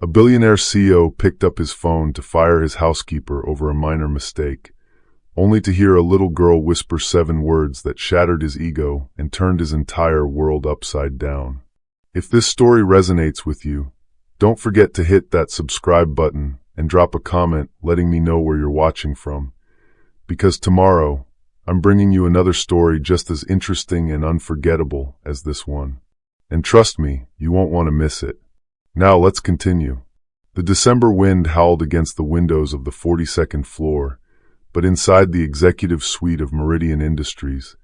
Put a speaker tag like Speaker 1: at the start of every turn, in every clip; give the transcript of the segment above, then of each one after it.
Speaker 1: A billionaire CEO picked up his phone to fire his housekeeper over a minor mistake, only to hear a little girl whisper 7 words that shattered his ego and turned his entire world upside down. If this story resonates with you, don't forget to hit that subscribe button and drop a comment letting me know where you're watching from, because tomorrow I'm bringing you another story just as interesting and unforgettable as this one. And trust me, you won't want to miss it. Now let's continue. The December wind howled against the windows of the 42nd floor, but inside the executive suite of Meridian Industries,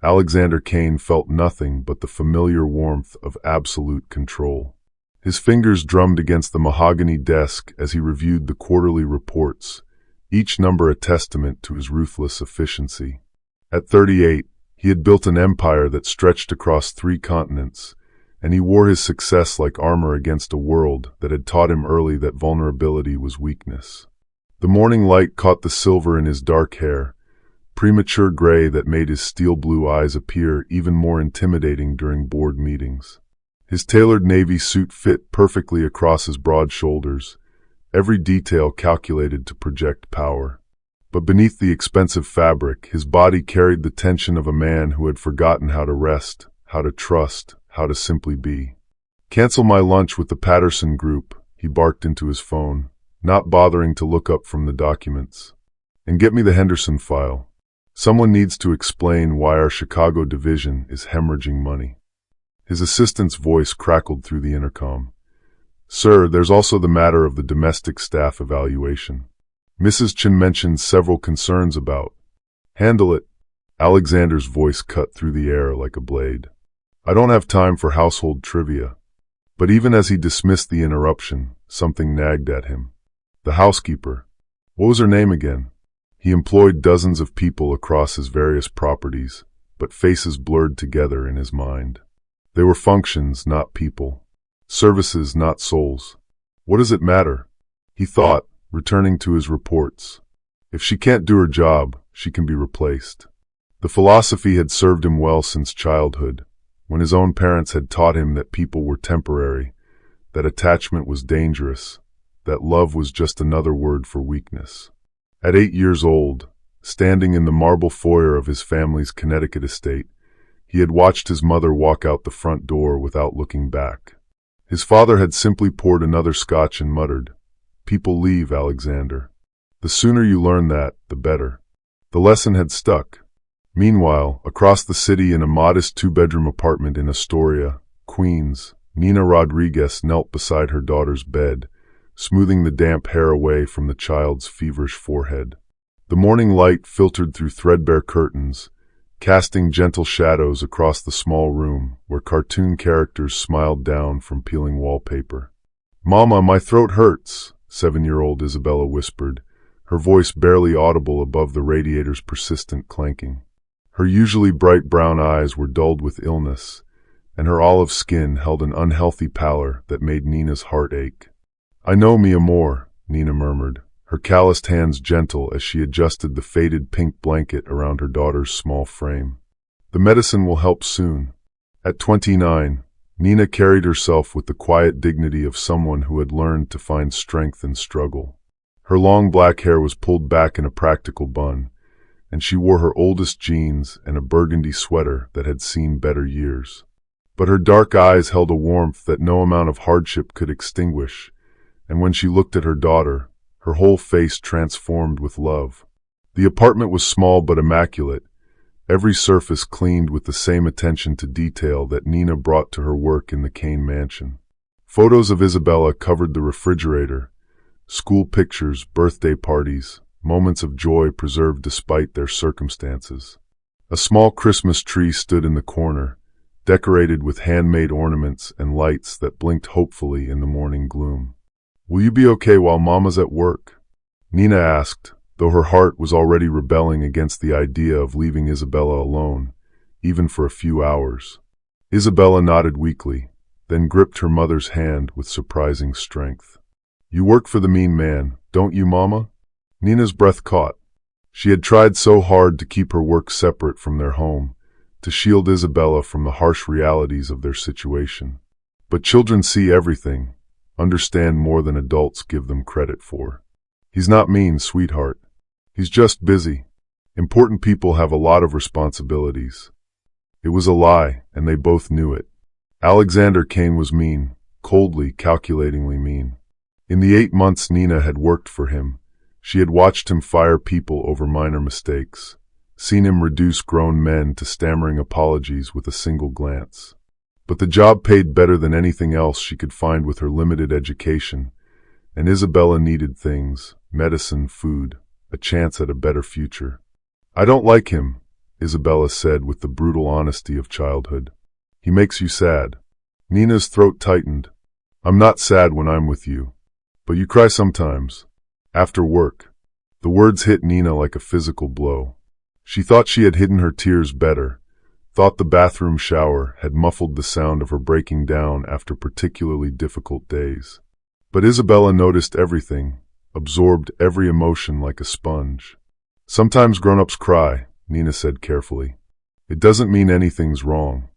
Speaker 1: Alexander Kane felt nothing but the familiar warmth of absolute control. His fingers drummed against the mahogany desk as he reviewed the quarterly reports, each number a testament to his ruthless efficiency. At 38, he had built an empire that stretched across 3 continents, and he wore his success like armor against a world that had taught him early that vulnerability was weakness. The morning light caught the silver in his dark hair, premature gray that made his steel blue eyes appear even more intimidating during board meetings. His tailored navy suit fit perfectly across his broad shoulders, every detail calculated to project power. But beneath the expensive fabric, his body carried the tension of a man who had forgotten how to rest, how to trust, how to simply be. "Cancel my lunch with the Patterson Group," he barked into his phone, not bothering to look up from the documents. "And get me the Henderson file. Someone needs to explain why our Chicago division is hemorrhaging money." His assistant's voice crackled through the intercom. "Sir, there's also the matter of the domestic staff evaluation. Mrs. Chen mentioned several concerns about." "Handle it." Alexander's voice cut through the air like a blade. "I don't have time for household trivia." But even as he dismissed the interruption, something nagged at him. The housekeeper. What was her name again? He employed dozens of people across his various properties, but faces blurred together in his mind. They were functions, not people. Services, not souls. What does it matter? He thought, returning to his reports. If she can't do her job, she can be replaced. The philosophy had served him well since childhood, when his own parents had taught him that people were temporary, that attachment was dangerous, that love was just another word for weakness. At 8 years old, standing in the marble foyer of his family's Connecticut estate, he had watched his mother walk out the front door without looking back. His father had simply poured another scotch and muttered, "People leave, Alexander. The sooner you learn that, the better." The lesson had stuck. Meanwhile, across the city in a modest 2-bedroom apartment in Astoria, Queens, Nina Rodriguez knelt beside her daughter's bed, smoothing the damp hair away from the child's feverish forehead. The morning light filtered through threadbare curtains, casting gentle shadows across the small room where cartoon characters smiled down from peeling wallpaper. "Mama, my throat hurts," 7-year-old Isabella whispered, her voice barely audible above the radiator's persistent clanking. Her usually bright brown eyes were dulled with illness, and her olive skin held an unhealthy pallor that made Nina's heart ache. "I know, mi amor," Nina murmured, her calloused hands gentle as she adjusted the faded pink blanket around her daughter's small frame. "The medicine will help soon." At 29, Nina carried herself with the quiet dignity of someone who had learned to find strength in struggle. Her long black hair was pulled back in a practical bun, and she wore her oldest jeans and a burgundy sweater that had seen better years. But her dark eyes held a warmth that no amount of hardship could extinguish, and when she looked at her daughter, her whole face transformed with love. The apartment was small but immaculate, every surface cleaned with the same attention to detail that Nina brought to her work in the Kane mansion. Photos of Isabella covered the refrigerator, school pictures, birthday parties, moments of joy preserved despite their circumstances. A small Christmas tree stood in the corner, decorated with handmade ornaments and lights that blinked hopefully in the morning gloom. "Will you be okay while Mama's at work?" Nina asked, though her heart was already rebelling against the idea of leaving Isabella alone, even for a few hours. Isabella nodded weakly, then gripped her mother's hand with surprising strength. "You work for the mean man, don't you, Mama?" Nina's breath caught. She had tried so hard to keep her work separate from their home, to shield Isabella from the harsh realities of their situation. But children see everything, understand more than adults give them credit for. He's not mean, sweetheart. He's just busy. Important people have a lot of responsibilities. It was a lie, and they both knew it. Alexander Kane was mean, coldly, calculatingly mean. In the 8 months Nina had worked for him, she had watched him fire people over minor mistakes, seen him reduce grown men to stammering apologies with a single glance. But the job paid better than anything else she could find with her limited education, and Isabella needed things: medicine, food, a chance at a better future. "I don't like him," Isabella said with the brutal honesty of childhood. "He makes you sad." Nina's throat tightened. "I'm not sad when I'm with you. But you cry sometimes. After work." The words hit Nina like a physical blow. She thought she had hidden her tears better, thought the bathroom shower had muffled the sound of her breaking down after particularly difficult days. But Isabella noticed everything, absorbed every emotion like a sponge. "Sometimes grown-ups cry," Nina said carefully. "It doesn't mean anything's wrong."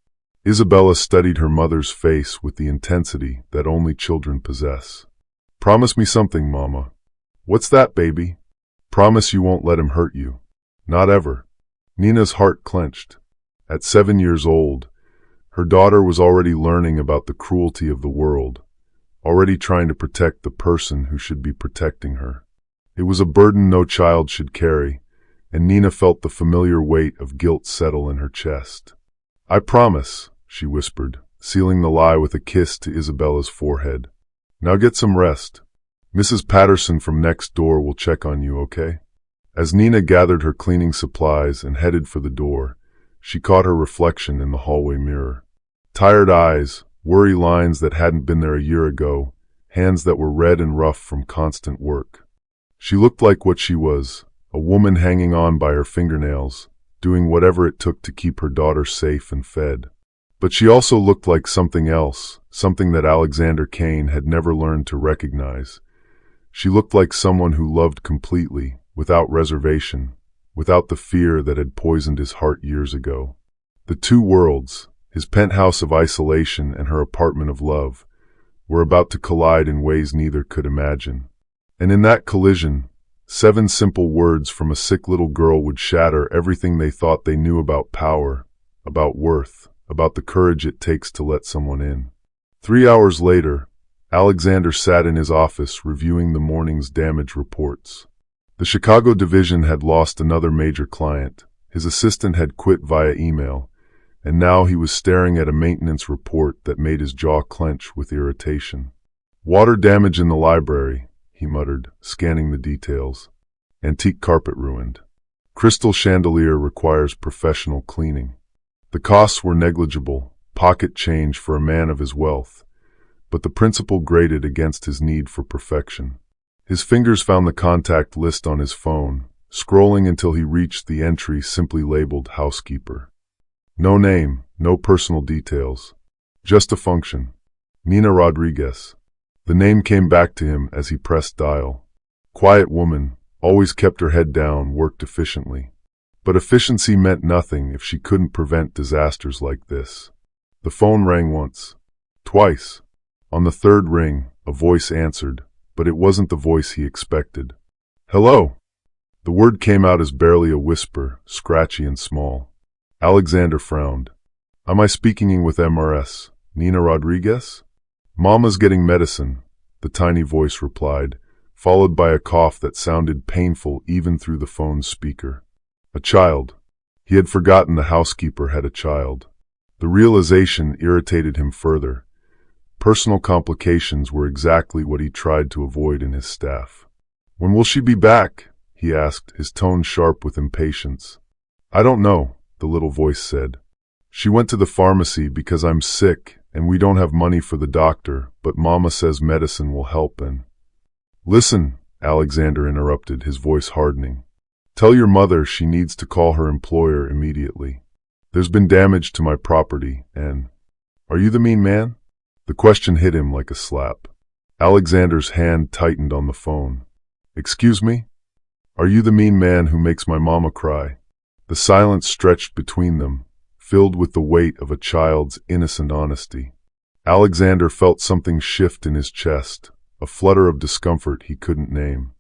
Speaker 1: Isabella studied her mother's face with the intensity that only children possess. "Promise me something, Mama." "What's that, baby?" "Promise you won't let him hurt you." "Not ever." Nina's heart clenched. At 7 years old, her daughter was already learning about the cruelty of the world, already trying to protect the person who should be protecting her. It was a burden no child should carry, and Nina felt the familiar weight of guilt settle in her chest. "I promise," she whispered, sealing the lie with a kiss to Isabella's forehead. "Now get some rest. Mrs. Patterson from next door will check on you, okay?" As Nina gathered her cleaning supplies and headed for the door, she caught her reflection in the hallway mirror. Tired eyes, worry lines that hadn't been there a year ago, hands that were red and rough from constant work. She looked like what she was, a woman hanging on by her fingernails, doing whatever it took to keep her daughter safe and fed. But she also looked like something else, something that Alexander Kane had never learned to recognize. She looked like someone who loved completely, without reservation, without the fear that had poisoned his heart years ago. The two worlds, his penthouse of isolation and her apartment of love, were about to collide in ways neither could imagine. And in that collision, 7 simple words from a sick little girl would shatter everything they thought they knew about power, about worth, about the courage it takes to let someone in. 3 hours later, Alexander sat in his office reviewing the morning's damage reports. The Chicago division had lost another major client. His assistant had quit via email, and now he was staring at a maintenance report that made his jaw clench with irritation. "Water damage in the library," he muttered, scanning the details. "Antique carpet ruined. Crystal chandelier requires professional cleaning." The costs were negligible, pocket change for a man of his wealth, but the principle grated against his need for perfection. His fingers found the contact list on his phone, scrolling until he reached the entry simply labeled Housekeeper. No name, no personal details, just a function. Nina Rodriguez. The name came back to him as he pressed dial. Quiet woman, always kept her head down, worked efficiently. But efficiency meant nothing if she couldn't prevent disasters like this. The phone rang once, twice. On the third ring, a voice answered, but it wasn't the voice he expected. "Hello." The word came out as barely a whisper, scratchy and small. Alexander frowned. "Am I speaking with MRS, Nina Rodriguez?" "Mama's getting medicine," the tiny voice replied, followed by a cough that sounded painful even through the phone's speaker. A child. He had forgotten the housekeeper had a child. The realization irritated him further. Personal complications were exactly what he tried to avoid in his staff. "When will she be back?" he asked, his tone sharp with impatience. "I don't know," the little voice said. "She went to the pharmacy because I'm sick and we don't have money for the doctor, but Mama says medicine will help and—" "Listen," Alexander interrupted, his voice hardening. "Tell your mother she needs to call her employer immediately. There's been damage to my property and—" "Are you the mean man?" The question hit him like a slap. Alexander's hand tightened on the phone. "Excuse me? Are you the mean man who makes my mama cry?" The silence stretched between them, filled with the weight of a child's innocent honesty. Alexander felt something shift in his chest, a flutter of discomfort he couldn't name.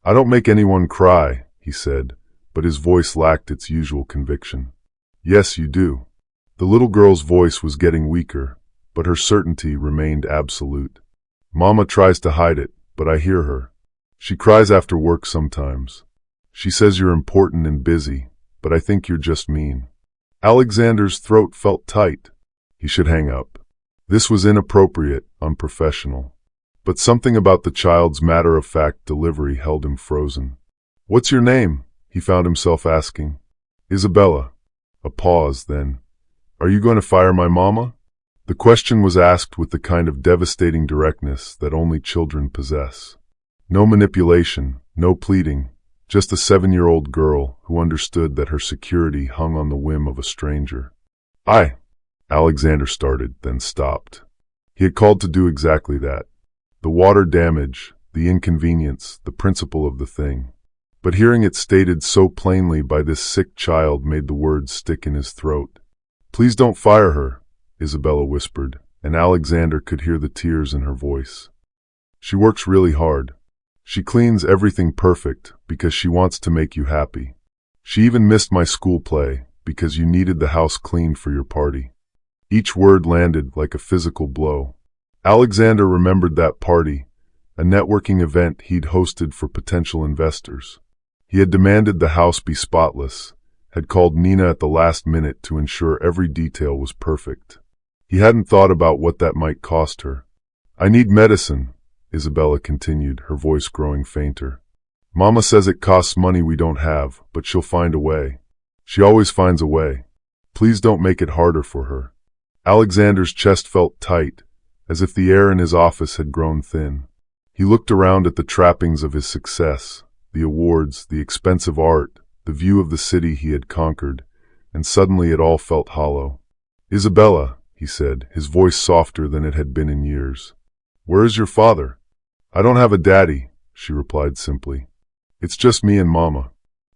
Speaker 1: "I don't make anyone cry," he said, but his voice lacked its usual conviction. "Yes, you do." The little girl's voice was getting weaker, but her certainty remained absolute. "Mama tries to hide it, but I hear her. She cries after work sometimes. She says you're important and busy, but I think you're just mean." Alexander's throat felt tight. He should hang up. This was inappropriate, unprofessional. But something about the child's matter-of-fact delivery held him frozen. "What's your name?" he found himself asking. "Isabella." A pause, then. "Are you going to fire my mama?" The question was asked with the kind of devastating directness that only children possess. No manipulation, no pleading, just a 7-year-old girl who understood that her security hung on the whim of a stranger. Alexander started, then stopped. He had called to do exactly that. The water damage, the inconvenience, the principle of the thing. But hearing it stated so plainly by this sick child made the words stick in his throat. "Please don't fire her," Isabella whispered, and Alexander could hear the tears in her voice. "She works really hard. She cleans everything perfect because she wants to make you happy. She even missed my school play because you needed the house cleaned for your party." Each word landed like a physical blow. Alexander remembered that party, a networking event he'd hosted for potential investors. He had demanded the house be spotless, had called Nina at the last minute to ensure every detail was perfect. He hadn't thought about what that might cost her. "I need medicine," Isabella continued, her voice growing fainter. "Mama says it costs money we don't have, but she'll find a way. She always finds a way. Please don't make it harder for her." Alexander's chest felt tight, as if the air in his office had grown thin. He looked around at the trappings of his success, the awards, the expensive art, the view of the city he had conquered, and suddenly it all felt hollow. "Isabella," he said, his voice softer than it had been in years. "Where is your father?" "I don't have a daddy," she replied simply. "It's just me and Mama."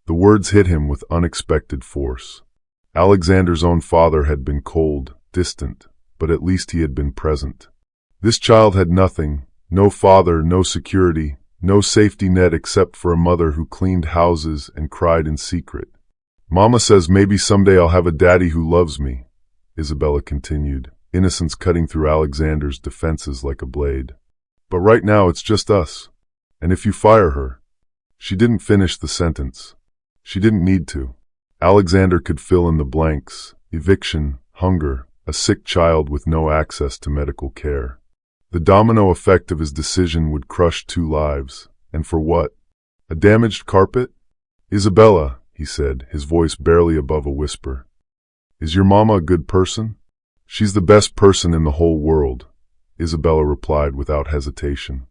Speaker 1: The words hit him with unexpected force. Alexander's own father had been cold, distant, but at least he had been present. This child had nothing, no father, no security, no safety net except for a mother who cleaned houses and cried in secret. "Mama says maybe someday I'll have a daddy who loves me," Isabella continued, innocence cutting through Alexander's defenses like a blade. "But right now it's just us. And if you fire her—" She didn't finish the sentence. She didn't need to. Alexander could fill in the blanks: eviction, hunger, a sick child with no access to medical care. The domino effect of his decision would crush 2 lives. And for what? A damaged carpet? "Isabella," he said, his voice barely above a whisper. "Is your mama a good person?" "She's the best person in the whole world," Isabella replied without hesitation.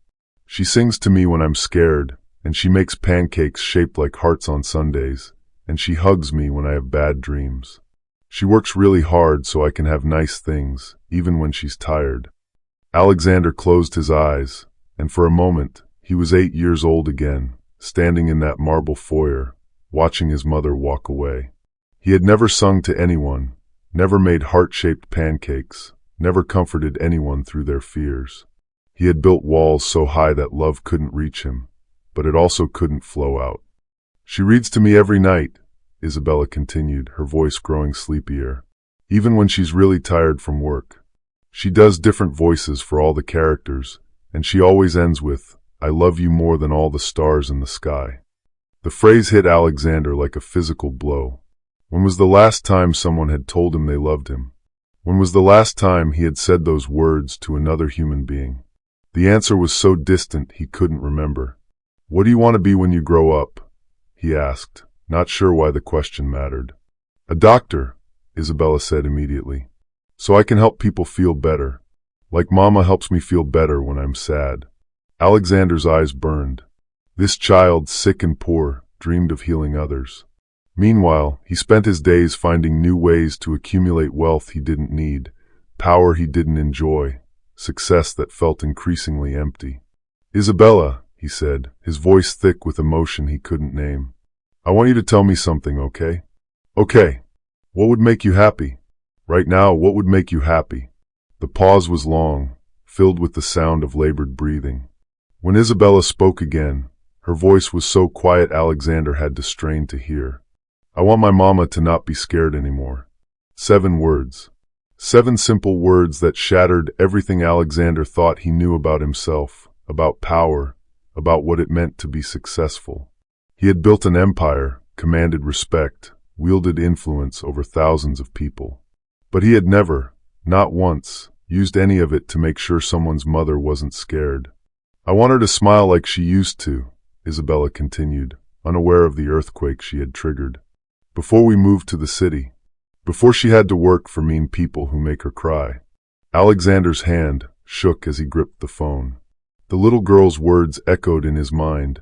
Speaker 1: "She sings to me when I'm scared, and she makes pancakes shaped like hearts on Sundays, and she hugs me when I have bad dreams. She works really hard so I can have nice things, even when she's tired." Alexander closed his eyes, and for a moment he was 8 years old again, standing in that marble foyer, watching his mother walk away. He had never sung to anyone, never made heart-shaped pancakes, never comforted anyone through their fears. He had built walls so high that love couldn't reach him, but it also couldn't flow out. "She reads to me every night," Isabella continued, her voice growing sleepier, "even when she's really tired from work. She does different voices for all the characters, and she always ends with, 'I love you more than all the stars in the sky.'" The phrase hit Alexander like a physical blow. When was the last time someone had told him they loved him? When was the last time he had said those words to another human being? The answer was so distant he couldn't remember. "What do you want to be when you grow up?" he asked, not sure why the question mattered. "A doctor," Isabella said immediately, "so I can help people feel better. Like Mama helps me feel better when I'm sad." Alexander's eyes burned. This child, sick and poor, dreamed of healing others. Meanwhile, he spent his days finding new ways to accumulate wealth he didn't need, power he didn't enjoy, success that felt increasingly empty. "Isabella," he said, his voice thick with emotion he couldn't name, "I want you to tell me something, okay?" "Okay. What would make you happy? Right now, what would make you happy?" The pause was long, filled with the sound of labored breathing. When Isabella spoke again, her voice was so quiet Alexander had to strain to hear. I want my mama to not be scared anymore. 7 words. 7 simple words that shattered everything Alexander thought he knew about himself, about power, about what it meant to be successful. He had built an empire, commanded respect, wielded influence over thousands of people. But he had never, not once, used any of it to make sure someone's mother wasn't scared. I want her to smile like she used to, Isabella continued, unaware of the earthquake she had triggered. Before we moved to the city. Before she had to work for mean people who make her cry. Alexander's hand shook as he gripped the phone. The little girl's words echoed in his mind.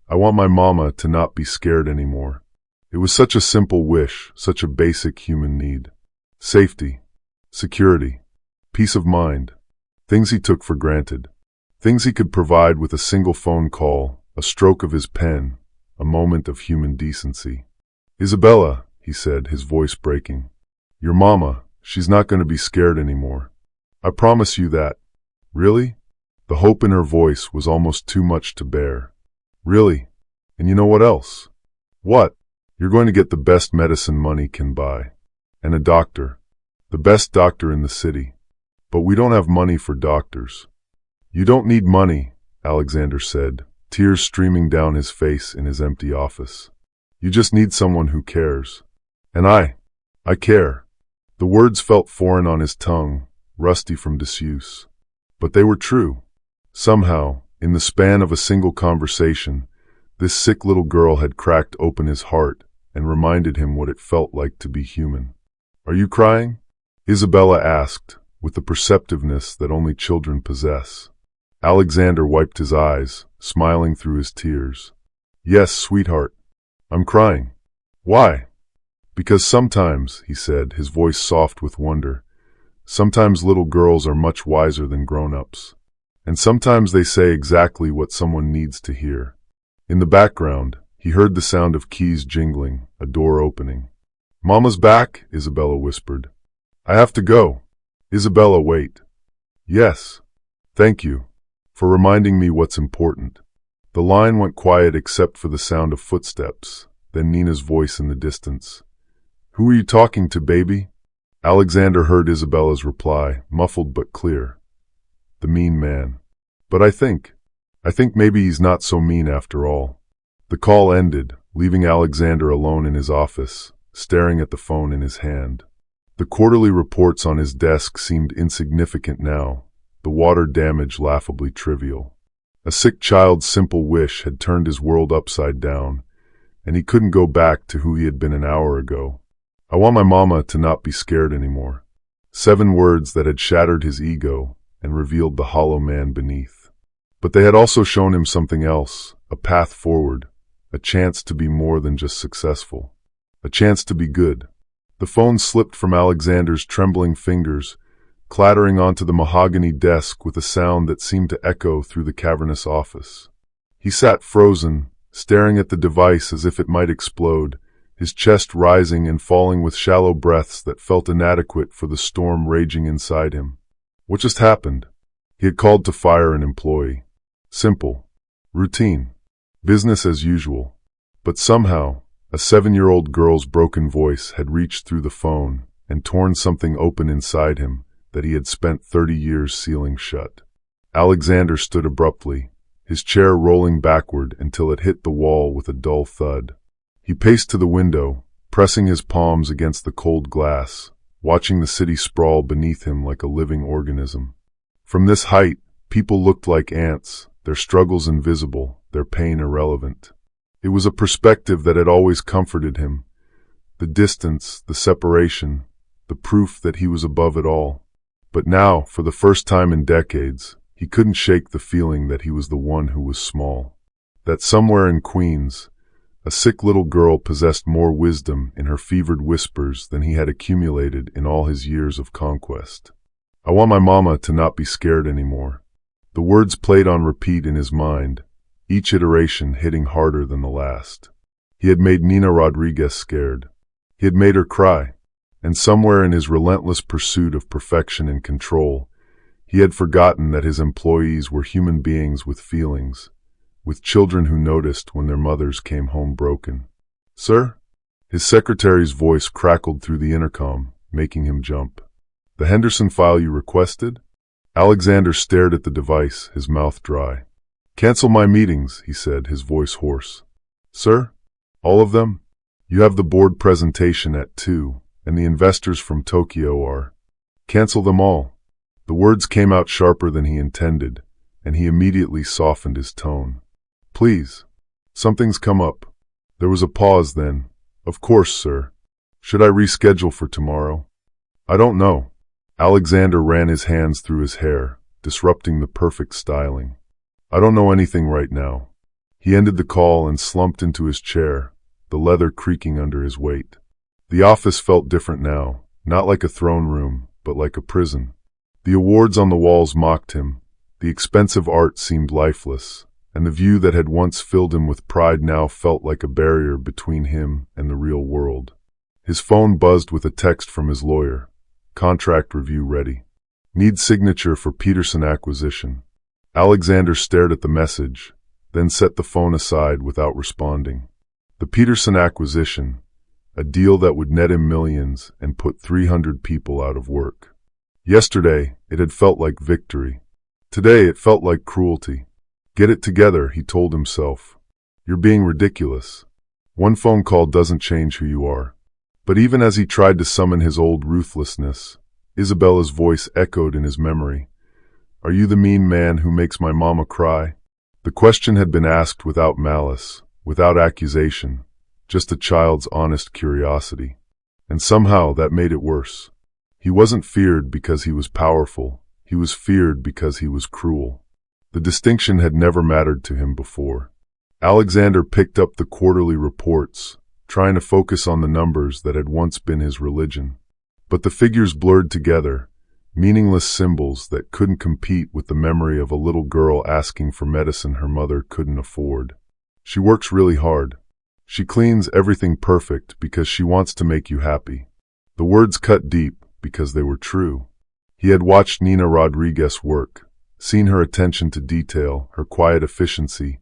Speaker 1: I want my mama to not be scared anymore. It was such a simple wish, such a basic human need. Safety, security, peace of mind. Things he took for granted. Things he could provide with a single phone call, a stroke of his pen, a moment of human decency. Isabella, he said, his voice breaking. Your mama, she's not going to be scared anymore. I promise you that. Really? The hope in her voice was almost too much to bear. Really? And you know what else? What? You're going to get the best medicine money can buy. And a doctor. The best doctor in the city. But we don't have money for doctors. You don't need money, Alexander said, tears streaming down his face in his empty office. You just need someone who cares. And I care. The words felt foreign on his tongue, rusty from disuse. But they were true. Somehow, in the span of a single conversation, this sick little girl had cracked open his heart and reminded him what it felt like to be human. Are you crying? Isabella asked, with the perceptiveness that only children possess. Alexander wiped his eyes, smiling through his tears. Yes, sweetheart. I'm crying. Why? Because sometimes, he said, his voice soft with wonder, sometimes little girls are much wiser than grown-ups. And sometimes they say exactly what someone needs to hear. In the background, he heard the sound of keys jingling, a door opening. Mama's back, Isabella whispered. I have to go. Isabella, wait. Yes. Thank you. For reminding me what's important. The line went quiet except for the sound of footsteps, then Nina's voice in the distance. Who are you talking to, baby? Alexander heard Isabella's reply, muffled but clear. The mean man. But I think maybe he's not so mean after all. The call ended, leaving Alexander alone in his office, staring at the phone in his hand. The quarterly reports on his desk seemed insignificant now, the water damage laughably trivial. A sick child's simple wish had turned his world upside down, and he couldn't go back to who he had been an hour ago. I want my mama to not be scared anymore. 7 words that had shattered his ego and revealed the hollow man beneath. But they had also shown him something else, a path forward, a chance to be more than just successful, a chance to be good. The phone slipped from Alexander's trembling fingers, clattering onto the mahogany desk with a sound that seemed to echo through the cavernous office. He sat frozen, staring at the device as if it might explode, his chest rising and falling with shallow breaths that felt inadequate for the storm raging inside him. What just happened? He had called to fire an employee. Simple. Routine. Business as usual. But somehow, a 7-year-old girl's broken voice had reached through the phone and torn something open inside him that he had spent 30 years sealing shut. Alexander stood abruptly, his chair rolling backward until it hit the wall with a dull thud. He paced to the window, pressing his palms against the cold glass, watching the city sprawl beneath him like a living organism. From this height, people looked like ants, their struggles invisible, their pain irrelevant. It was a perspective that had always comforted him. The distance, the separation, the proof that he was above it all. But now, for the first time in decades, he couldn't shake the feeling that he was the one who was small. That somewhere in Queens, a sick little girl possessed more wisdom in her fevered whispers than he had accumulated in all his years of conquest. I want my mama to not be scared anymore. The words played on repeat in his mind, each iteration hitting harder than the last. He had made Nina Rodriguez scared. He had made her cry. And somewhere in his relentless pursuit of perfection and control, he had forgotten that his employees were human beings with feelings, with children who noticed when their mothers came home broken. "Sir?" His secretary's voice crackled through the intercom, making him jump. "The Henderson file you requested?" Alexander stared at the device, his mouth dry. "Cancel my meetings," he said, his voice hoarse. "Sir? All of them? You have the board presentation at 2, and the investors from Tokyo are. Cancel them all." The words came out sharper than he intended, and he immediately softened his tone. "Please. Something's come up." There was a pause then. "Of course, sir. Should I reschedule for tomorrow?" "I don't know." Alexander ran his hands through his hair, disrupting the perfect styling. "I don't know anything right now." He ended the call and slumped into his chair, the leather creaking under his weight. The office felt different now, not like a throne room, but like a prison. The awards on the walls mocked him, the expensive art seemed lifeless, and the view that had once filled him with pride now felt like a barrier between him and the real world. His phone buzzed with a text from his lawyer. "Contract review ready. Need signature for Peterson acquisition." Alexander stared at the message, then set the phone aside without responding. The Peterson acquisition, a deal that would net him millions and put 300 people out of work. Yesterday, it had felt like victory. Today, it felt like cruelty. "Get it together," he told himself. "You're being ridiculous. One phone call doesn't change who you are." But even as he tried to summon his old ruthlessness, Isabella's voice echoed in his memory. "Are you the mean man who makes my mama cry?" The question had been asked without malice, without accusation, just a child's honest curiosity. And somehow that made it worse. He wasn't feared because he was powerful, he was feared because he was cruel. The distinction had never mattered to him before. Alexander picked up the quarterly reports, trying to focus on the numbers that had once been his religion. But the figures blurred together, meaningless symbols that couldn't compete with the memory of a little girl asking for medicine her mother couldn't afford. "She works really hard. She cleans everything perfect because she wants to make you happy." The words cut deep because they were true. He had watched Nina Rodriguez work, seen her attention to detail, her quiet efficiency,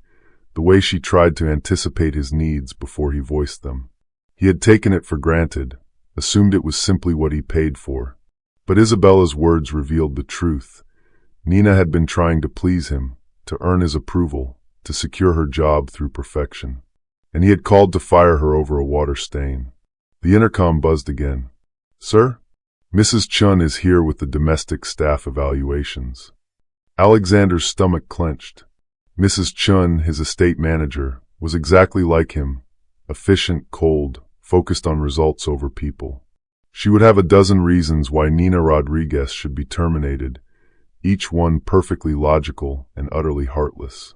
Speaker 1: the way she tried to anticipate his needs before he voiced them. He had taken it for granted, assumed it was simply what he paid for. But Isabella's words revealed the truth. Nina had been trying to please him, to earn his approval, to secure her job through perfection. And he had called to fire her over a water stain. The intercom buzzed again. "Sir? Mrs. Chun is here with the domestic staff evaluations." Alexander's stomach clenched. Mrs. Chun, his estate manager, was exactly like him, efficient, cold, focused on results over people. She would have a dozen reasons why Nina Rodriguez should be terminated, each one perfectly logical and utterly heartless.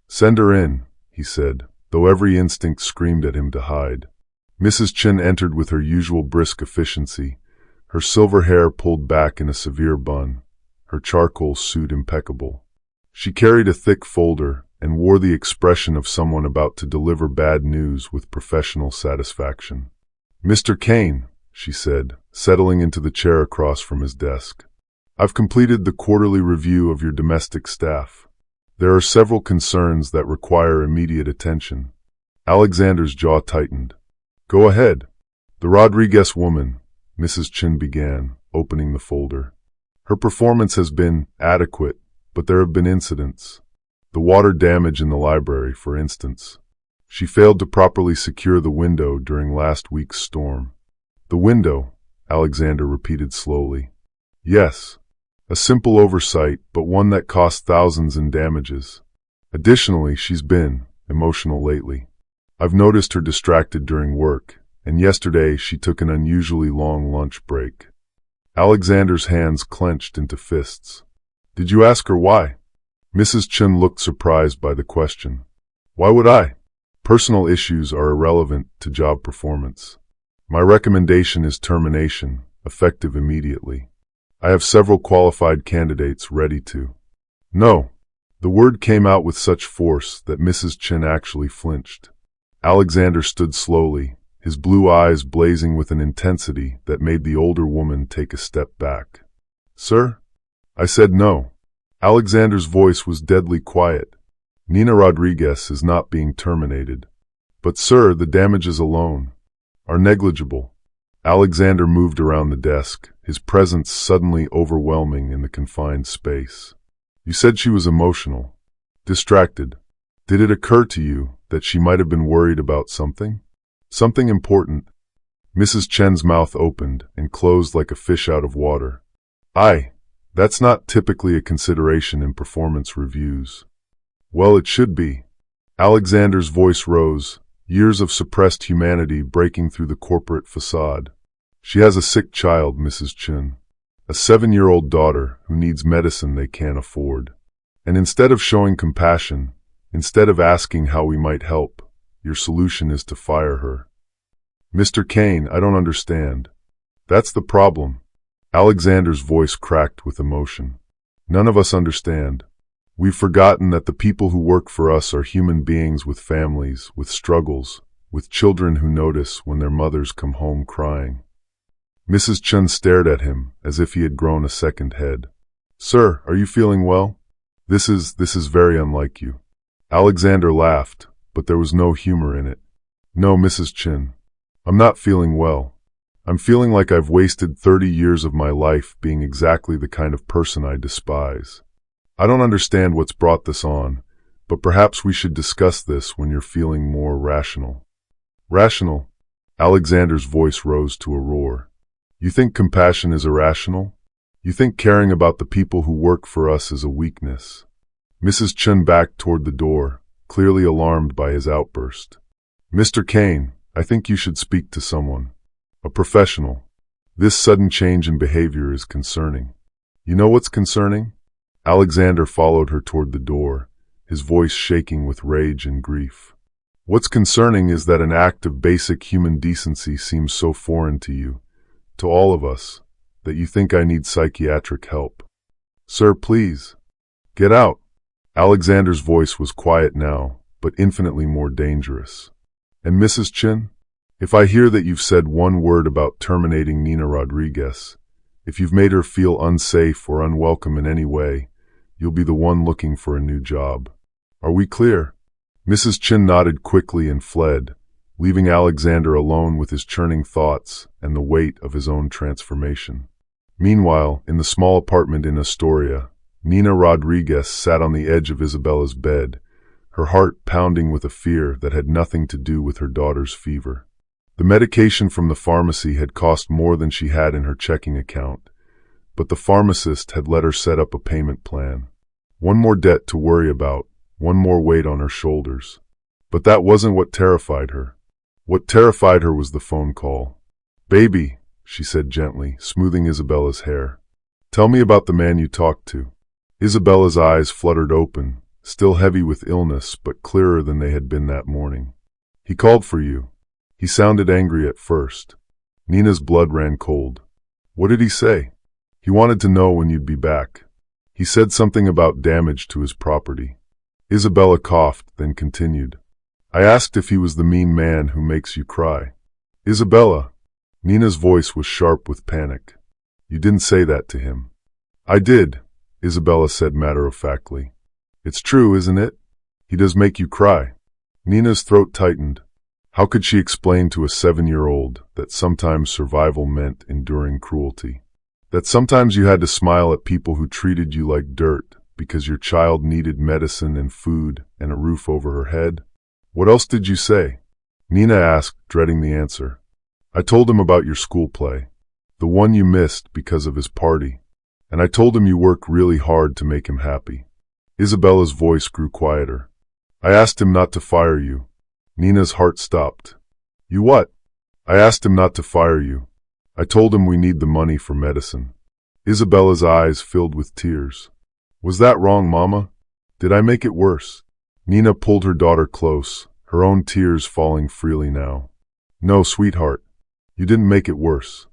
Speaker 1: "Send her in," he said, though every instinct screamed at him to hide. Mrs. Chun entered with her usual brisk efficiency, her silver hair pulled back in a severe bun, her charcoal suit impeccable. She carried a thick folder and wore the expression of someone about to deliver bad news with professional satisfaction. "Mr. Kane," she said, settling into the chair across from his desk. "I've completed the quarterly review of your domestic staff. There are several concerns that require immediate attention." Alexander's jaw tightened. "Go ahead." "The Rodriguez woman," Mrs. Chin began, opening the folder. "Her performance has been adequate, but there have been incidents. The water damage in the library, for instance. She failed to properly secure the window during last week's storm." "The window," Alexander repeated slowly. "Yes. A simple oversight, but one that cost thousands in damages. Additionally, she's been emotional lately. I've noticed her distracted during work, and yesterday she took an unusually long lunch break." Alexander's hands clenched into fists. "Did you ask her why?" Mrs. Chun looked surprised by the question. "Why would I? Personal issues are irrelevant to job performance. My recommendation is termination, effective immediately. I have several qualified candidates ready to." "No." The word came out with such force that Mrs. Chin actually flinched. Alexander stood slowly, his blue eyes blazing with an intensity that made the older woman take a step back. "Sir?" I said no. Alexander's voice was deadly quiet. "Nina Rodriguez is not being terminated. But sir, the damages alone are negligible." Alexander moved around the desk, his presence suddenly overwhelming in the confined space. "You said she was emotional, distracted. Did it occur to you that she might have been worried about something? Something important?" Mrs. Chen's mouth opened and closed like a fish out of water. That's not typically a consideration in performance reviews." "Well, it should be." Alexander's voice rose, years of suppressed humanity breaking through the corporate facade. "She has a sick child, Mrs. Chen. A 7-year-old daughter who needs medicine they can't afford. And instead of showing compassion, instead of asking how we might help, your solution is to fire her." "Mr. Kane, I don't understand." "That's the problem." Alexander's voice cracked with emotion. "None of us understand. We've forgotten that the people who work for us are human beings with families, with struggles, with children who notice when their mothers come home crying." Mrs. Chen stared at him as if he had grown a second head. "Sir, are you feeling well? This is very unlike you." Alexander laughed, but there was no humor in it. "No, Mrs. Chen. I'm not feeling well. I'm feeling like I've wasted 30 years of my life being exactly the kind of person I despise. I don't understand what's brought this on, but perhaps we should discuss this when you're feeling more rational." "Rational?" Alexander's voice rose to a roar. "You think compassion is irrational? You think caring about the people who work for us is a weakness?" Mrs. Chen backed toward the door, clearly alarmed by his outburst. "Mr. Kane, I think you should speak to someone. A professional. This sudden change in behavior is concerning." "You know what's concerning?" Alexander followed her toward the door, his voice shaking with rage and grief. "What's concerning is that an act of basic human decency seems so foreign to you, to all of us, that you think I need psychiatric help. Sir, please, get out." Alexander's voice was quiet now, but infinitely more dangerous. "And Mrs. Chen? If I hear that you've said one word about terminating Nina Rodriguez, if you've made her feel unsafe or unwelcome in any way, you'll be the one looking for a new job. Are we clear?" Mrs. Chen nodded quickly and fled, leaving Alexander alone with his churning thoughts and the weight of his own transformation. Meanwhile, in the small apartment in Astoria, Nina Rodriguez sat on the edge of Isabella's bed, her heart pounding with a fear that had nothing to do with her daughter's fever. The medication from the pharmacy had cost more than she had in her checking account, but the pharmacist had let her set up a payment plan. One more debt to worry about, one more weight on her shoulders. But that wasn't what terrified her. What terrified her was the phone call. "Baby," she said gently, smoothing Isabella's hair. "Tell me about the man you talked to." Isabella's eyes fluttered open, still heavy with illness, but clearer than they had been that morning. "He called for you. He sounded angry at first." Nina's blood ran cold. "What did he say?" "He wanted to know when you'd be back. He said something about damage to his property." Isabella coughed, then continued. "I asked if he was the mean man who makes you cry." "Isabella!" Nina's voice was sharp with panic. "You didn't say that to him." "I did," Isabella said matter-of-factly. "It's true, isn't it? He does make you cry." Nina's throat tightened. How could she explain to a 7-year-old that sometimes survival meant enduring cruelty? That sometimes you had to smile at people who treated you like dirt because your child needed medicine and food and a roof over her head? "What else did you say?" Nina asked, dreading the answer. "I told him about your school play, the one you missed because of his party. And I told him you work really hard to make him happy." Isabella's voice grew quieter. "I asked him not to fire you." Nina's heart stopped. "You what?" "I asked him not to fire you. I told him we need the money for medicine." Isabella's eyes filled with tears. "Was that wrong, Mama? Did I make it worse?" Nina pulled her daughter close, her own tears falling freely now. "No, sweetheart. You didn't make it worse.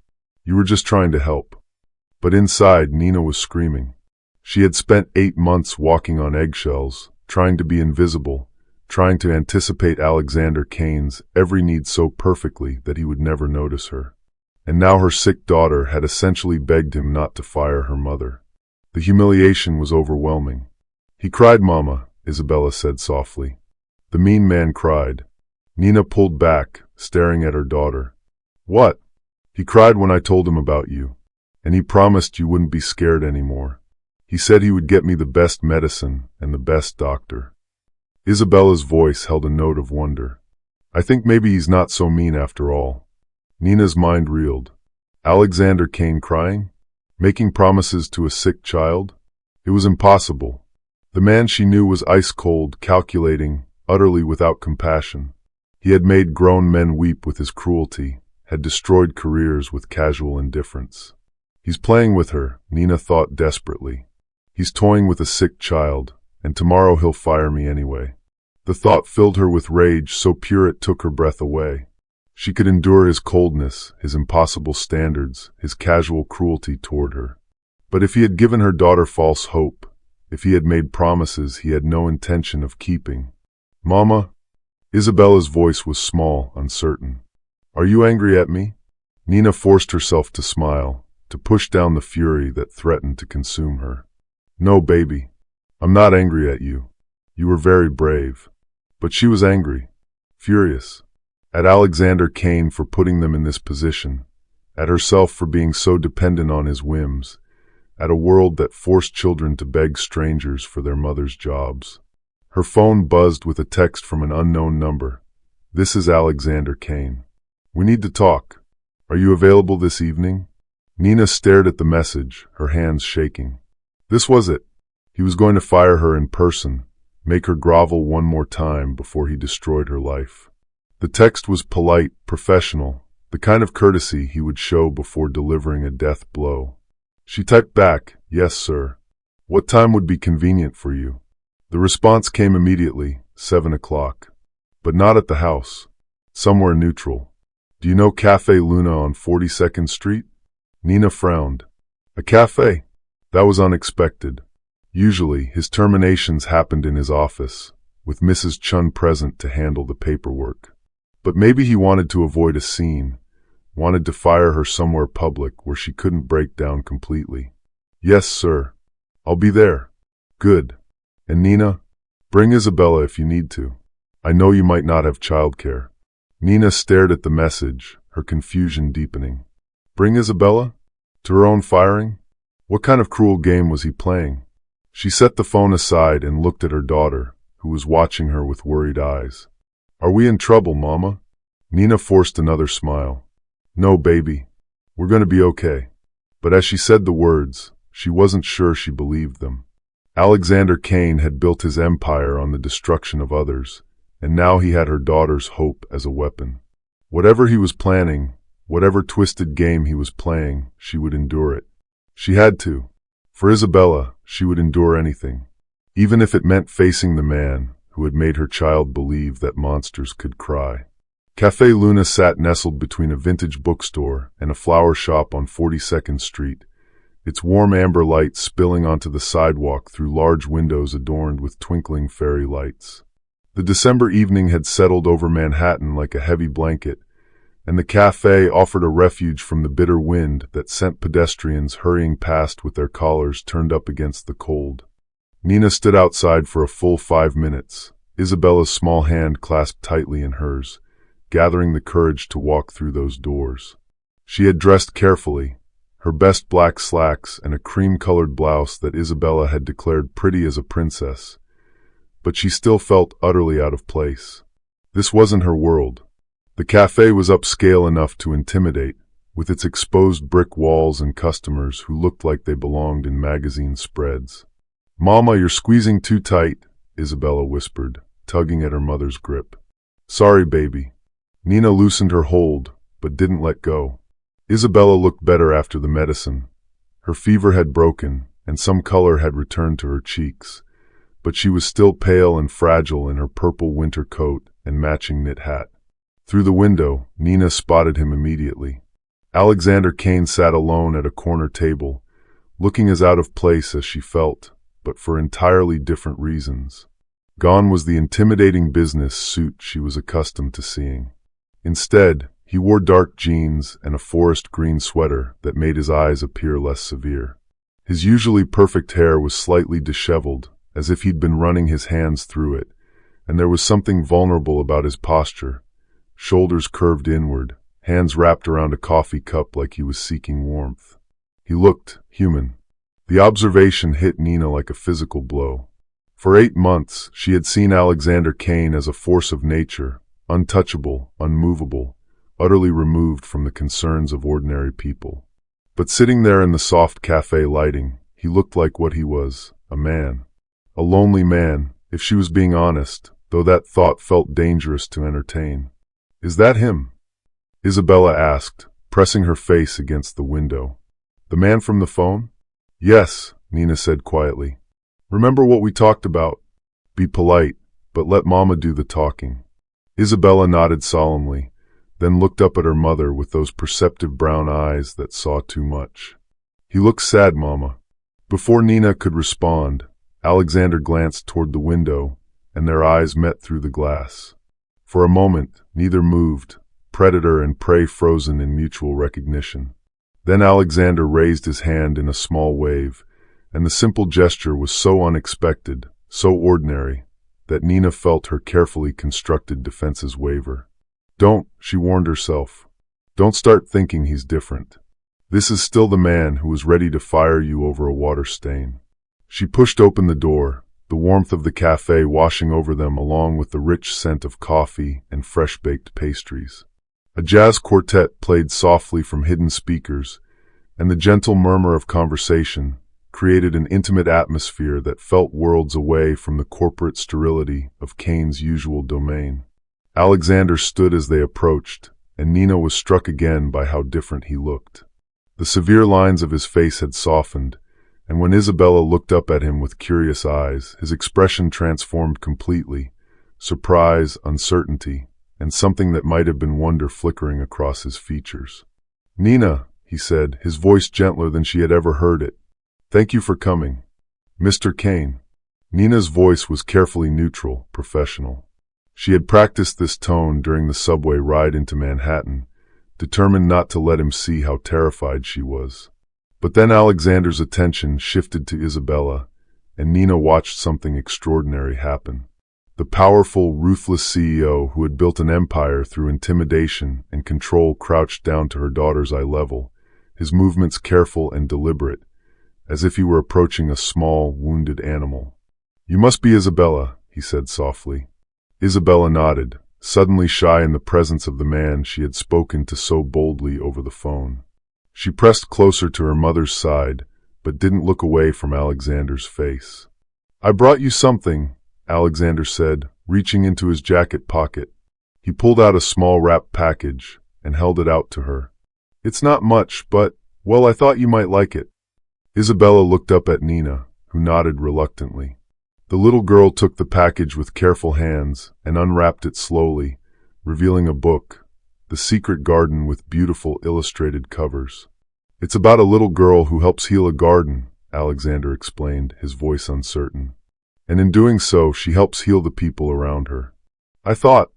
Speaker 1: You were just trying to help." But inside, Nina was screaming. She had spent 8 months walking on eggshells, trying to be invisible, trying to anticipate Alexander Kane's every need so perfectly that he would never notice her. And now her sick daughter had essentially begged him not to fire her mother. The humiliation was overwhelming. "He cried, Mama," Isabella said softly. The mean man cried. Nina pulled back, staring at her daughter. "What?" "He cried when I told him about you. And he promised you wouldn't be scared anymore. He said he would get me the best medicine and the best doctor." Isabella's voice held a note of wonder. "I think maybe he's not so mean after all." Nina's mind reeled. Alexander Kane crying? Making promises to a sick child? It was impossible. The man she knew was ice-cold, calculating, utterly without compassion. He had made grown men weep with his cruelty, had destroyed careers with casual indifference. He's playing with her, Nina thought desperately. He's toying with a sick child, and tomorrow he'll fire me anyway. The thought filled her with rage so pure it took her breath away. She could endure his coldness, his impossible standards, his casual cruelty toward her. But if he had given her daughter false hope, if he had made promises he had no intention of keeping. "Mama?" Isabella's voice was small, uncertain. "Are you angry at me?" Nina forced herself to smile, to push down the fury that threatened to consume her. "No, baby. I'm not angry at you. You were very brave." But she was angry, furious. At Alexander Kane for putting them in this position, at herself for being so dependent on his whims, at a world that forced children to beg strangers for their mothers' jobs. Her phone buzzed with a text from an unknown number. "This is Alexander Kane. We need to talk. Are you available this evening?" Nina stared at the message, her hands shaking. This was it. He was going to fire her in person, make her grovel one more time before he destroyed her life. The text was polite, professional, the kind of courtesy he would show before delivering a death blow. She typed back, "Yes, sir. What time would be convenient for you?" The response came immediately, 7 o'clock. But not at the house. Somewhere neutral. "Do you know Cafe Luna on 42nd Street? Nina frowned. A cafe? That was unexpected. Usually, his terminations happened in his office, with Mrs. Chun present to handle the paperwork. But maybe he wanted to avoid a scene, wanted to fire her somewhere public where she couldn't break down completely. "Yes, sir. I'll be there." "Good. And Nina? Bring Isabella if you need to. I know you might not have childcare." Nina stared at the message, her confusion deepening. Bring Isabella? To her own firing? What kind of cruel game was he playing? She set the phone aside and looked at her daughter, who was watching her with worried eyes. "Are we in trouble, Mama?" Nina forced another smile. "No, baby. We're going to be okay." But as she said the words, she wasn't sure she believed them. Alexander Kane had built his empire on the destruction of others, and now he had her daughter's hope as a weapon. Whatever he was planning, whatever twisted game he was playing, she would endure it. She had to. For Isabella, she would endure anything, even if it meant facing the man who had made her child believe that monsters could cry. Cafe Luna sat nestled between a vintage bookstore and a flower shop on 42nd Street, its warm amber light spilling onto the sidewalk through large windows adorned with twinkling fairy lights. The December evening had settled over Manhattan like a heavy blanket, and the cafe offered a refuge from the bitter wind that sent pedestrians hurrying past with their collars turned up against the cold. Nina stood outside for a full 5 minutes, Isabella's small hand clasped tightly in hers, gathering the courage to walk through those doors. She had dressed carefully, her best black slacks and a cream-colored blouse that Isabella had declared pretty as a princess. But she still felt utterly out of place. This wasn't her world. The cafe was upscale enough to intimidate, with its exposed brick walls and customers who looked like they belonged in magazine spreads. "Mama, you're squeezing too tight," Isabella whispered, tugging at her mother's grip. "Sorry, baby." Nina loosened her hold, but didn't let go. Isabella looked better after the medicine. Her fever had broken, and some color had returned to her cheeks, but she was still pale and fragile in her purple winter coat and matching knit hat. Through the window, Nina spotted him immediately. Alexander Kane sat alone at a corner table, looking as out of place as she felt, but for entirely different reasons. Gone was the intimidating business suit she was accustomed to seeing. Instead, he wore dark jeans and a forest green sweater that made his eyes appear less severe. His usually perfect hair was slightly disheveled, as if he'd been running his hands through it, and there was something vulnerable about his posture, shoulders curved inward, hands wrapped around a coffee cup like he was seeking warmth. He looked human. The observation hit Nina like a physical blow. For 8 months, she had seen Alexander Kane as a force of nature, untouchable, unmovable, utterly removed from the concerns of ordinary people. But sitting there in the soft cafe lighting, he looked like what he was, a man. A lonely man, if she was being honest, though that thought felt dangerous to entertain. "Is that him?" Isabella asked, pressing her face against the window. "The man from the phone?" "Yes," Nina said quietly. "Remember what we talked about? Be polite, but let Mama do the talking." Isabella nodded solemnly, then looked up at her mother with those perceptive brown eyes that saw too much. "He looks sad, Mama." Before Nina could respond, Alexander glanced toward the window, and their eyes met through the glass. For a moment, neither moved, predator and prey frozen in mutual recognition. Then Alexander raised his hand in a small wave, and the simple gesture was so unexpected, so ordinary, that Nina felt her carefully constructed defenses waver. "Don't," she warned herself. "Don't start thinking he's different. This is still the man who was ready to fire you over a water stain." She pushed open the door, the warmth of the cafe washing over them along with the rich scent of coffee and fresh-baked pastries. A jazz quartet played softly from hidden speakers, and the gentle murmur of conversation created an intimate atmosphere that felt worlds away from the corporate sterility of Kane's usual domain. Alexander stood as they approached, and Nina was struck again by how different he looked. The severe lines of his face had softened, and when Isabella looked up at him with curious eyes, his expression transformed completely, surprise, uncertainty, and something that might have been wonder flickering across his features. "Nina," he said, his voice gentler than she had ever heard it. "Thank you for coming. Mr. Kane." Nina's voice was carefully neutral, professional. She had practiced this tone during the subway ride into Manhattan, determined not to let him see how terrified she was. But then Alexander's attention shifted to Isabella, and Nina watched something extraordinary happen. The powerful, ruthless CEO who had built an empire through intimidation and control crouched down to her daughter's eye level, his movements careful and deliberate, as if he were approaching a small, wounded animal. "You must be Isabella," he said softly. Isabella nodded, suddenly shy in the presence of the man she had spoken to so boldly over the phone. She pressed closer to her mother's side, but didn't look away from Alexander's face. "I brought you something," Alexander said, reaching into his jacket pocket. He pulled out a small wrapped package and held it out to her. "It's not much, but, well, I thought you might like it." Isabella looked up at Nina, who nodded reluctantly. The little girl took the package with careful hands and unwrapped it slowly, revealing a book, The Secret Garden with beautiful illustrated covers. "It's about a little girl who helps heal a garden," Alexander explained, his voice uncertain. "And in doing so, she helps heal the people around her. I thought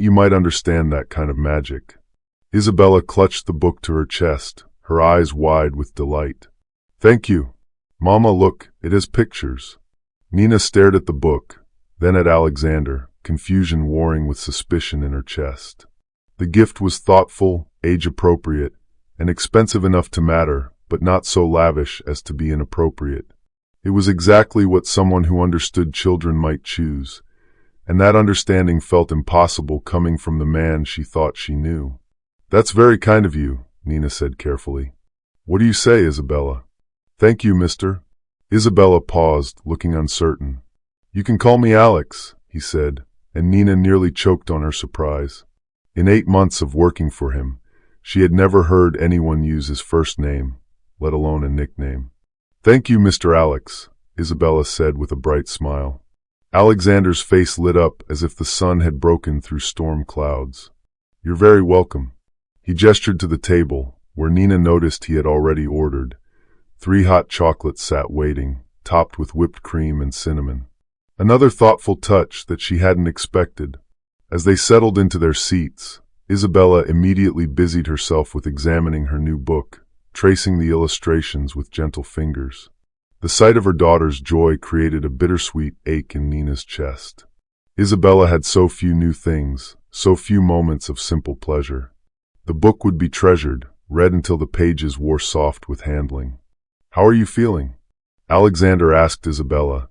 Speaker 1: you might understand that kind of magic." Isabella clutched the book to her chest, her eyes wide with delight. "Thank you. Mama, look, it has pictures." Nina stared at the book, then at Alexander, confusion warring with suspicion in her chest. The gift was thoughtful, age-appropriate, and expensive enough to matter, but not so lavish as to be inappropriate. It was exactly what someone who understood children might choose, and that understanding felt impossible coming from the man she thought she knew. "That's very kind of you," Nina said carefully. "What do you say, Isabella?" "Thank you, mister." Isabella paused, looking uncertain. "You can call me Alex," he said, and Nina nearly choked on her surprise. In 8 months of working for him, she had never heard anyone use his first name, let alone a nickname. "Thank you, Mr. Alex," Isabella said with a bright smile. Alexander's face lit up as if the sun had broken through storm clouds. "You're very welcome." He gestured to the table, where Nina noticed he had already ordered. 3 hot chocolates sat waiting, topped with whipped cream and cinnamon. Another thoughtful touch that she hadn't expected. As they settled into their seats, Isabella immediately busied herself with examining her new book, tracing the illustrations with gentle fingers. The sight of her daughter's joy created a bittersweet ache in Nina's chest. Isabella had so few new things, so few moments of simple pleasure. The book would be treasured, read until the pages wore soft with handling. "How are you feeling?" Alexander asked Isabella,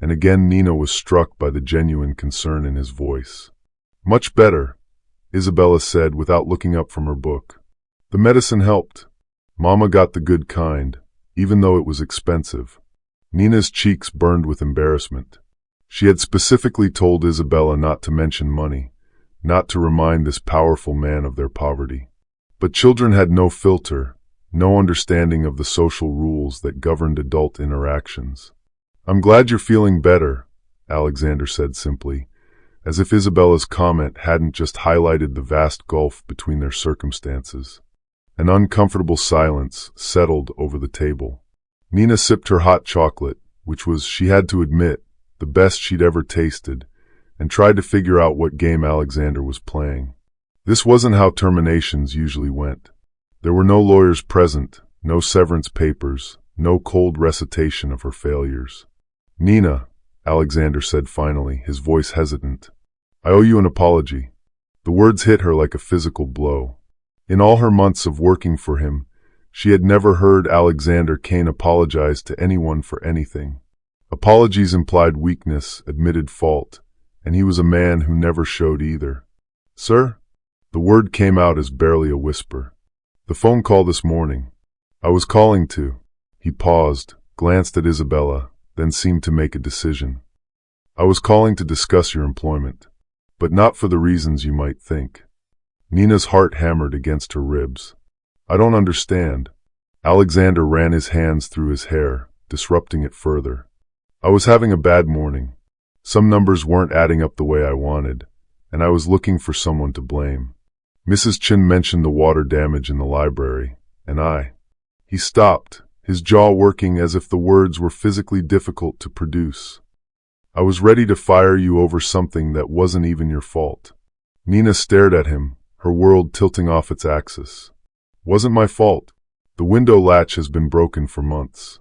Speaker 1: and again Nina was struck by the genuine concern in his voice. "Much better," Isabella said without looking up from her book. "The medicine helped. Mama got the good kind, even though it was expensive." Nina's cheeks burned with embarrassment. She had specifically told Isabella not to mention money, not to remind this powerful man of their poverty. But children had no filter, no understanding of the social rules that governed adult interactions. "I'm glad you're feeling better," Alexander said simply, as if Isabella's comment hadn't just highlighted the vast gulf between their circumstances. An uncomfortable silence settled over the table. Nina sipped her hot chocolate, which was, she had to admit, the best she'd ever tasted, and tried to figure out what game Alexander was playing. This wasn't how terminations usually went. There were no lawyers present, no severance papers, no cold recitation of her failures. "Nina," Alexander said finally, his voice hesitant, "I owe you an apology." The words hit her like a physical blow. In all her months of working for him, she had never heard Alexander Kane apologize to anyone for anything. Apologies implied weakness, admitted fault, and he was a man who never showed either. "Sir?" The word came out as barely a whisper. "The phone call this morning. I was calling to—" He paused, glanced at Isabella, then seemed to make a decision. "I was calling to discuss your employment, but not for the reasons you might think." Nina's heart hammered against her ribs. "I don't understand." Alexander ran his hands through his hair, disrupting it further. "I was having a bad morning. Some numbers weren't adding up the way I wanted, and I was looking for someone to blame. Mrs. Chin mentioned the water damage in the library, and I—" He stopped, his jaw working as if the words were physically difficult to produce. "I was ready to fire you over something that wasn't even your fault." Nina stared at him, her world tilting off its axis. "Wasn't my fault. The window latch has been broken for months.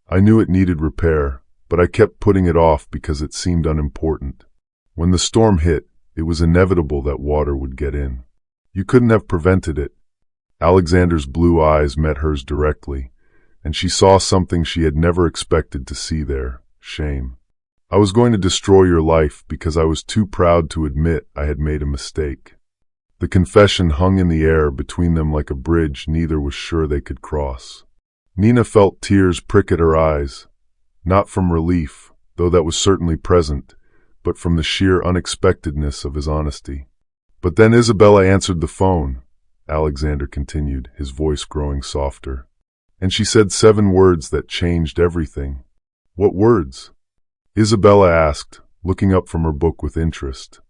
Speaker 1: I knew it needed repair, but I kept putting it off because it seemed unimportant. When the storm hit, it was inevitable that water would get in. You couldn't have prevented it." Alexander's blue eyes met hers directly, and she saw something she had never expected to see there: shame. "I was going to destroy your life because I was too proud to admit I had made a mistake." The confession hung in the air between them like a bridge neither was sure they could cross. Nina felt tears prick at her eyes, not from relief, though that was certainly present, but from the sheer unexpectedness of his honesty. "But then Isabella answered the phone," Alexander continued, his voice growing softer. "And she said 7 words that changed everything." "What words?" Isabella asked, looking up from her book with interest.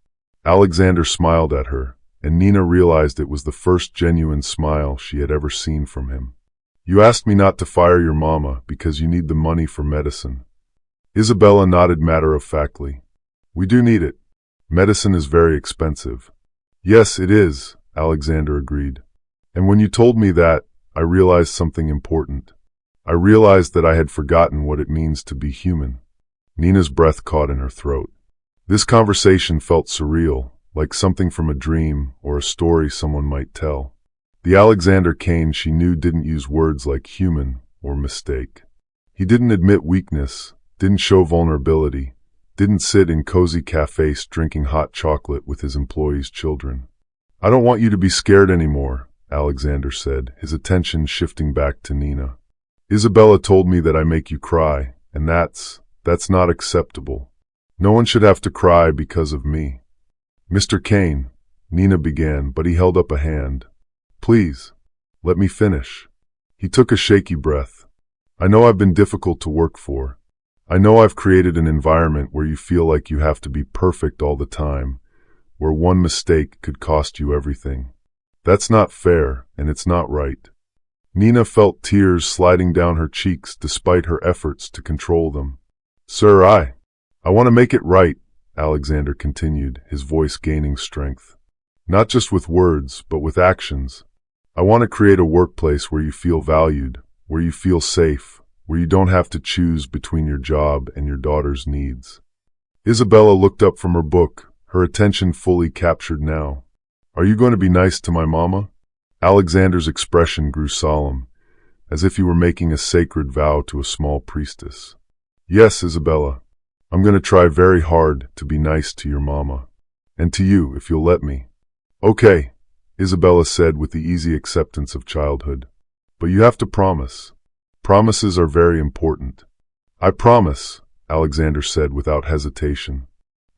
Speaker 1: Alexander smiled at her, and Nina realized it was the first genuine smile she had ever seen from him. "You asked me not to fire your mama because you need the money for medicine." Isabella nodded matter-of-factly. "We do need it. Medicine is very expensive." "Yes, it is," Alexander agreed. "And when you told me that, I realized something important. I realized that I had forgotten what it means to be human." Nina's breath caught in her throat. This conversation felt surreal, like something from a dream or a story someone might tell. The Alexander Kane she knew didn't use words like human or mistake. He didn't admit weakness, didn't show vulnerability, didn't sit in cozy cafes drinking hot chocolate with his employees' children. "I don't want you to be scared anymore," Alexander said, his attention shifting back to Nina. "Isabella told me that I make you cry, and that's not acceptable. No one should have to cry because of me." "Mr. Kane," Nina began, but he held up a hand. "Please, let me finish." He took a shaky breath. "I know I've been difficult to work for. I know I've created an environment where you feel like you have to be perfect all the time, where one mistake could cost you everything. That's not fair, and it's not right." Nina felt tears sliding down her cheeks despite her efforts to control them. "Sir, I I want to make it right, Alexander continued, his voice gaining strength. Not just with words, but with actions. I want to create a workplace where you feel valued, where you feel safe, where you don't have to choose between your job and your daughter's needs. Isabella looked up from her book, her attention fully captured now. Are you going to be nice to my mama? Alexander's expression grew solemn, as if he were making a sacred vow to a small priestess. Yes, Isabella. I'm going to try very hard to be nice to your mama. And to you, if you'll let me. Okay, Isabella said with the easy acceptance of childhood. But you have to promise. Promises are very important. I promise, Alexander said without hesitation.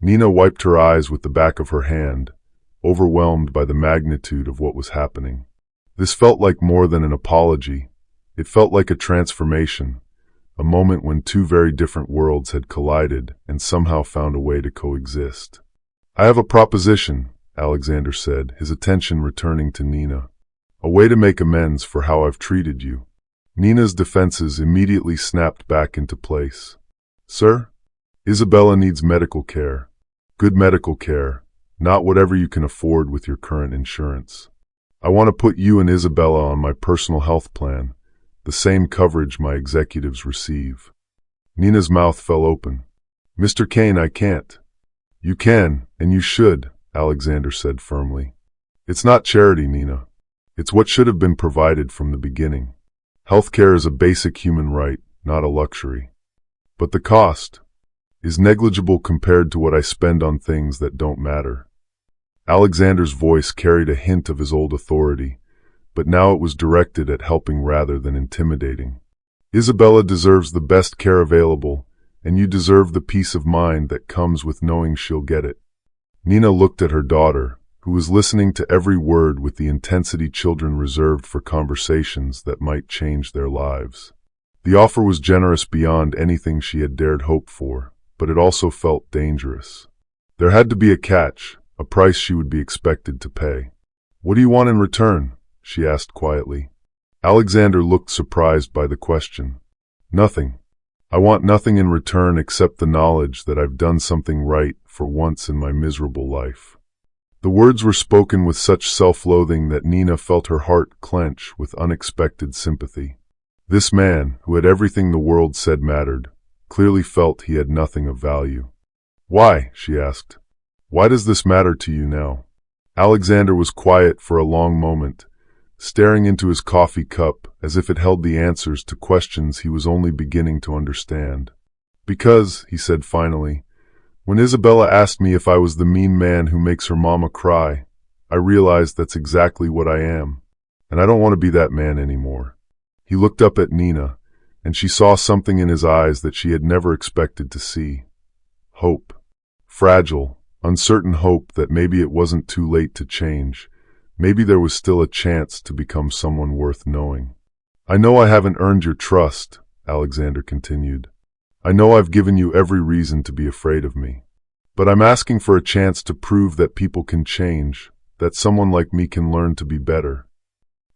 Speaker 1: Nina wiped her eyes with the back of her hand, overwhelmed by the magnitude of what was happening. This felt like more than an apology. It felt like a transformation, a moment when two very different worlds had collided and somehow found a way to coexist. I have a proposition, Alexander said, his attention returning to Nina. A way to make amends for how I've treated you. Nina's defenses immediately snapped back into place. Sir? Isabella needs medical care. Good medical care, not whatever you can afford with your current insurance. I want to put you and Isabella on my personal health plan, the same coverage my executives receive. Nina's mouth fell open. Mr. Kane, I can't. You can, and you should, Alexander said firmly. It's not charity, Nina. It's what should have been provided from the beginning. Healthcare is a basic human right, not a luxury. But the cost is negligible compared to what I spend on things that don't matter. Alexander's voice carried a hint of his old authority, but now it was directed at helping rather than intimidating. Isabella deserves the best care available, and you deserve the peace of mind that comes with knowing she'll get it. Nina looked at her daughter, who was listening to every word with the intensity children reserved for conversations that might change their lives. The offer was generous beyond anything she had dared hope for, but it also felt dangerous. There had to be a catch, a price she would be expected to pay. What do you want in return? She asked quietly. Alexander looked surprised by the question. Nothing. I want nothing in return except the knowledge that I've done something right for once in my miserable life. The words were spoken with such self-loathing that Nina felt her heart clench with unexpected sympathy. This man, who had everything the world said mattered, clearly felt he had nothing of value. Why? She asked. Why does this matter to you now? Alexander was quiet for a long moment, staring into his coffee cup as if it held the answers to questions he was only beginning to understand. Because, he said finally, when Isabella asked me if I was the mean man who makes her mama cry, I realized that's exactly what I am, and I don't want to be that man anymore. He looked up at Nina, and she saw something in his eyes that she had never expected to see. Hope. Fragile, uncertain hope that maybe it wasn't too late to change. Maybe there was still a chance to become someone worth knowing. I know I haven't earned your trust, Alexander continued. I know I've given you every reason to be afraid of me. But I'm asking for a chance to prove that people can change, that someone like me can learn to be better.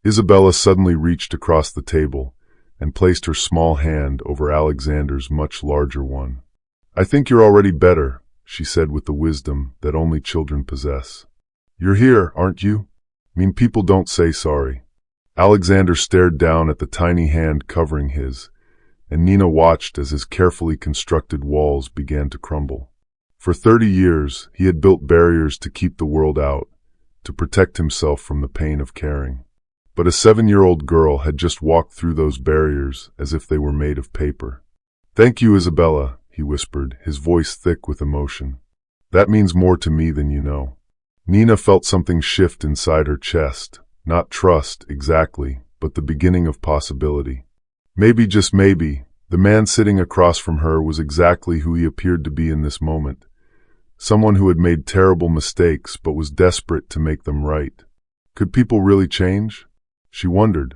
Speaker 1: Isabella suddenly reached across the table and placed her small hand over Alexander's much larger one. I think you're already better, she said with the wisdom that only children possess. You're here, aren't you? People don't say sorry. Alexander stared down at the tiny hand covering his, and Nina watched as his carefully constructed walls began to crumble. For 30 years, he had built barriers to keep the world out, to protect himself from the pain of caring. But a 7-year-old girl had just walked through those barriers as if they were made of paper. Thank you, Isabella, he whispered, his voice thick with emotion. That means more to me than you know. Nina felt something shift inside her chest, not trust, exactly, but the beginning of possibility. Maybe, just maybe, the man sitting across from her was exactly who he appeared to be in this moment. Someone who had made terrible mistakes but was desperate to make them right. Could people really change? She wondered.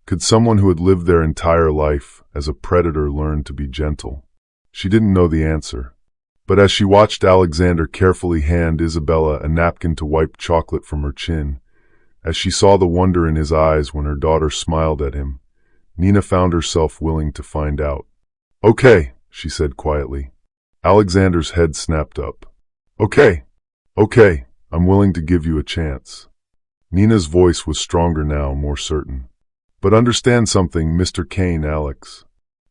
Speaker 1: Could someone who had lived their entire life as a predator learn to be gentle? She didn't know the answer. But as she watched Alexander carefully hand Isabella a napkin to wipe chocolate from her chin, as she saw the wonder in his eyes when her daughter smiled at him, Nina found herself willing to find out. Okay, she said quietly. Alexander's head snapped up. Okay, okay, I'm willing to give you a chance. Nina's voice was stronger now, more certain. But understand something, Mr. Kane, Alex.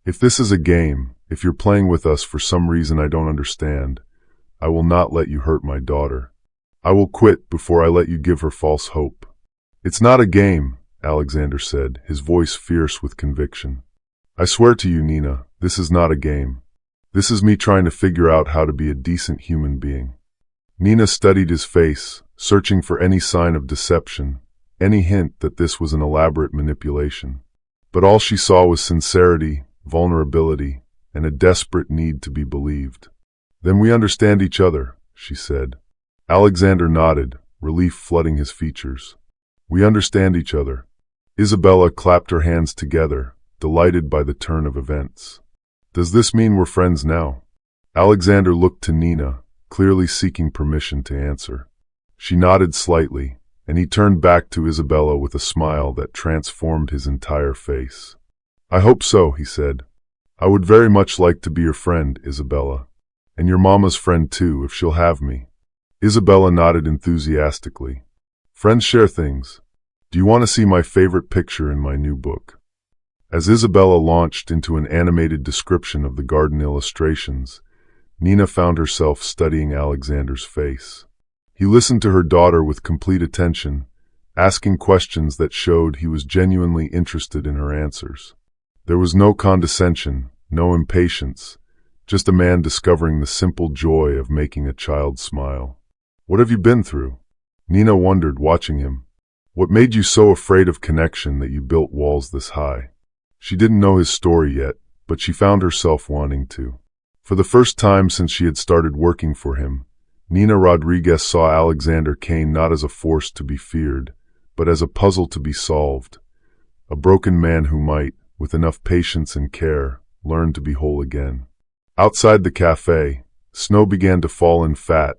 Speaker 1: If this is a game, if you're playing with us for some reason I don't understand, I will not let you hurt my daughter. I will quit before I let you give her false hope. It's not a game, Alexander said, his voice fierce with conviction. I swear to you, Nina, this is not a game. This is me trying to figure out how to be a decent human being. Nina studied his face, searching for any sign of deception, any hint that this was an elaborate manipulation. But all she saw was sincerity, vulnerability, and a desperate need to be believed. Then we understand each other, she said. Alexander nodded, relief flooding his features. We understand each other. Isabella clapped her hands together, delighted by the turn of events. Does this mean we're friends now? Alexander looked to Nina, clearly seeking permission to answer. She nodded slightly, and he turned back to Isabella with a smile that transformed his entire face. I hope so, he said. I would very much like to be your friend, Isabella. And your mama's friend too, if she'll have me. Isabella nodded enthusiastically. Friends share things. Do you want to see my favorite picture in my new book? As Isabella launched into an animated description of the garden illustrations, Nina found herself studying Alexander's face. He listened to her daughter with complete attention, asking questions that showed he was genuinely interested in her answers. There was no condescension, no impatience, just a man discovering the simple joy of making a child smile. What have you been through? Nina wondered, watching him. What made you so afraid of connection that you built walls this high? She didn't know his story yet, but she found herself wanting to. For the first time since she had started working for him, Nina Rodriguez saw Alexander Kane not as a force to be feared, but as a puzzle to be solved. A broken man who might, with enough patience and care, learn to be whole again. Outside the cafe, snow began to fall in fat,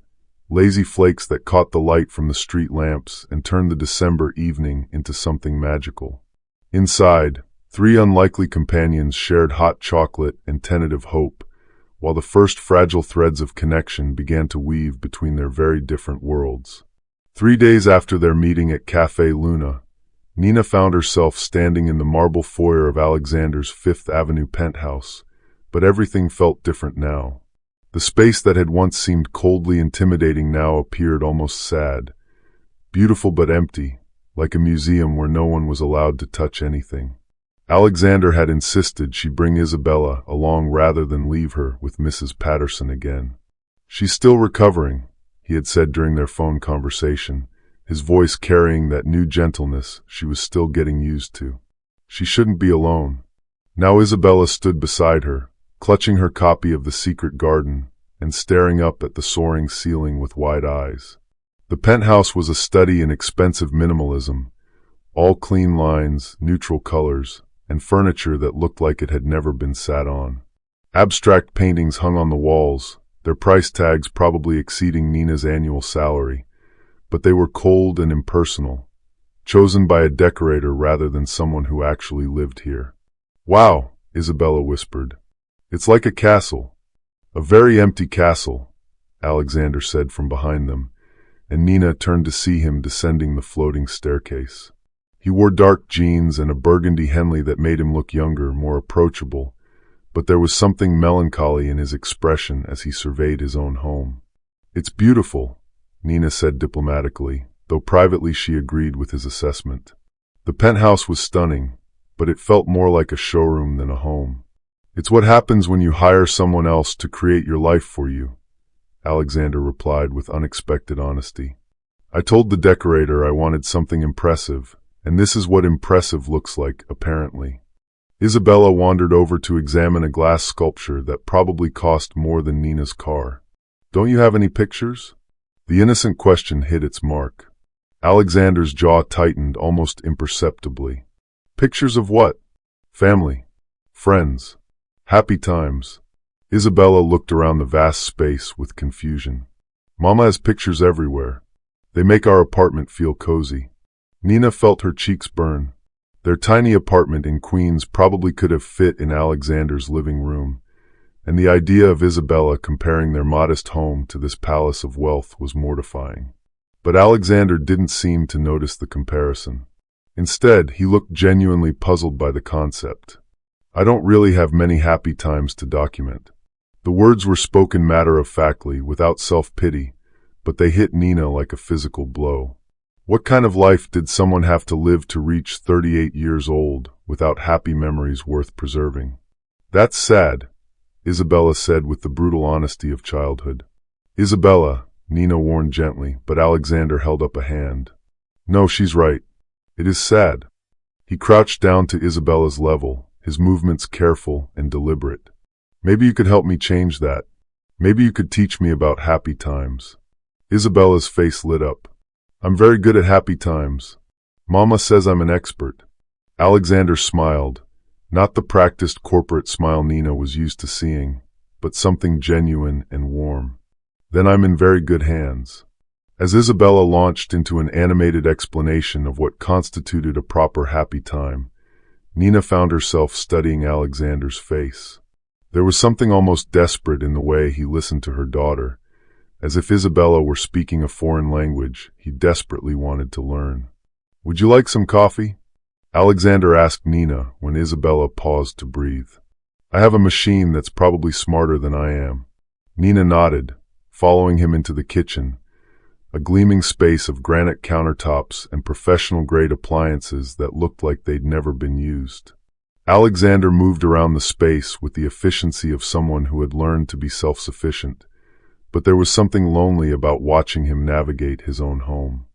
Speaker 1: lazy flakes that caught the light from the street lamps and turned the December evening into something magical. Inside, 3 unlikely companions shared hot chocolate and tentative hope, while the first fragile threads of connection began to weave between their very different worlds. 3 days after their meeting at Café Luna, Nina found herself standing in the marble foyer of Alexander's Fifth Avenue penthouse, but everything felt different now. The space that had once seemed coldly intimidating now appeared almost sad, beautiful but empty, like a museum where no one was allowed to touch anything. Alexander had insisted she bring Isabella along rather than leave her with Mrs. Patterson again. She's still recovering, he had said during their phone conversation, his voice carrying that new gentleness she was still getting used to. She shouldn't be alone. Now Isabella stood beside her, clutching her copy of The Secret Garden and staring up at the soaring ceiling with wide eyes. The penthouse was a study in expensive minimalism, all clean lines, neutral colors, and furniture that looked like it had never been sat on. Abstract paintings hung on the walls, their price tags probably exceeding Nina's annual salary, but they were cold and impersonal, chosen by a decorator rather than someone who actually lived here. Wow, Isabella whispered. It's like a castle. A very empty castle, Alexander said from behind them, and Nina turned to see him descending the floating staircase. He wore dark jeans and a burgundy Henley that made him look younger, more approachable, but there was something melancholy in his expression as he surveyed his own home. It's beautiful, Nina said diplomatically, though privately she agreed with his assessment. The penthouse was stunning, but it felt more like a showroom than a home. It's what happens when you hire someone else to create your life for you, Alexander replied with unexpected honesty. I told the decorator I wanted something impressive, and this is what impressive looks like, apparently. Isabella wandered over to examine a glass sculpture that probably cost more than Nina's car. Don't you have any pictures? The innocent question hit its mark. Alexander's jaw tightened almost imperceptibly. Pictures of what? Family. Friends. Happy times. Isabella looked around the vast space with confusion. Mama has pictures everywhere. They make our apartment feel cozy. Nina felt her cheeks burn. Their tiny apartment in Queens probably could have fit in Alexander's living room, and the idea of Isabella comparing their modest home to this palace of wealth was mortifying. But Alexander didn't seem to notice the comparison. Instead, he looked genuinely puzzled by the concept. "I don't really have many happy times to document." The words were spoken matter-of-factly, without self-pity, but they hit Nina like a physical blow. What kind of life did someone have to live to reach 38 years old without happy memories worth preserving? "That's sad," Isabella said with the brutal honesty of childhood. "Isabella," Nina warned gently, but Alexander held up a hand. "No, she's right. It is sad." He crouched down to Isabella's level, his movements careful and deliberate. "Maybe you could help me change that. Maybe you could teach me about happy times." Isabella's face lit up. "I'm very good at happy times. Mama says I'm an expert." Alexander smiled, not the practiced corporate smile Nina was used to seeing, but something genuine and warm. "Then I'm in very good hands." As Isabella launched into an animated explanation of what constituted a proper happy time, Nina found herself studying Alexander's face. There was something almost desperate in the way he listened to her daughter, as if Isabella were speaking a foreign language he desperately wanted to learn. "Would you like some coffee?" Alexander asked Nina when Isabella paused to breathe. "I have a machine that's probably smarter than I am." Nina nodded, following him into the kitchen, a gleaming space of granite countertops and professional-grade appliances that looked like they'd never been used. Alexander moved around the space with the efficiency of someone who had learned to be self-sufficient, but there was something lonely about watching him navigate his own home.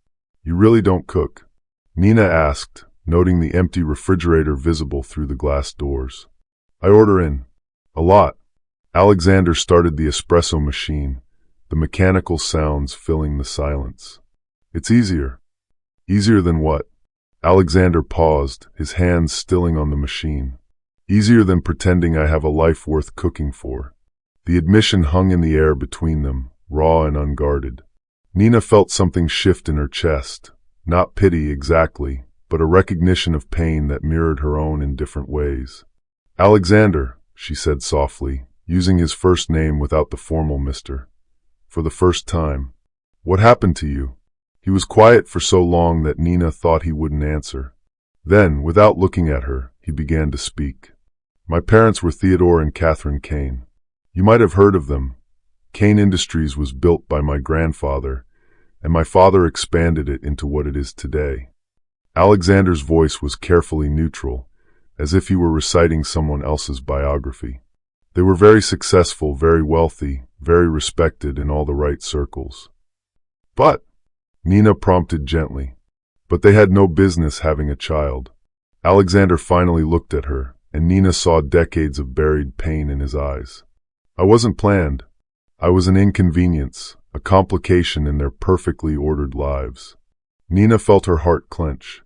Speaker 1: "You really don't cook?" Nina asked, noting the empty refrigerator visible through the glass doors. "I order in. A lot." Alexander started the espresso machine, the mechanical sounds filling the silence. "It's easier." "Easier than what?" Alexander paused, his hands stilling on the machine. "Easier than pretending I have a life worth cooking for." The admission hung in the air between them, raw and unguarded. Nina felt something shift in her chest, not pity exactly, but a recognition of pain that mirrored her own in different ways. "Alexander," she said softly, using his first name without the formal Mr. For the first time. "What happened to you?" He was quiet for so long that Nina thought he wouldn't answer. Then, without looking at her, he began to speak. "My parents were Theodore and Catherine Kane. You might have heard of them. Kane Industries was built by my grandfather, and my father expanded it into what it is today." Alexander's voice was carefully neutral, as if he were reciting someone else's biography. "They were very successful, very wealthy, very respected in all the right circles." "But," Nina prompted gently, "but they had no business having a child." Alexander finally looked at her, and Nina saw decades of buried pain in his eyes. "I wasn't planned. I was an inconvenience, a complication in their perfectly ordered lives." Nina felt her heart clench.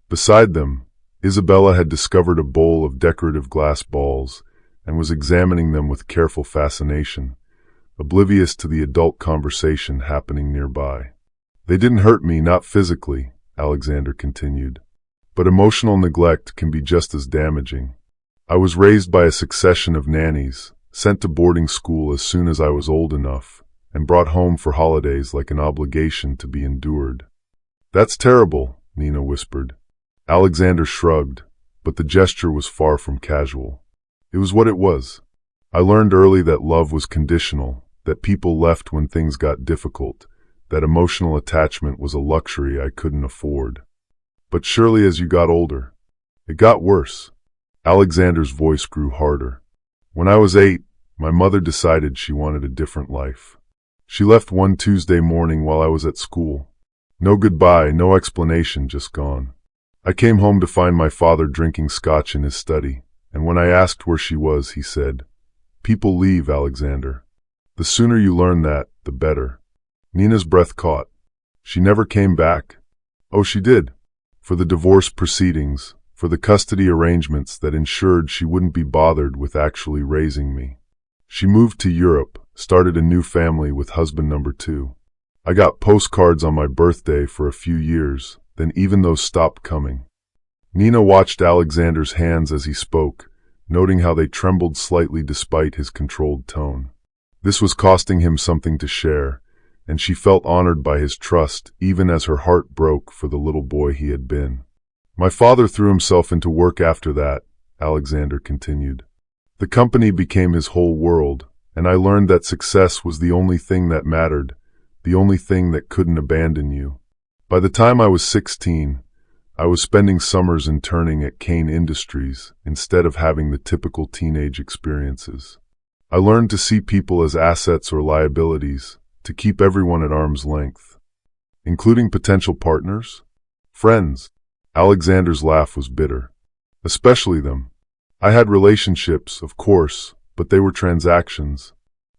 Speaker 1: Beside them, Isabella had discovered a bowl of decorative glass balls and was examining them with careful fascination, oblivious to the adult conversation happening nearby. "They didn't hurt me, not physically," Alexander continued, "but emotional neglect can be just as damaging. I was raised by a succession of nannies, sent to boarding school as soon as I was old enough, and brought home for holidays like an obligation to be endured." "That's terrible," Nina whispered. Alexander shrugged, but the gesture was far from casual. It was what it was. "I learned early that love was conditional, that people left when things got difficult, that emotional attachment was a luxury I couldn't afford. But surely as you got older, it got worse." Alexander's voice grew harder. "When I was 8, my mother decided she wanted a different life. She left one Tuesday morning while I was at school. No goodbye, no explanation, just gone. I came home to find my father drinking scotch in his study, and when I asked where she was, he said, 'People leave, Alexander. The sooner you learn that, the better.'" Nina's breath caught. "She never came back." "Oh, she did. For the divorce proceedings, for the custody arrangements that ensured she wouldn't be bothered with actually raising me. She moved to Europe, started a new family with husband number 2. I got postcards on my birthday for a few years, then even those stopped coming." Nina watched Alexander's hands as he spoke, noting how they trembled slightly despite his controlled tone. This was costing him something to share, and she felt honored by his trust, even as her heart broke for the little boy he had been. My father threw himself into work after that, Alexander continued. The company became his whole world, and I learned that success was the only thing that mattered, the only thing that couldn't abandon you. By the time I was 16, I was spending summers interning at Kane Industries instead of having the typical teenage experiences. I learned to see people as assets or liabilities, to keep everyone at arm's length, including potential partners, friends. Alexander's laugh was bitter. Especially them. I had relationships, of course, but they were transactions.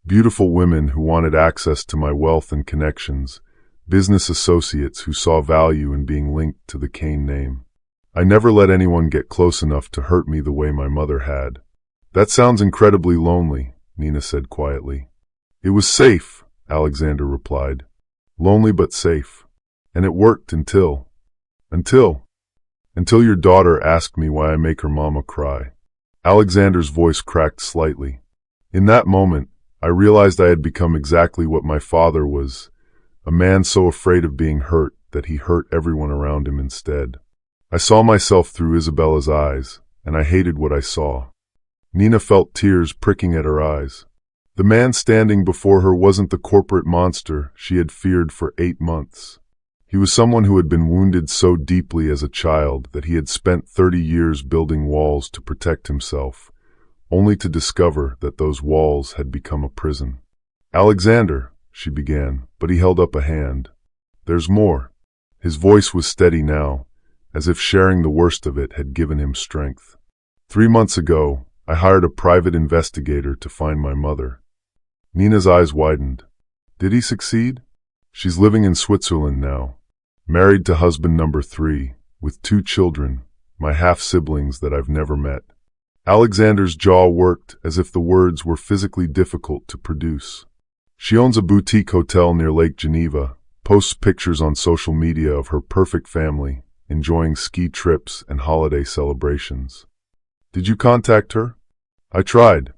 Speaker 1: Beautiful women who wanted access to my wealth and connections, business associates who saw value in being linked to the Kane name. I never let anyone get close enough to hurt me the way my mother had. That sounds incredibly lonely, Nina said quietly. It was safe, Alexander replied. Lonely but safe. And it worked until your daughter asked me why I make her mama cry. Alexander's voice cracked slightly. In that moment, I realized I had become exactly what my father was, a man so afraid of being hurt that he hurt everyone around him instead. I saw myself through Isabella's eyes, and I hated what I saw. Nina felt tears pricking at her eyes. The man standing before her wasn't the corporate monster she had feared for 8 months. He was someone who had been wounded so deeply as a child that he had spent 30 years building walls to protect himself, only to discover that those walls had become a prison. Alexander, she began, but he held up a hand. There's more. His voice was steady now, as if sharing the worst of it had given him strength. 3 months ago, I hired a private investigator to find my mother. Nina's eyes widened. Did he succeed? She's living in Switzerland now, married to husband number 3, with 2 children, my half-siblings that I've never met. Alexander's jaw worked as if the words were physically difficult to produce. She owns a boutique hotel near Lake Geneva, posts pictures on social media of her perfect family, enjoying ski trips and holiday celebrations. Did you contact her? I tried.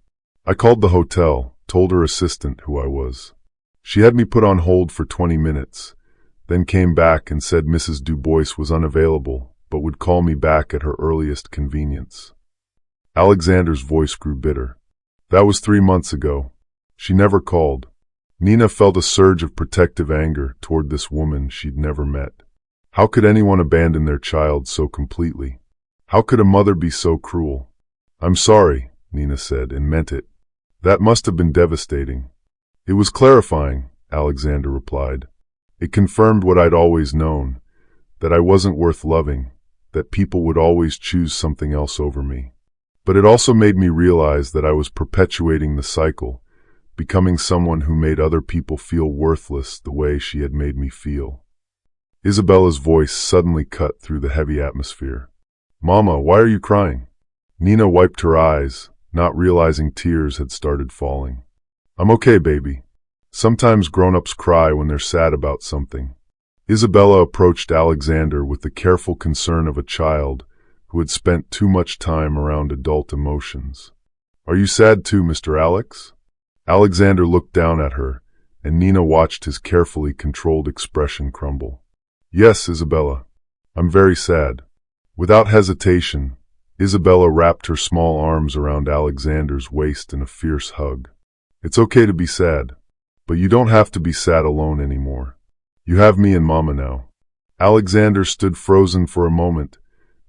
Speaker 1: I called the hotel, told her assistant who I was. She had me put on hold for 20 minutes, then came back and said Mrs. Dubois was unavailable, but would call me back at her earliest convenience. Alexander's voice grew bitter. That was 3 months ago. She never called. Nina felt a surge of protective anger toward this woman she'd never met. How could anyone abandon their child so completely? How could a mother be so cruel? I'm sorry, Nina said, and meant it. That must have been devastating. It was clarifying, Alexander replied. It confirmed what I'd always known, that I wasn't worth loving, that people would always choose something else over me. But it also made me realize that I was perpetuating the cycle, becoming someone who made other people feel worthless the way she had made me feel. Isabella's voice suddenly cut through the heavy atmosphere. Mama, why are you crying? Nina wiped her eyes, not realizing tears had started falling. I'm okay, baby. Sometimes grown-ups cry when they're sad about something. Isabella approached Alexander with the careful concern of a child who had spent too much time around adult emotions. Are you sad too, Mr. Alex? Alexander looked down at her, and Nina watched his carefully controlled expression crumble. Yes, Isabella. I'm very sad. Without hesitation, Isabella wrapped her small arms around Alexander's waist in a fierce hug. It's okay to be sad, but you don't have to be sad alone anymore. You have me and Mama now. Alexander stood frozen for a moment,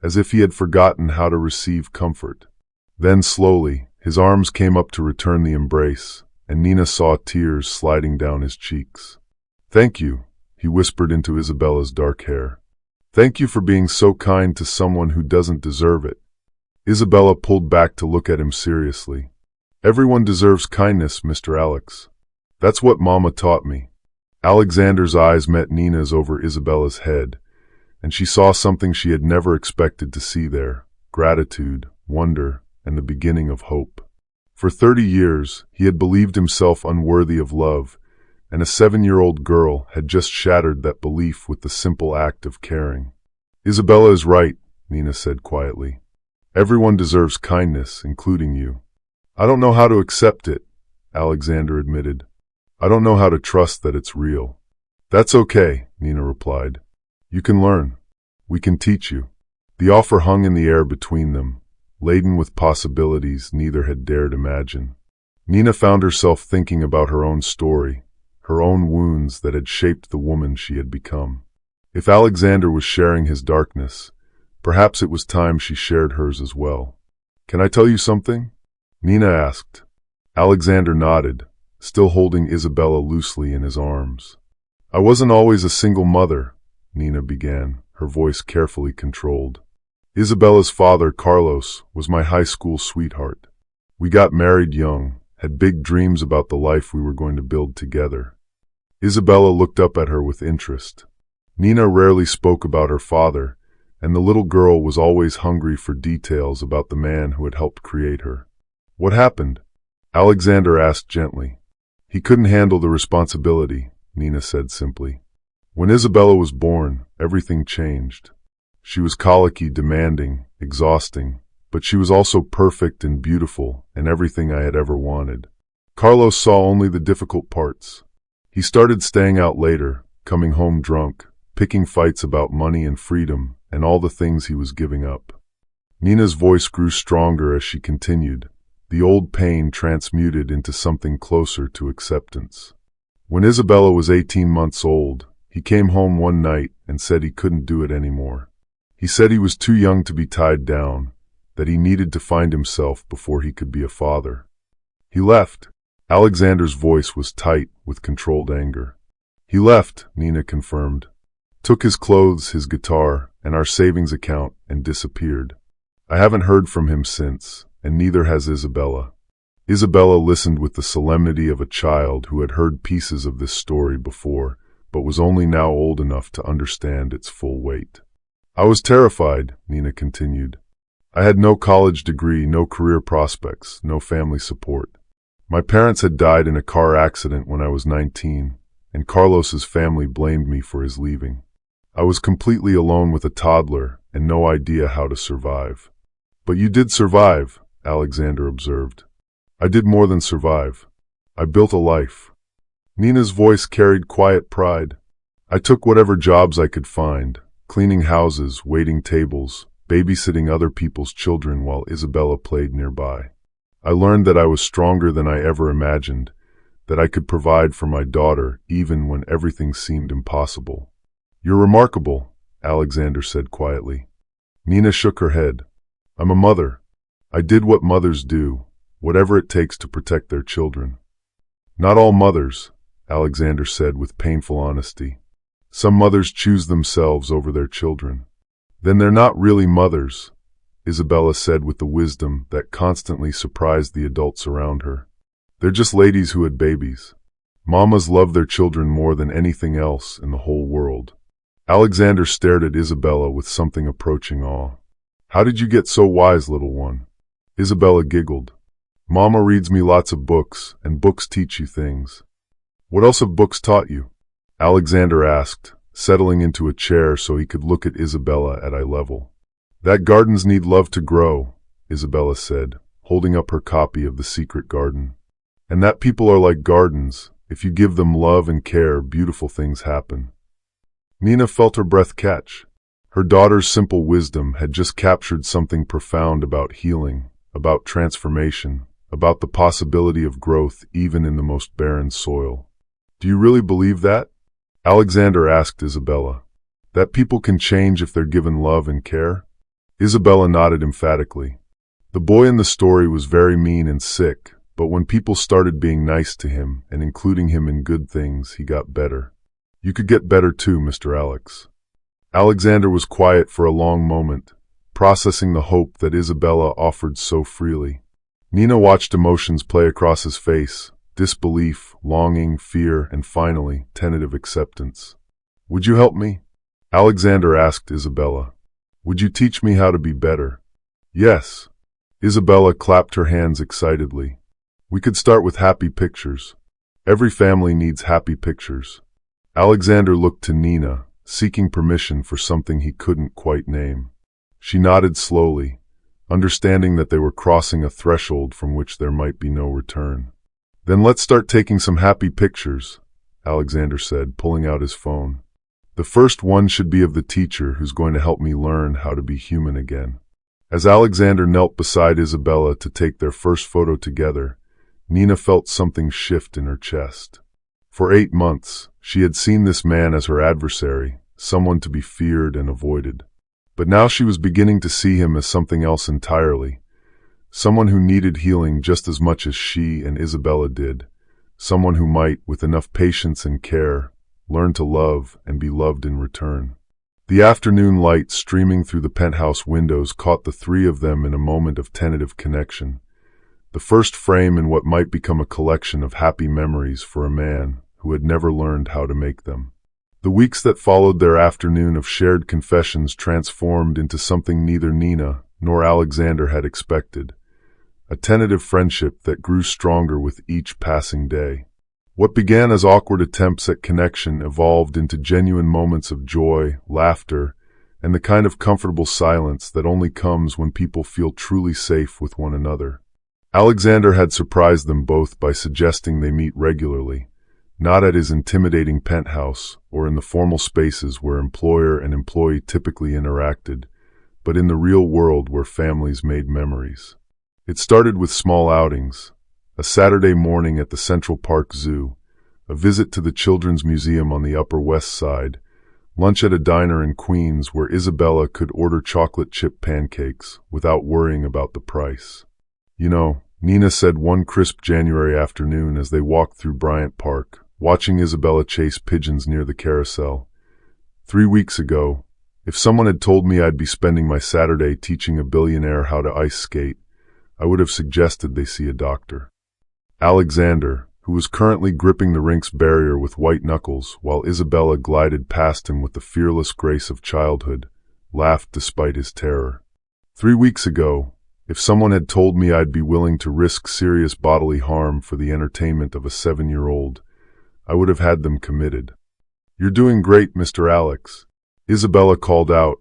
Speaker 1: as if he had forgotten how to receive comfort. Then slowly, his arms came up to return the embrace, and Nina saw tears sliding down his cheeks. Thank you, he whispered into Isabella's dark hair. Thank you for being so kind to someone who doesn't deserve it. Isabella pulled back to look at him seriously. Everyone deserves kindness, Mr. Alex. That's what Mama taught me. Alexander's eyes met Nina's over Isabella's head, and she saw something she had never expected to see there: gratitude, wonder, and the beginning of hope. For 30 years, he had believed himself unworthy of love, and a 7-year-old girl had just shattered that belief with the simple act of caring. Isabella is right, Nina said quietly. Everyone deserves kindness, including you. I don't know how to accept it, Alexander admitted. I don't know how to trust that it's real. That's okay, Nina replied. You can learn. We can teach you. The offer hung in the air between them, laden with possibilities neither had dared imagine. Nina found herself thinking about her own story, her own wounds that had shaped the woman she had become. If Alexander was sharing his darkness, perhaps it was time she shared hers as well. Can I tell you something? Nina asked. Alexander nodded, still holding Isabella loosely in his arms. I wasn't always a single mother, Nina began, her voice carefully controlled. Isabella's father, Carlos, was my high school sweetheart. We got married young, had big dreams about the life we were going to build together. Isabella looked up at her with interest. Nina rarely spoke about her father, and the little girl was always hungry for details about the man who had helped create her. What happened? Alexander asked gently. He couldn't handle the responsibility, Nina said simply. When Isabella was born, everything changed. She was colicky, demanding, exhausting, but she was also perfect and beautiful and everything I had ever wanted. Carlos saw only the difficult parts. He started staying out later, coming home drunk, picking fights about money and freedom and all the things he was giving up. Nina's voice grew stronger as she continued, the old pain transmuted into something closer to acceptance. When Isabella was 18 months old, he came home one night and said he couldn't do it anymore. He said he was too young to be tied down, that he needed to find himself before he could be a father. He left. Alexander's voice was tight with controlled anger. He left, Nina confirmed, took his clothes, his guitar, and our savings account and disappeared. I haven't heard from him since, and neither has Isabella. Isabella listened with the solemnity of a child who had heard pieces of this story before, but was only now old enough to understand its full weight. I was terrified, Nina continued. I had no college degree, no career prospects, no family support. My parents had died in a car accident when I was 19, and Carlos's family blamed me for his leaving. I was completely alone with a toddler and no idea how to survive. But you did survive, Alexander observed. I did more than survive. I built a life. Nina's voice carried quiet pride. I took whatever jobs I could find, cleaning houses, waiting tables, babysitting other people's children while Isabella played nearby. I learned that I was stronger than I ever imagined, that I could provide for my daughter even when everything seemed impossible. You're remarkable, Alexander said quietly. Nina shook her head. I'm a mother. I did what mothers do, whatever it takes to protect their children. Not all mothers, Alexander said with painful honesty. Some mothers choose themselves over their children. Then they're not really mothers, Isabella said with the wisdom that constantly surprised the adults around her. They're just ladies who had babies. Mamas love their children more than anything else in the whole world. Alexander stared at Isabella with something approaching awe. How did you get so wise, little one? Isabella giggled. Mama reads me lots of books, and books teach you things. What else have books taught you? Alexander asked, settling into a chair so he could look at Isabella at eye level. That gardens need love to grow, Isabella said, holding up her copy of The Secret Garden. And that people are like gardens. If you give them love and care, beautiful things happen. Nina felt her breath catch. Her daughter's simple wisdom had just captured something profound about healing, about transformation, about the possibility of growth even in the most barren soil. Do you really believe that? Alexander asked Isabella. That people can change if they're given love and care? Isabella nodded emphatically. The boy in the story was very mean and sick, but when people started being nice to him and including him in good things, he got better. You could get better too, Mr. Alex. Alexander was quiet for a long moment, processing the hope that Isabella offered so freely. Nina watched emotions play across his face, disbelief, longing, fear, and finally, tentative acceptance. Would you help me? Alexander asked Isabella. Would you teach me how to be better? Yes. Isabella clapped her hands excitedly. We could start with happy pictures. Every family needs happy pictures. Alexander looked to Nina, seeking permission for something he couldn't quite name. She nodded slowly, understanding that they were crossing a threshold from which there might be no return. "Then let's start taking some happy pictures," Alexander said, pulling out his phone. "The first one should be of the teacher who's going to help me learn how to be human again." As Alexander knelt beside Isabella to take their first photo together, Nina felt something shift in her chest. For 8 months, she had seen this man as her adversary, someone to be feared and avoided. But now she was beginning to see him as something else entirely, someone who needed healing just as much as she and Isabella did, someone who might, with enough patience and care, learn to love and be loved in return. The afternoon light streaming through the penthouse windows caught the three of them in a moment of tentative connection, the first frame in what might become a collection of happy memories for a man who had never learned how to make them. The weeks that followed their afternoon of shared confessions transformed into something neither Nina nor Alexander had expected, a tentative friendship that grew stronger with each passing day. What began as awkward attempts at connection evolved into genuine moments of joy, laughter, and the kind of comfortable silence that only comes when people feel truly safe with one another. Alexander had surprised them both by suggesting they meet regularly, not at his intimidating penthouse or in the formal spaces where employer and employee typically interacted, but in the real world where families made memories. It started with small outings, a Saturday morning at the Central Park Zoo, a visit to the Children's Museum on the Upper West Side, lunch at a diner in Queens where Isabella could order chocolate chip pancakes without worrying about the price. "You know," Nina said one crisp January afternoon as they walked through Bryant Park, watching Isabella chase pigeons near the carousel. 3 weeks ago, if someone had told me I'd be spending my Saturday teaching a billionaire how to ice skate, I would have suggested they see a doctor." Alexander, who was currently gripping the rink's barrier with white knuckles while Isabella glided past him with the fearless grace of childhood, laughed despite his terror. 3 weeks ago, if someone had told me I'd be willing to risk serious bodily harm for the entertainment of a 7-year-old, I would have had them committed. "You're doing great, Mr. Alex," Isabella called out,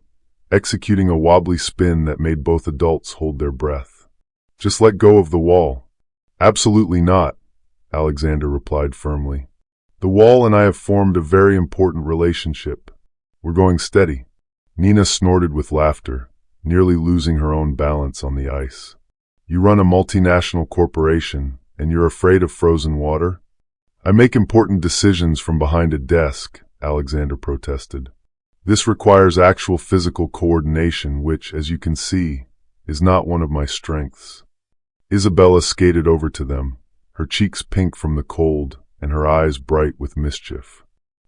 Speaker 1: executing a wobbly spin that made both adults hold their breath. "Just let go of the wall." "Absolutely not," Alexander replied firmly. "The wall and I have formed a very important relationship. We're going steady." Nina snorted with laughter, nearly losing her own balance on the ice. "You run a multinational corporation, and you're afraid of frozen water?" "I make important decisions from behind a desk," Alexander protested. "This requires actual physical coordination, which, as you can see, is not one of my strengths." Isabella skated over to them, her cheeks pink from the cold and her eyes bright with mischief.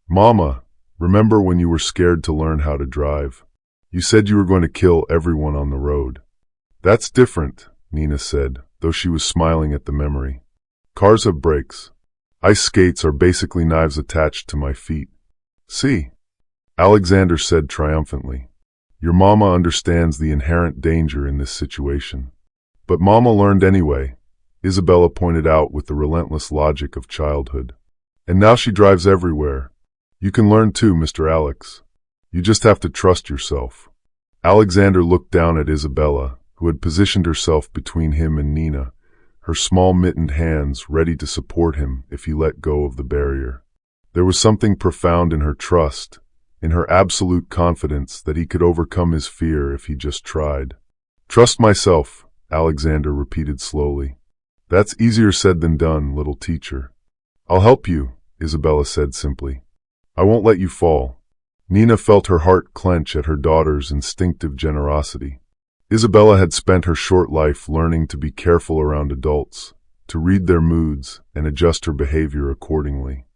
Speaker 1: "Mama, remember when you were scared to learn how to drive? You said you were going to kill everyone on the road." "That's different," Nina said, though she was smiling at the memory. "Cars have brakes. Ice skates are basically knives attached to my feet." "See," Alexander said triumphantly. "Your mama understands the inherent danger in this situation." "But Mama learned anyway," Isabella pointed out with the relentless logic of childhood. "And now she drives everywhere. You can learn too, Mr. Alex. You just have to trust yourself." Alexander looked down at Isabella, who had positioned herself between him and Nina, her small mittened hands ready to support him if he let go of the barrier. There was something profound in her trust, in her absolute confidence that he could overcome his fear if he just tried. "Trust myself," Alexander repeated slowly. "That's easier said than done, little teacher." "I'll help you," Isabella said simply. "I won't let you fall." Nina felt her heart clench at her daughter's instinctive generosity. Isabella had spent her short life learning to be careful around adults, to read their moods and adjust her behavior accordingly.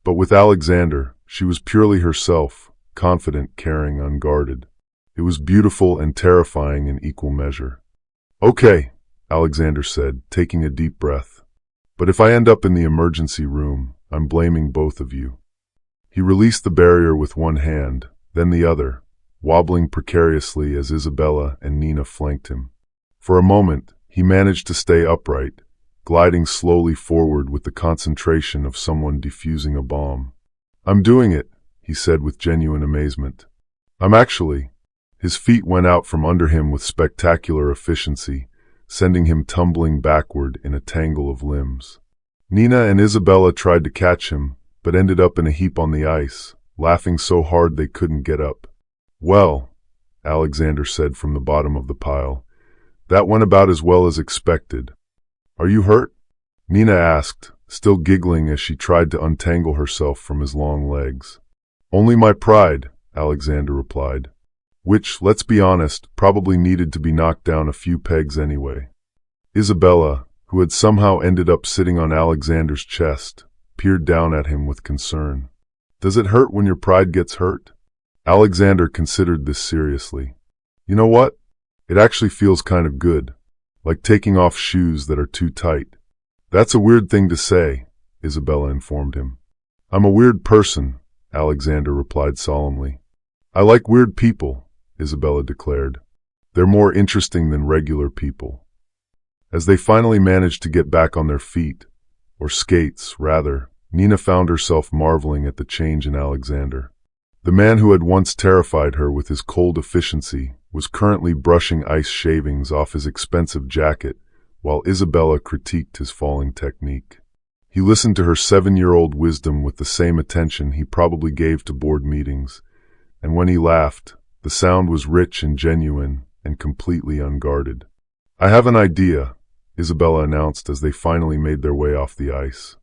Speaker 1: But with Alexander, she was purely herself, confident, caring, unguarded. It was beautiful and terrifying in equal measure. "Okay," Alexander said, taking a deep breath. "But if I end up in the emergency room, I'm blaming both of you." He released the barrier with one hand, then the other, wobbling precariously as Isabella and Nina flanked him. For a moment, he managed to stay upright, gliding slowly forward with the concentration of someone defusing a bomb. "I'm doing it," he said with genuine amazement. "I'm actually." His feet went out from under him with spectacular efficiency, sending him tumbling backward in a tangle of limbs. Nina and Isabella tried to catch him, but ended up in a heap on the ice, laughing so hard they couldn't get up. "Well," Alexander said from the bottom of the pile, "that went about as well as expected. Are you hurt?" Nina asked, still giggling as she tried to untangle herself from his long legs. "Only my pride," Alexander replied, which, let's be honest, probably needed to be knocked down a few pegs anyway. Isabella, who had somehow ended up sitting on Alexander's chest, peered down at him with concern. "Does it hurt when your pride gets hurt?" Alexander considered this seriously. "You know what? It actually feels kind of good, like taking off shoes that are too tight." "That's a weird thing to say," Isabella informed him. "I'm a weird person," Alexander replied solemnly. "I like weird people," Isabella declared. "They're more interesting than regular people." As they finally managed to get back on their feet, or skates, rather, Nina found herself marveling at the change in Alexander. The man who had once terrified her with his cold efficiency was currently brushing ice shavings off his expensive jacket, while Isabella critiqued his falling technique. He listened to her 7-year-old wisdom with the same attention he probably gave to board meetings, and when he laughed, the sound was rich and genuine and completely unguarded. "I have an idea," Isabella announced as they finally made their way off the ice.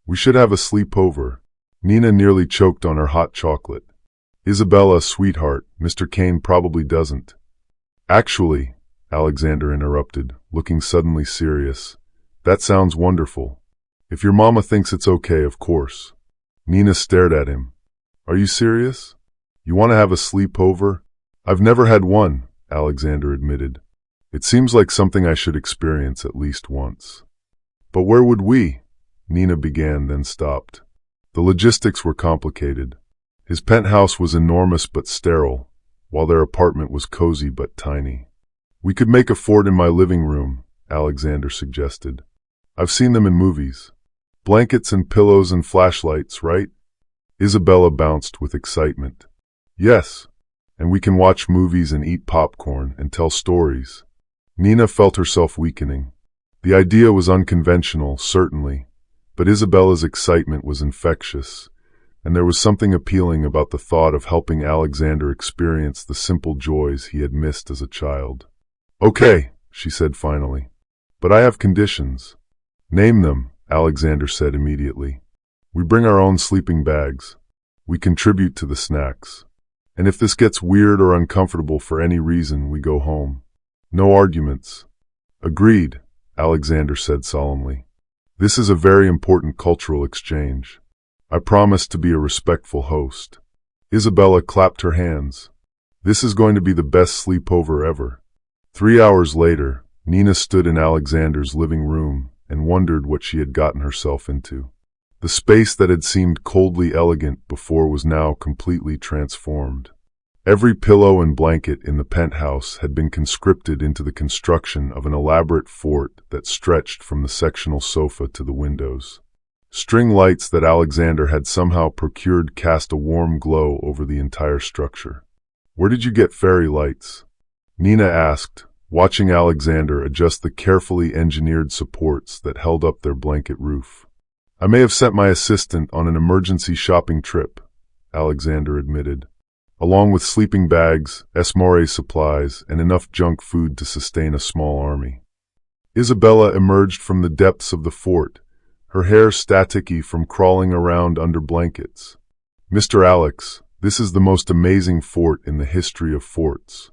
Speaker 1: "We should have a sleepover." Nina nearly choked on her hot chocolate. "Isabella, sweetheart, Mr. Kane probably doesn't." "Actually," Alexander interrupted, looking suddenly serious, "that sounds wonderful. If your mama thinks it's okay, of course." Nina stared at him. "Are you serious? You want to have a sleepover?" "I've never had one," Alexander admitted. "It seems like something I should experience at least once." "But where would we?" Nina began, then stopped. The logistics were complicated. His penthouse was enormous but sterile, while their apartment was cozy but tiny. "We could make a fort in my living room," Alexander suggested. "I've seen them in movies. Blankets and pillows and flashlights, right?" Isabella bounced with excitement. "Yes, and we can watch movies and eat popcorn and tell stories." Nina felt herself weakening. The idea was unconventional, certainly, but Isabella's excitement was infectious, and there was something appealing about the thought of helping Alexander experience the simple joys he had missed as a child. "Okay," she said finally, "but I have conditions." "Name them," Alexander said immediately. "We bring our own sleeping bags. We contribute to the snacks. And if this gets weird or uncomfortable for any reason, we go home. No arguments." "Agreed," Alexander said solemnly. "This is a very important cultural exchange. I promise to be a respectful host." Isabella clapped her hands. "This is going to be the best sleepover ever." 3 hours later, Nina stood in Alexander's living room and wondered what she had gotten herself into. The space that had seemed coldly elegant before was now completely transformed. Every pillow and blanket in the penthouse had been conscripted into the construction of an elaborate fort that stretched from the sectional sofa to the windows. String lights that Alexander had somehow procured cast a warm glow over the entire structure. "Where did you get fairy lights?" Nina asked, watching Alexander adjust the carefully engineered supports that held up their blanket roof. "I may have sent my assistant on an emergency shopping trip," Alexander admitted, "along with sleeping bags, Esmore supplies, and enough junk food to sustain a small army." Isabella emerged from the depths of the fort, her hair staticky from crawling around under blankets. "Mr. Alex, this is the most amazing fort in the history of forts."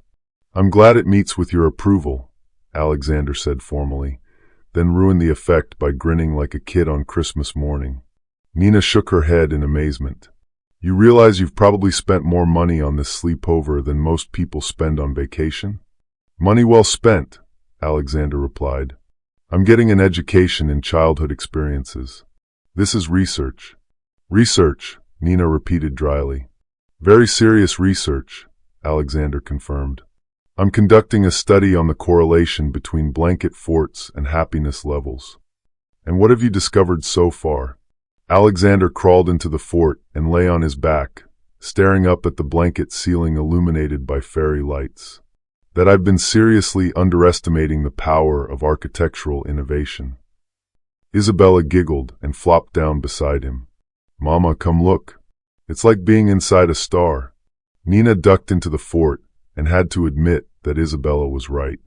Speaker 1: "I'm glad it meets with your approval," Alexander said formally, then ruined the effect by grinning like a kid on Christmas morning. Nina shook her head in amazement. "You realize you've probably spent more money on this sleepover than most people spend on vacation?" "Money well spent," Alexander replied. "I'm getting an education in childhood experiences. This is research." "Research," Nina repeated dryly. "Very serious research," Alexander confirmed. "I'm conducting a study on the correlation between blanket forts and happiness levels." "And what have you discovered so far?" Alexander crawled into the fort and lay on his back, staring up at the blanket ceiling illuminated by fairy lights. That I've been seriously underestimating the power of architectural innovation. Isabella giggled and flopped down beside him. Mama, come look. It's like being inside a star. Nina ducked into the fort and had to admit that Isabella was right.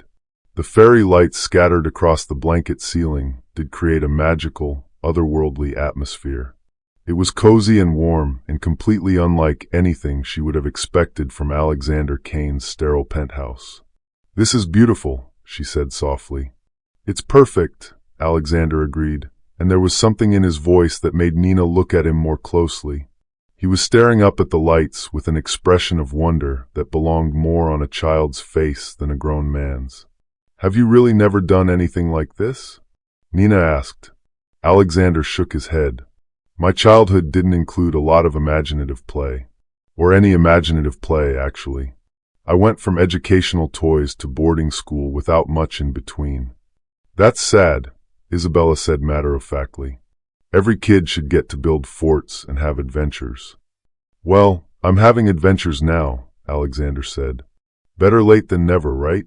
Speaker 1: The fairy lights scattered across the blanket ceiling did create a magical, otherworldly atmosphere. It was cozy and warm and completely unlike anything she would have expected from Alexander Kane's sterile penthouse. This is beautiful, she said softly. It's perfect, Alexander agreed, and there was something in his voice that made Nina look at him more closely. He was staring up at the lights with an expression of wonder that belonged more on a child's face than a grown man's. Have you really never done anything like this? Nina asked. Alexander shook his head. My childhood didn't include a lot of imaginative play. Or any imaginative play, actually. I went from educational toys to boarding school without much in between. That's sad, Isabella said matter-of-factly. Every kid should get to build forts and have adventures. Well, I'm having adventures now, Alexander said. Better late than never, right?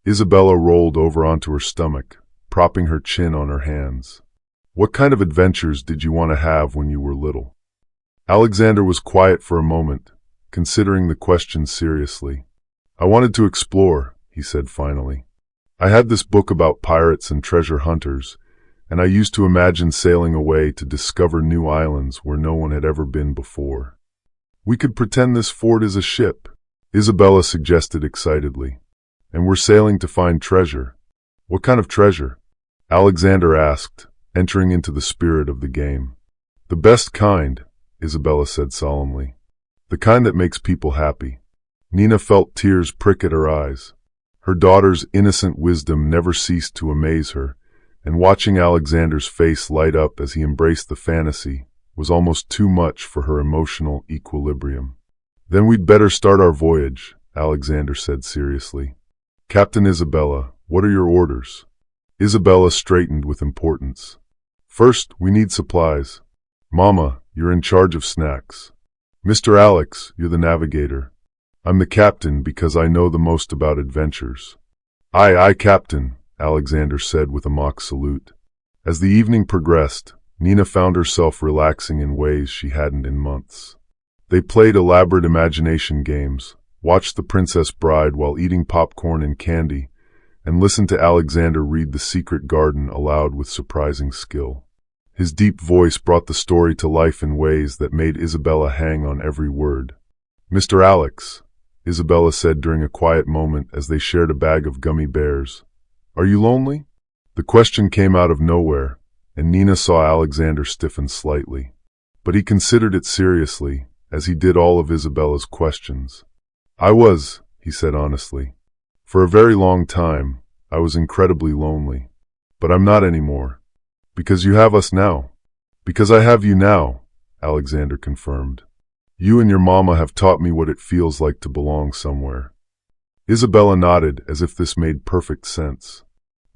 Speaker 1: Isabella rolled over onto her stomach, propping her chin on her hands. What kind of adventures did you want to have when you were little? Alexander was quiet for a moment, considering the question seriously. I wanted to explore, he said finally. I had this book about pirates and treasure hunters, and I used to imagine sailing away to discover new islands where no one had ever been before. We could pretend this fort is a ship, Isabella suggested excitedly. And we're sailing to find treasure. What kind of treasure? Alexander asked, entering into the spirit of the game. The best kind, Isabella said solemnly. The kind that makes people happy. Nina felt tears prick at her eyes. Her daughter's innocent wisdom never ceased to amaze her, and watching Alexander's face light up as he embraced the fantasy was almost too much for her emotional equilibrium. Then we'd better start our voyage, Alexander said seriously. Captain Isabella, what are your orders? Isabella straightened with importance. First, we need supplies. Mama, you're in charge of snacks. Mr. Alex, you're the navigator. I'm the captain because I know the most about adventures. Aye, aye, Captain, Alexander said with a mock salute. As the evening progressed, Nina found herself relaxing in ways she hadn't in months. They played elaborate imagination games, watched The Princess Bride while eating popcorn and candy, and listened to Alexander read The Secret Garden aloud with surprising skill. His deep voice brought the story to life in ways that made Isabella hang on every word. Mr. Alex, Isabella said during a quiet moment as they shared a bag of gummy bears. Are you lonely? The question came out of nowhere, and Nina saw Alexander stiffen slightly. But he considered it seriously, as he did all of Isabella's questions. I was, he said honestly. For a very long time, I was incredibly lonely. But I'm not anymore. Because you have us now. Because I have you now, Alexander confirmed. You and your mama have taught me what it feels like to belong somewhere. Isabella nodded as if this made perfect sense.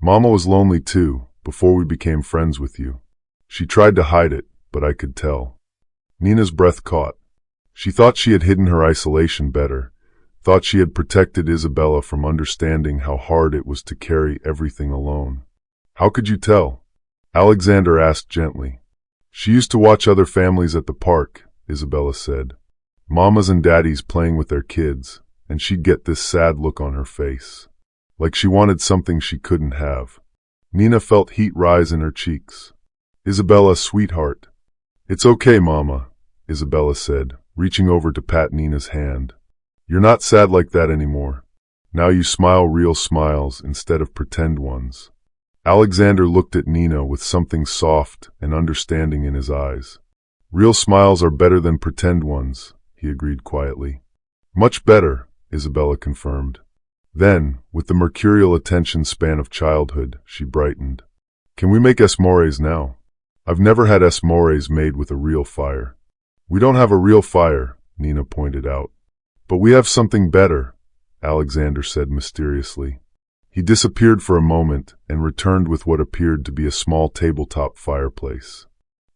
Speaker 1: Mama was lonely too, before we became friends with you. She tried to hide it, but I could tell. Nina's breath caught. She thought she had hidden her isolation better, thought she had protected Isabella from understanding how hard it was to carry everything alone. How could you tell? Alexander asked gently. She used to watch other families at the park, Isabella said. Mamas and daddies playing with their kids, and she'd get this sad look on her face. Like she wanted something she couldn't have. Nina felt heat rise in her cheeks. Isabella, sweetheart. It's okay, Mama, Isabella said, reaching over to pat Nina's hand. You're not sad like that anymore. Now you smile real smiles instead of pretend ones. Alexander looked at Nina with something soft and understanding in his eyes. Real smiles are better than pretend ones, he agreed quietly. Much better, Isabella confirmed. Then, with the mercurial attention span of childhood, she brightened. Can we make s'mores now? I've never had s'mores made with a real fire. We don't have a real fire, Nina pointed out. But we have something better, Alexander said mysteriously. He disappeared for a moment and returned with what appeared to be a small tabletop fireplace.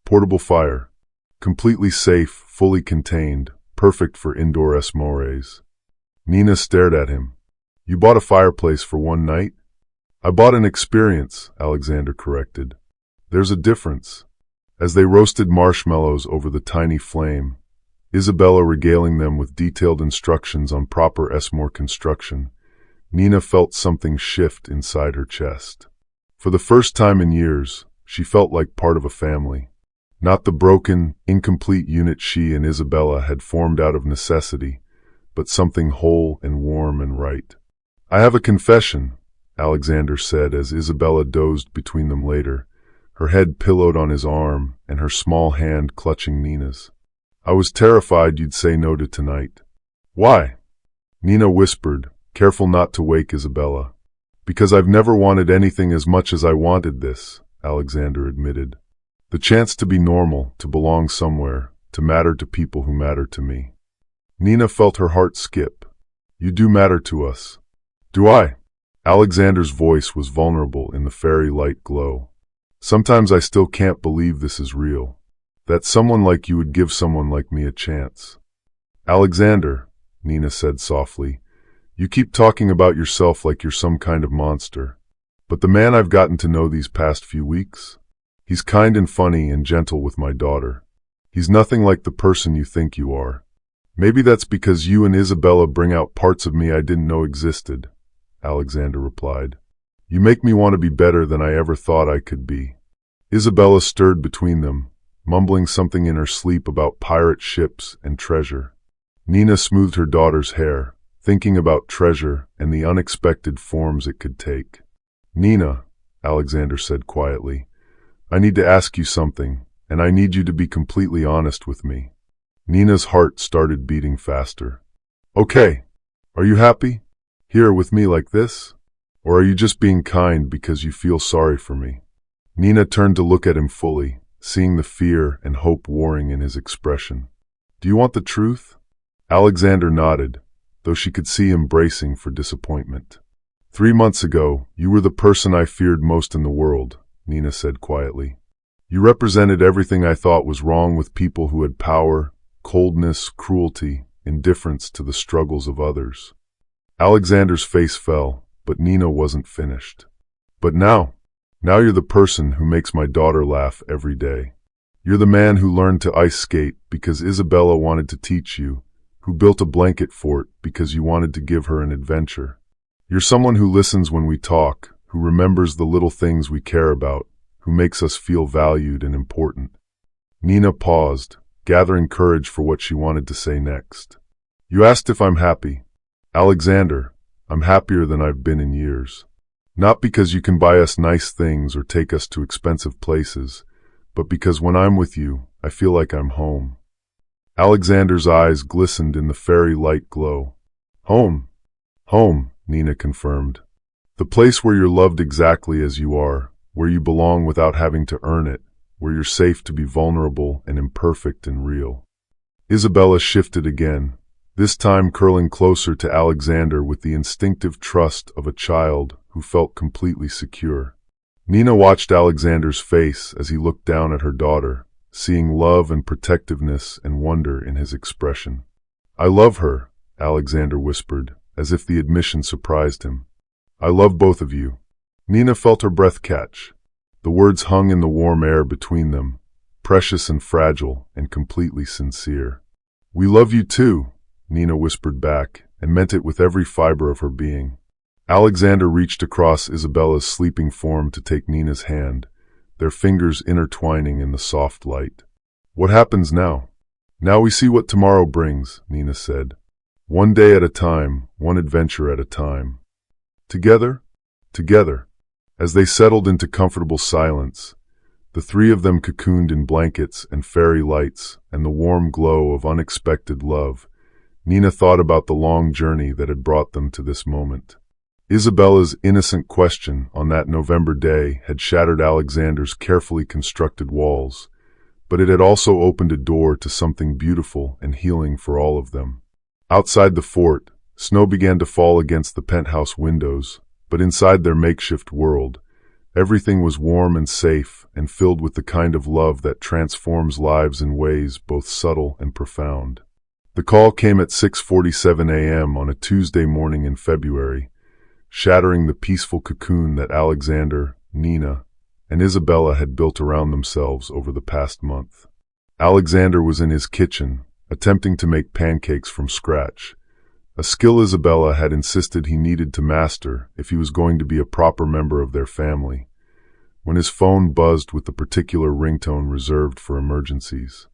Speaker 1: Portable fire. Completely safe, fully contained, perfect for indoor esmores. Nina stared at him. You bought a fireplace for one night? I bought an experience, Alexander corrected. There's a difference. As they roasted marshmallows over the tiny flame, Isabella regaling them with detailed instructions on proper Esmore construction, Nina felt something shift inside her chest. For the first time in years, she felt like part of a family. Not the broken, incomplete unit she and Isabella had formed out of necessity, but something whole and warm and right. I have a confession, Alexander said as Isabella dozed between them later, her head pillowed on his arm and her small hand clutching Nina's. I was terrified you'd say no to tonight. Why? Nina whispered, careful not to wake Isabella. Because I've never wanted anything as much as I wanted this, Alexander admitted. The chance to be normal, to belong somewhere, to matter to people who matter to me. Nina felt her heart skip. You do matter to us. Do I? Alexander's voice was vulnerable in the fairy light glow. Sometimes I still can't believe this is real. That someone like you would give someone like me a chance. Alexander, Nina said softly, you keep talking about yourself like you're some kind of monster. But the man I've gotten to know these past few weeks, he's kind and funny and gentle with my daughter. He's nothing like the person you think you are. Maybe that's because you and Isabella bring out parts of me I didn't know existed, Alexander replied. You make me want to be better than I ever thought I could be. Isabella stirred between them, mumbling something in her sleep about pirate ships and treasure. Nina smoothed her daughter's hair, thinking about treasure and the unexpected forms it could take. Nina, Alexander said quietly, I need to ask you something, and I need you to be completely honest with me. Nina's heart started beating faster. Okay. Are you happy? Here with me like this? Or are you just being kind because you feel sorry for me? Nina turned to look at him fully, seeing the fear and hope warring in his expression. Do you want the truth? Alexander nodded, though she could see him bracing for disappointment. 3 months ago, you were the person I feared most in the world, Nina said quietly. You represented everything I thought was wrong with people who had power, coldness, cruelty, indifference to the struggles of others. Alexander's face fell, but Nina wasn't finished. But now you're the person who makes my daughter laugh every day. You're the man who learned to ice skate because Isabella wanted to teach you, who built a blanket fort because you wanted to give her an adventure. You're someone who listens when we talk, who remembers the little things we care about, who makes us feel valued and important. Nina paused, gathering courage for what she wanted to say next. You asked if I'm happy. Alexander, I'm happier than I've been in years. Not because you can buy us nice things or take us to expensive places, but because when I'm with you, I feel like I'm home. Alexander's eyes glistened in the fairy light glow. Home. Home, Nina confirmed. The place where you're loved exactly as you are, where you belong without having to earn it, where you're safe to be vulnerable and imperfect and real. Isabella shifted again, this time curling closer to Alexander with the instinctive trust of a child who felt completely secure. Nina watched Alexander's face as he looked down at her daughter, seeing love and protectiveness and wonder in his expression. I love her, Alexander whispered, as if the admission surprised him. I love both of you. Nina felt her breath catch. The words hung in the warm air between them, precious and fragile and completely sincere. We love you too, Nina whispered back, and meant it with every fiber of her being. Alexander reached across Isabella's sleeping form to take Nina's hand, their fingers intertwining in the soft light. What happens now? Now we see what tomorrow brings, Nina said. One day at a time, one adventure at a time. Together? Together. As they settled into comfortable silence, the three of them cocooned in blankets and fairy lights and the warm glow of unexpected love, Nina thought about the long journey that had brought them to this moment. Isabella's innocent question on that November day had shattered Alexander's carefully constructed walls, but it had also opened a door to something beautiful and healing for all of them. Outside the fort, snow began to fall against the penthouse windows, but inside their makeshift world, everything was warm and safe and filled with the kind of love that transforms lives in ways both subtle and profound. The call came at 6:47 a.m. on a Tuesday morning in February, shattering the peaceful cocoon that Alexander, Nina, and Isabella had built around themselves over the past month. Alexander was in his kitchen, attempting to make pancakes from scratch, a skill Isabella had insisted he needed to master if he was going to be a proper member of their family, when his phone buzzed with the particular ringtone reserved for emergencies.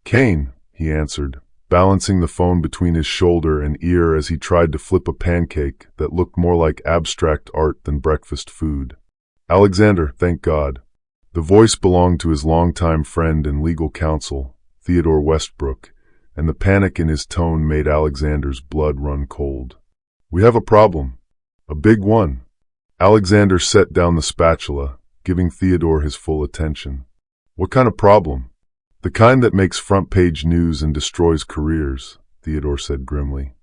Speaker 1: "Kane," he answered, balancing the phone between his shoulder and ear as he tried to flip a pancake that looked more like abstract art than breakfast food. "Alexander, thank God." The voice belonged to his longtime friend and legal counsel, Theodore Westbrook, and the panic in his tone made Alexander's blood run cold. "We have a problem. A big one." Alexander set down the spatula, giving Theodore his full attention. "What kind of problem?" "The kind that makes front-page news and destroys careers," Theodore said grimly.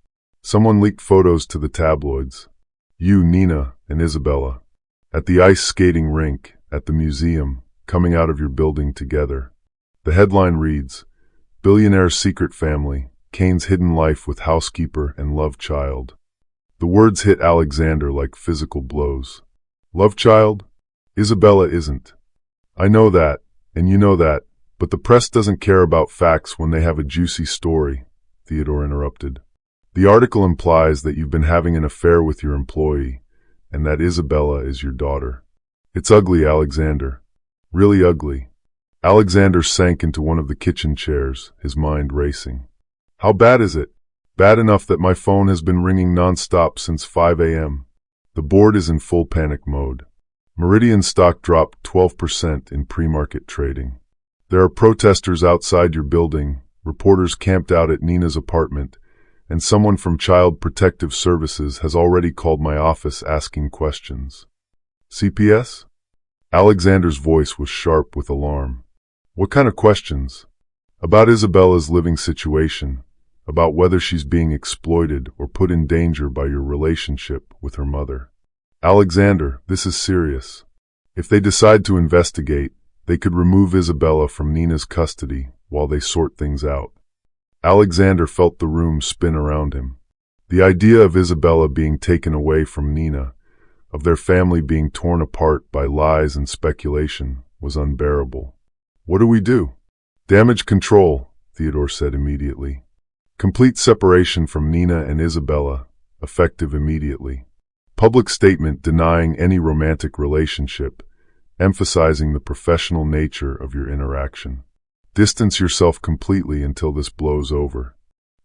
Speaker 1: "Someone leaked photos to the tabloids. You, Nina, and Isabella. At the ice skating rink, at the museum, coming out of your building together. The headline reads, Billionaire's Secret Family, Kane's Hidden Life with Housekeeper and Love Child. The words hit Alexander like physical blows. Love child? Isabella isn't. I know that, and you know that, but the press doesn't care about facts when they have a juicy story, Theodore interrupted. The article implies that you've been having an affair with your employee, and that Isabella is your daughter. It's ugly, Alexander. Really ugly. Alexander sank into one of the kitchen chairs, his mind racing. How bad is it? Bad enough that my phone has been ringing non-stop since 5 a.m. The board is in full panic mode. Meridian stock dropped 12% in pre-market trading. There are protesters outside your building, reporters camped out at Nina's apartment, and someone from Child Protective Services has already called my office asking questions. CPS? Alexander's voice was sharp with alarm. What kind of questions? About Isabella's living situation, about whether she's being exploited or put in danger by your relationship with her mother. Alexander, this is serious. If they decide to investigate, they could remove Isabella from Nina's custody while they sort things out. Alexander felt the room spin around him. The idea of Isabella being taken away from Nina, of their family being torn apart by lies and speculation, was unbearable. What do we do? Damage control, Theodore said immediately. Complete separation from Nina and Isabella, effective immediately. Public statement denying any romantic relationship, emphasizing the professional nature of your interaction. Distance yourself completely until this blows over.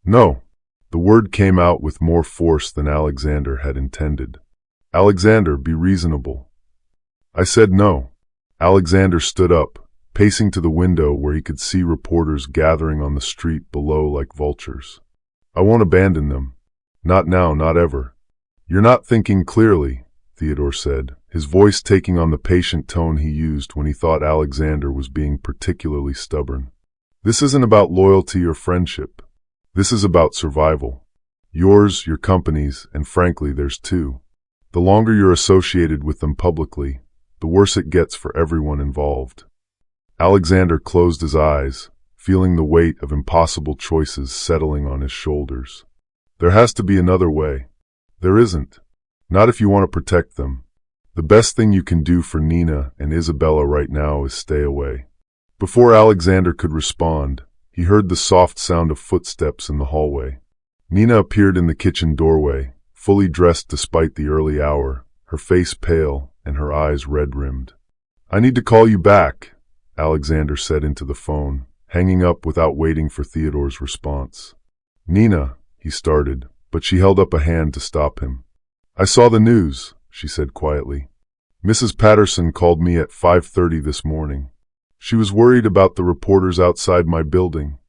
Speaker 1: No. The word came out with more force than Alexander had intended. Alexander, be reasonable. I said no. Alexander stood up, pacing to the window where he could see reporters gathering on the street below like vultures. I won't abandon them. Not now, not ever. You're not thinking clearly, Theodore said, his voice taking on the patient tone he used when he thought Alexander was being particularly stubborn. This isn't about loyalty or friendship. This is about survival. Yours, your company's, and frankly, there's two. The longer you're associated with them publicly, the worse it gets for everyone involved. Alexander closed his eyes, feeling the weight of impossible choices settling on his shoulders. There has to be another way. There isn't. Not if you want to protect them. The best thing you can do for Nina and Isabella right now is stay away. Before Alexander could respond, he heard the soft sound of footsteps in the hallway. Nina appeared in the kitchen doorway, fully dressed despite the early hour, her face pale and her eyes red-rimmed. I need to call you back, Alexander said into the phone, hanging up without waiting for Theodore's response. Nina, he started, but she held up a hand to stop him. I saw the news, she said quietly. Mrs. Patterson called me at 5:30 this morning. She was worried about the reporters outside my building.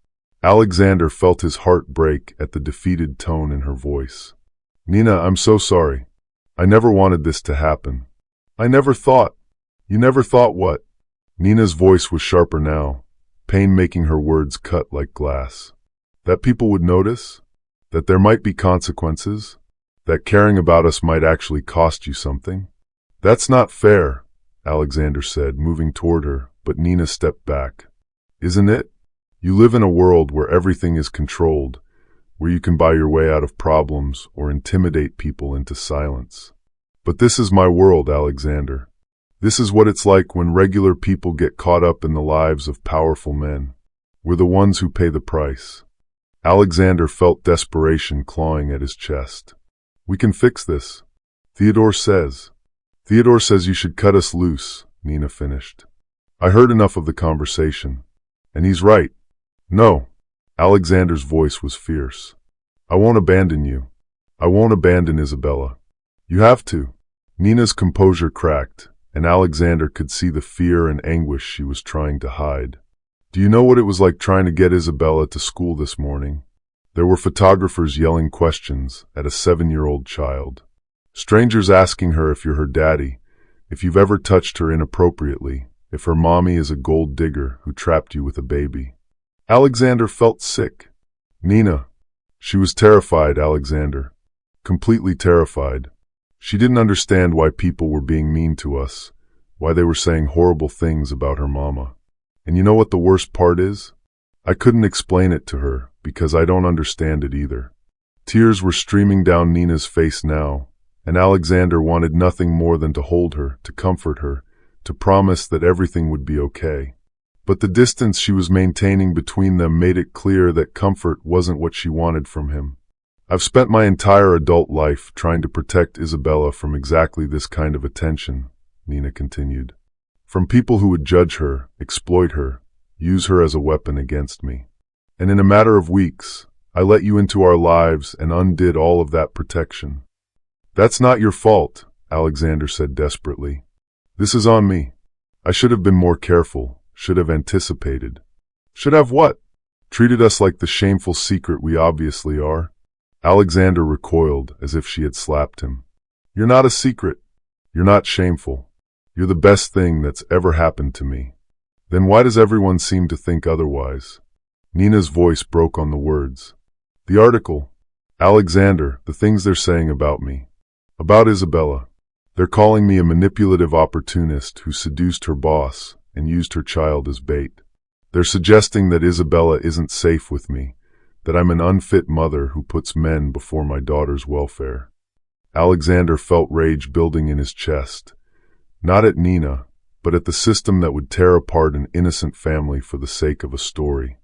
Speaker 1: Alexander felt his heart break at the defeated tone in her voice. Nina, I'm so sorry. I never wanted this to happen. I never thought. You never thought what? Nina's voice was sharper now, pain making her words cut like glass. That people would notice? That there might be consequences? That caring about us might actually cost you something? That's not fair, Alexander said, moving toward her, but Nina stepped back. Isn't it? You live in a world where everything is controlled, where you can buy your way out of problems or intimidate people into silence. But this is my world, Alexander. This is what it's like when regular people get caught up in the lives of powerful men. We're the ones who pay the price. Alexander felt desperation clawing at his chest. We can fix this. Theodore says you should cut us loose, Nina finished. I heard enough of the conversation. And he's right. No. Alexander's voice was fierce. I won't abandon you. I won't abandon Isabella. You have to. Nina's composure cracked, and Alexander could see the fear and anguish she was trying to hide. Do you know what it was like trying to get Isabella to school this morning? There were photographers yelling questions at a 7-year-old child. Strangers asking her if you're her daddy, if you've ever touched her inappropriately, if her mommy is a gold digger who trapped you with a baby. Alexander felt sick. Nina. She was terrified, Alexander. Completely terrified. She didn't understand why people were being mean to us, why they were saying horrible things about her mama. And you know what the worst part is? I couldn't explain it to her, because I don't understand it either. Tears were streaming down Nina's face now, and Alexander wanted nothing more than to hold her, to comfort her, to promise that everything would be okay. But the distance she was maintaining between them made it clear that comfort wasn't what she wanted from him. I've spent my entire adult life trying to protect Isabella from exactly this kind of attention, Nina continued. From people who would judge her, exploit her, use her as a weapon against me. And in a matter of weeks, I let you into our lives and undid all of that protection. That's not your fault, Alexander said desperately. This is on me. I should have been more careful, should have anticipated. Should have what? Treated us like the shameful secret we obviously are? Alexander recoiled as if she had slapped him. You're not a secret. You're not shameful. You're the best thing that's ever happened to me. Then why does everyone seem to think otherwise? Nina's voice broke on the words. The article. Alexander, the things they're saying about me. About Isabella. They're calling me a manipulative opportunist who seduced her boss and used her child as bait. They're suggesting that Isabella isn't safe with me, that I'm an unfit mother who puts men before my daughter's welfare. Alexander felt rage building in his chest, not at Nina, but at the system that would tear apart an innocent family for the sake of a story.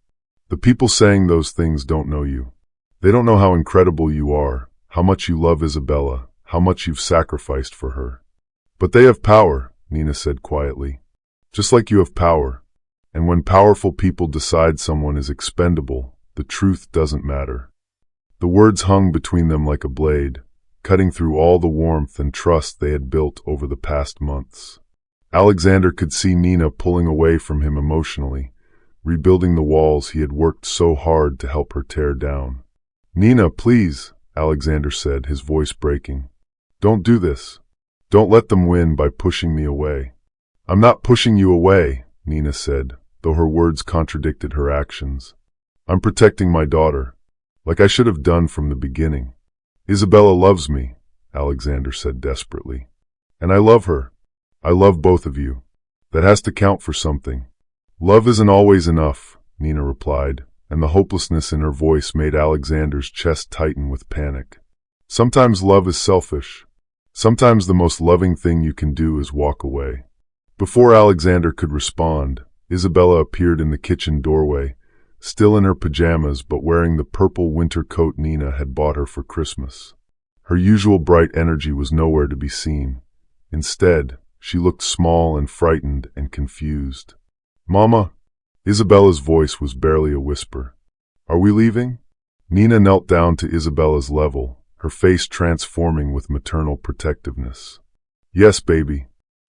Speaker 1: The people saying those things don't know you. They don't know how incredible you are, how much you love Isabella, how much you've sacrificed for her. But they have power, Nina said quietly. Just like you have power. And when powerful people decide someone is expendable, the truth doesn't matter. The words hung between them like a blade, cutting through all the warmth and trust they had built over the past months. Alexander could see Nina pulling away from him emotionally, rebuilding the walls he had worked so hard to help her tear down. Nina, please, Alexander said, his voice breaking. Don't do this. Don't let them win by pushing me away. I'm not pushing you away, Nina said, though her words contradicted her actions. I'm protecting my daughter, like I should have done from the beginning. Isabella loves me, Alexander said desperately. And I love her. I love both of you. That has to count for something. Love isn't always enough, Nina replied, and the hopelessness in her voice made Alexander's chest tighten with panic. Sometimes love is selfish. Sometimes the most loving thing you can do is walk away. Before Alexander could respond, Isabella appeared in the kitchen doorway, still in her pajamas but wearing the purple winter coat Nina had bought her for Christmas. Her usual bright energy was nowhere to be seen. Instead, she looked small and frightened and confused. Mama? Isabella's voice was barely a whisper. Are we leaving? Nina knelt down to Isabella's level, her face transforming with maternal protectiveness. Yes, baby.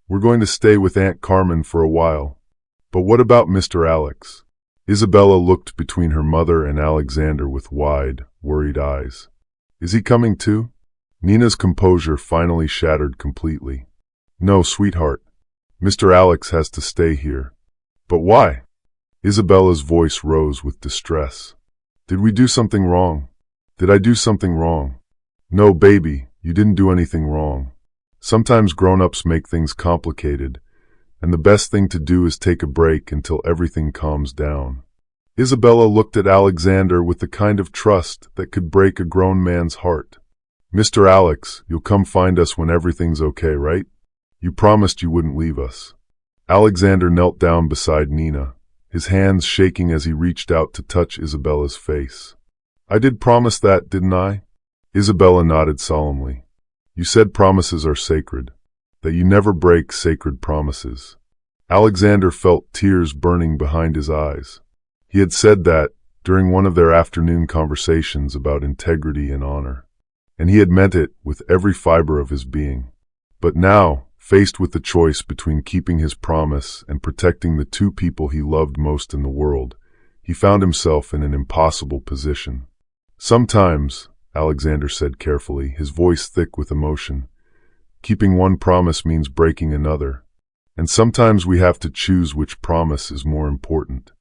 Speaker 1: We're going to stay with Aunt Carmen for a while. But what about Mr. Alex? Isabella looked between her mother and Alexander with wide, worried eyes. Is he coming too? Nina's composure finally shattered completely. No, sweetheart. Mr. Alex has to stay here. But why? Isabella's voice rose with distress. Did we do something wrong? Did I do something wrong? No, baby, you didn't do anything wrong. Sometimes grown-ups make things complicated, and the best thing to do is take a break until everything calms down. Isabella looked at Alexander with the kind of trust that could break a grown man's heart. "Mr. Alex, you'll come find us when everything's okay, right? You promised you wouldn't leave us." Alexander knelt down beside Nina, his hands shaking as he reached out to touch Isabella's face. "I did promise that, didn't I?" Isabella nodded solemnly. "You said promises are sacred, that you never break sacred promises." Alexander felt tears burning behind his eyes. He had said that during one of their afternoon conversations about integrity and honor, and he had meant it with every fiber of his being. But now, faced with the choice between keeping his promise and protecting the two people he loved most in the world, he found himself in an impossible position. "Sometimes," Alexander said carefully, his voice thick with emotion, "keeping one promise means breaking another. And sometimes we have to choose which promise is more important."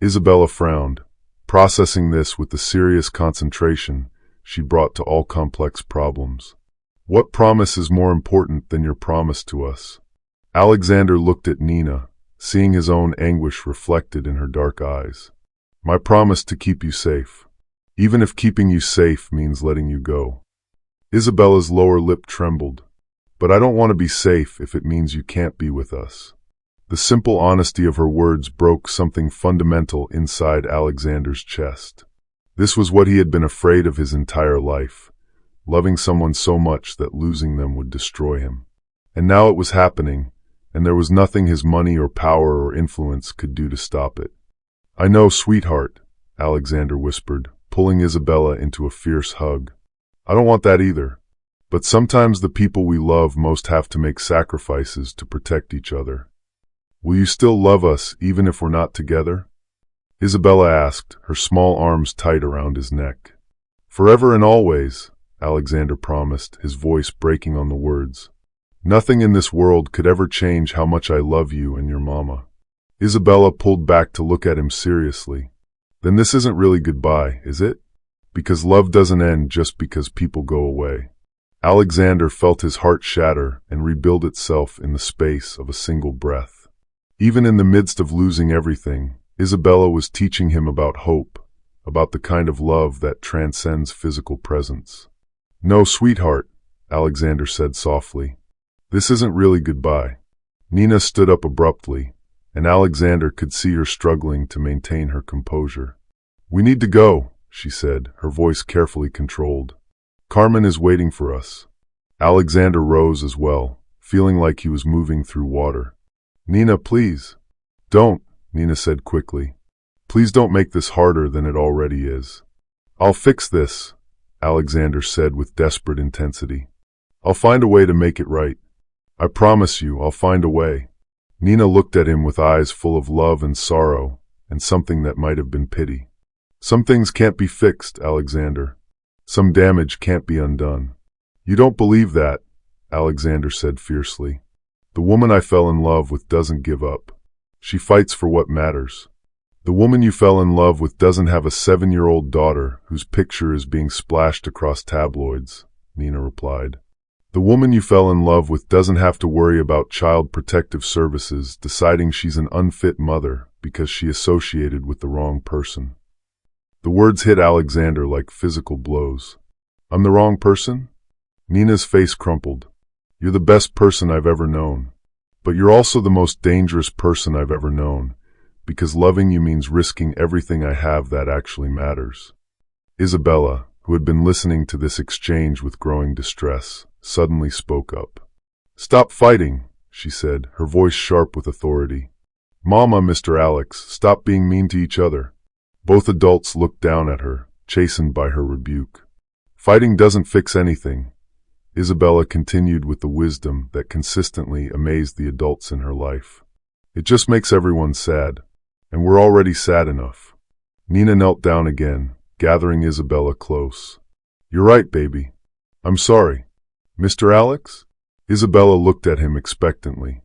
Speaker 1: Isabella frowned, processing this with the serious concentration she brought to all complex problems. "What promise is more important than your promise to us?" Alexander looked at Nina, seeing his own anguish reflected in her dark eyes. "My promise to keep you safe, even if keeping you safe means letting you go." Isabella's lower lip trembled. "But I don't want to be safe if it means you can't be with us." The simple honesty of her words broke something fundamental inside Alexander's chest. This was what he had been afraid of his entire life, loving someone so much that losing them would destroy him. And now it was happening, and there was nothing his money or power or influence could do to stop it. "I know, sweetheart," Alexander whispered, pulling Isabella into a fierce hug. "I don't want that either. But sometimes the people we love most have to make sacrifices to protect each other. Will you still love us even if we're not together?" Isabella asked, her small arms tight around his neck. "Forever and always," Alexander promised, his voice breaking on the words. "Nothing in this world could ever change how much I love you and your mama." Isabella pulled back to look at him seriously. "Then this isn't really goodbye, is it? Because love doesn't end just because people go away." Alexander felt his heart shatter and rebuild itself in the space of a single breath. Even in the midst of losing everything, Isabella was teaching him about hope, about the kind of love that transcends physical presence. "No, sweetheart," Alexander said softly. "This isn't really goodbye." Nina stood up abruptly, and Alexander could see her struggling to maintain her composure. "We need to go," she said, her voice carefully controlled. "Carmen is waiting for us." Alexander rose as well, feeling like he was moving through water. "Nina, please." "Don't," Nina said quickly. "Please don't make this harder than it already is." "I'll fix this," Alexander said with desperate intensity. "I'll find a way to make it right. I promise you, I'll find a way." Nina looked at him with eyes full of love and sorrow, and something that might have been pity. "Some things can't be fixed, Alexander. Some damage can't be undone." "You don't believe that," Alexander said fiercely. "The woman I fell in love with doesn't give up. She fights for what matters." "The woman you fell in love with doesn't have a 7-year-old daughter whose picture is being splashed across tabloids," Nina replied. "The woman you fell in love with doesn't have to worry about Child Protective Services deciding she's an unfit mother because she associated with the wrong person." The words hit Alexander like physical blows. "I'm the wrong person?" Nina's face crumpled. "You're the best person I've ever known. But you're also the most dangerous person I've ever known, because loving you means risking everything I have that actually matters." Isabella, who had been listening to this exchange with growing distress, suddenly spoke up. "Stop fighting," she said, her voice sharp with authority. "Mama, Mr. Alex, stop being mean to each other." Both adults looked down at her, chastened by her rebuke. "Fighting doesn't fix anything," Isabella continued with the wisdom that consistently amazed the adults in her life. "It just makes everyone sad, and we're already sad enough." Nina knelt down again, gathering Isabella close. "You're right, baby. I'm sorry." "Mr. Alex?" Isabella looked at him expectantly.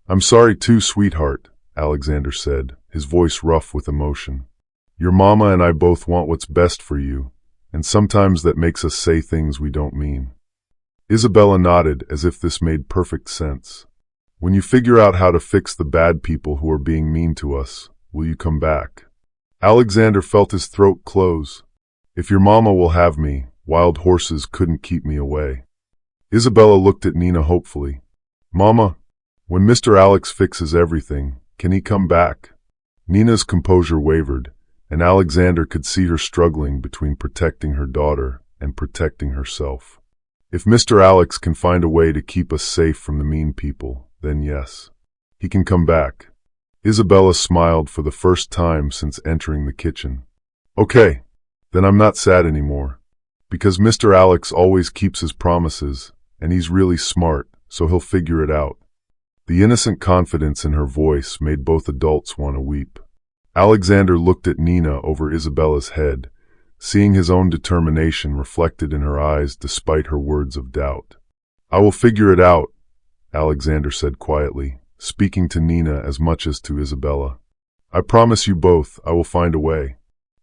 Speaker 1: "I'm sorry too, sweetheart," Alexander said, his voice rough with emotion. "Your mama and I both want what's best for you, and sometimes that makes us say things we don't mean." Isabella nodded as if this made perfect sense. "When you figure out how to fix the bad people who are being mean to us, will you come back?" Alexander felt his throat close. If your mama will have me, wild horses couldn't keep me away. Isabella looked at Nina hopefully. Mama, when Mr. Alex fixes everything, can he come back? Nina's composure wavered, and Alexander could see her struggling between protecting her daughter and protecting herself. If Mr. Alex can find a way to keep us safe from the mean people, then yes, he can come back. Isabella smiled for the first time since entering the kitchen. Okay, then I'm not sad anymore. Because Mr. Alex always keeps his promises, and he's really smart, so he'll figure it out. The innocent confidence in her voice made both adults want to weep. Alexander looked at Nina over Isabella's head, seeing his own determination reflected in her eyes despite her words of doubt. I will figure it out, Alexander said quietly, speaking to Nina as much as to Isabella. I promise you both I will find a way.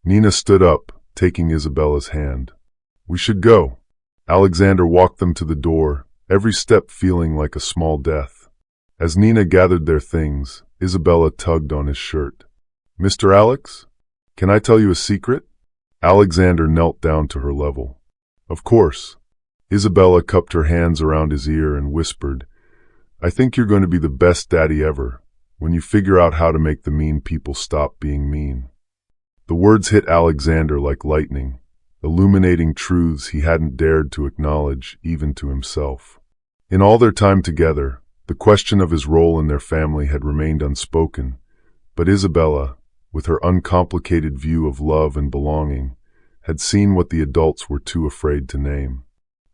Speaker 1: Nina stood up, taking Isabella's hand. We should go. Alexander walked them to the door, every step feeling like a small death. As Nina gathered their things, Isabella tugged on his shirt. Mr. Alex, can I tell you a secret? Alexander knelt down to her level. Of course. Isabella cupped her hands around his ear and whispered, I think you're going to be the best daddy ever, when you figure out how to make the mean people stop being mean. The words hit Alexander like lightning, illuminating truths he hadn't dared to acknowledge even to himself. In all their time together, the question of his role in their family had remained unspoken, but Isabella, with her uncomplicated view of love and belonging, had seen what the adults were too afraid to name.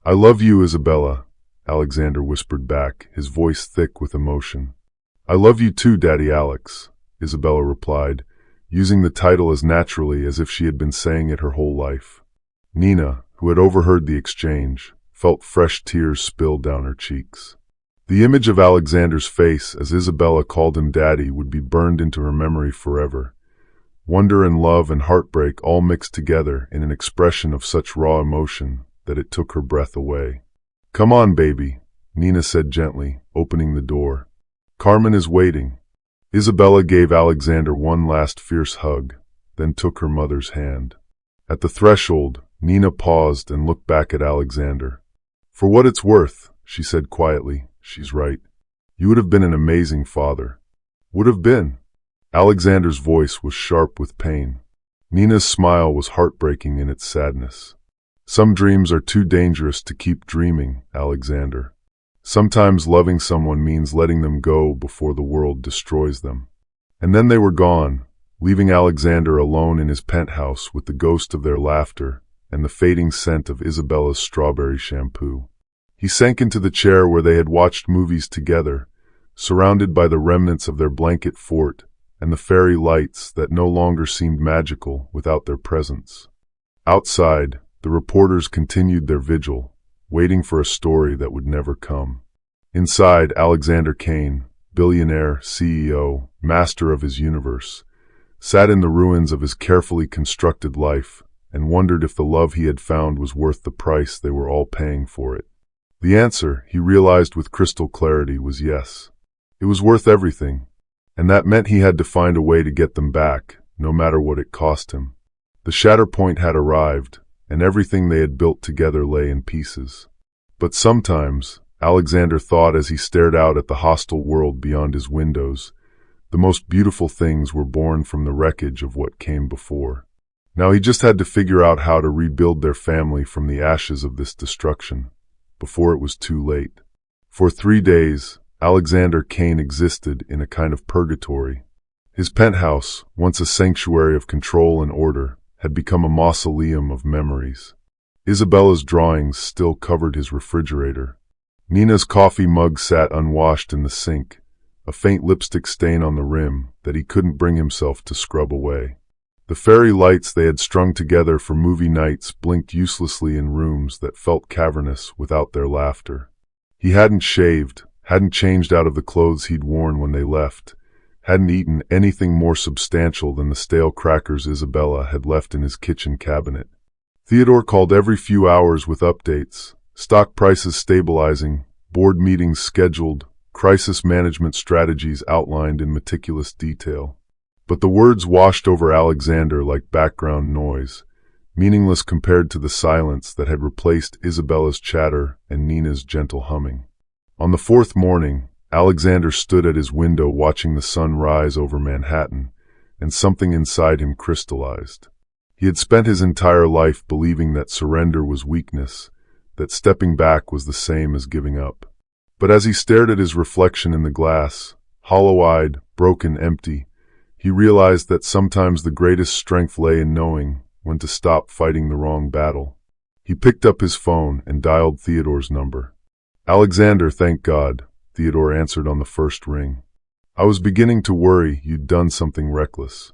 Speaker 1: I love you, Isabella, Alexander whispered back, his voice thick with emotion. I love you too, Daddy Alex, Isabella replied, using the title as naturally as if she had been saying it her whole life. Nina, who had overheard the exchange, felt fresh tears spill down her cheeks. The image of Alexander's face as Isabella called him Daddy would be burned into her memory forever. Wonder and love and heartbreak all mixed together in an expression of such raw emotion that it took her breath away. Come on, baby, Nina said gently, opening the door. Carmen is waiting. Isabella gave Alexander one last fierce hug, then took her mother's hand. At the threshold, Nina paused and looked back at Alexander. For what it's worth, she said quietly, she's right. You would have been an amazing father. Would have been. Alexander's voice was sharp with pain. Nina's smile was heartbreaking in its sadness. Some dreams are too dangerous to keep dreaming, Alexander. Sometimes loving someone means letting them go before the world destroys them. And then they were gone, leaving Alexander alone in his penthouse with the ghost of their laughter and the fading scent of Isabella's strawberry shampoo. He sank into the chair where they had watched movies together, surrounded by the remnants of their blanket fort and the fairy lights that no longer seemed magical without their presence. Outside, the reporters continued their vigil, waiting for a story that would never come. Inside, Alexander Kane, billionaire, CEO, master of his universe, sat in the ruins of his carefully constructed life and wondered if the love he had found was worth the price they were all paying for it. The answer, he realized with crystal clarity, was yes. It was worth everything, and that meant he had to find a way to get them back, no matter what it cost him. The shatter point had arrived, and everything they had built together lay in pieces. But sometimes, Alexander thought as he stared out at the hostile world beyond his windows, the most beautiful things were born from the wreckage of what came before. Now he just had to figure out how to rebuild their family from the ashes of this destruction, before it was too late. For 3 days, Alexander Kane existed in a kind of purgatory. His penthouse, once a sanctuary of control and order, had become a mausoleum of memories. Isabella's drawings still covered his refrigerator. Nina's coffee mug sat unwashed in the sink, a faint lipstick stain on the rim that he couldn't bring himself to scrub away. The fairy lights they had strung together for movie nights blinked uselessly in rooms that felt cavernous without their laughter. He hadn't shaved, hadn't changed out of the clothes he'd worn when they left, hadn't eaten anything more substantial than the stale crackers Isabella had left in his kitchen cabinet. Theodore called every few hours with updates, stock prices stabilizing, board meetings scheduled, crisis management strategies outlined in meticulous detail. But the words washed over Alexander like background noise, meaningless compared to the silence that had replaced Isabella's chatter and Nina's gentle humming. On the fourth morning, Alexander stood at his window watching the sun rise over Manhattan, and something inside him crystallized. He had spent his entire life believing that surrender was weakness, that stepping back was the same as giving up. But as he stared at his reflection in the glass, hollow-eyed, broken, empty, he realized that sometimes the greatest strength lay in knowing when to stop fighting the wrong battle. He picked up his phone and dialed Theodore's number. "Alexander, thank God," Theodore answered on the first ring. "I was beginning to worry you'd done something reckless.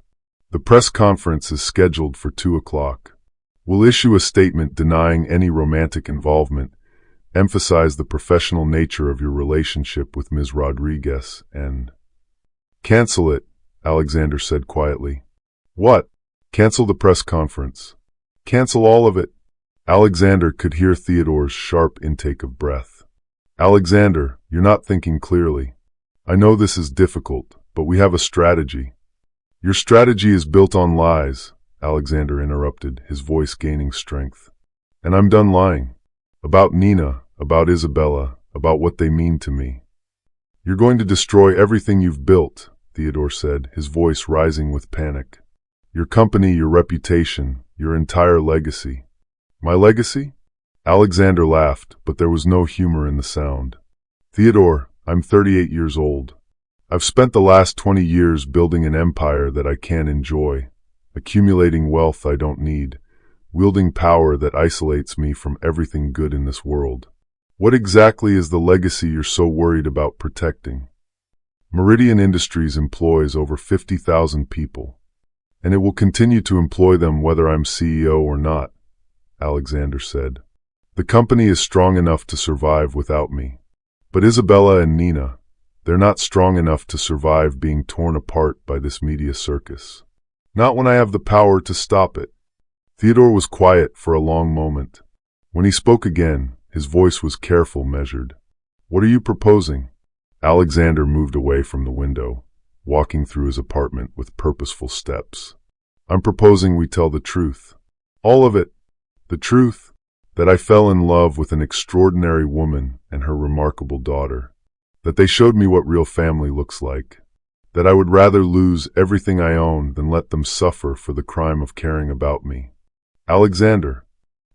Speaker 1: The press conference is scheduled for 2 o'clock. We'll issue a statement denying any romantic involvement, emphasize the professional nature of your relationship with Ms. Rodriguez, and—" "Cancel it," Alexander said quietly. "What?" "Cancel the press conference. Cancel all of it." Alexander could hear Theodore's sharp intake of breath. "Alexander, you're not thinking clearly. I know this is difficult, but we have a strategy." "Your strategy is built on lies," Alexander interrupted, his voice gaining strength. "And I'm done lying. About Nina, about Isabella, about what they mean to me." "You're going to destroy everything you've built," Theodore said, his voice rising with panic. "Your company, your reputation, your entire legacy." "My legacy?" Alexander laughed, but there was no humor in the sound. "Theodore, I'm 38 years old. I've spent the last 20 years building an empire that I can't enjoy, accumulating wealth I don't need, wielding power that isolates me from everything good in this world. What exactly is the legacy you're so worried about protecting?" "Meridian Industries employs over 50,000 people, and it will continue to employ them whether I'm CEO or not," Alexander said. "The company is strong enough to survive without me. But Isabella and Nina, they're not strong enough to survive being torn apart by this media circus. Not when I have the power to stop it." Theodore was quiet for a long moment. When he spoke again, his voice was careful, measured. "What are you proposing?" Alexander moved away from the window, walking through his apartment with purposeful steps. "I'm proposing we tell the truth. All of it. The truth, that I fell in love with an extraordinary woman and her remarkable daughter. That they showed me what real family looks like. That I would rather lose everything I own than let them suffer for the crime of caring about me." "Alexander."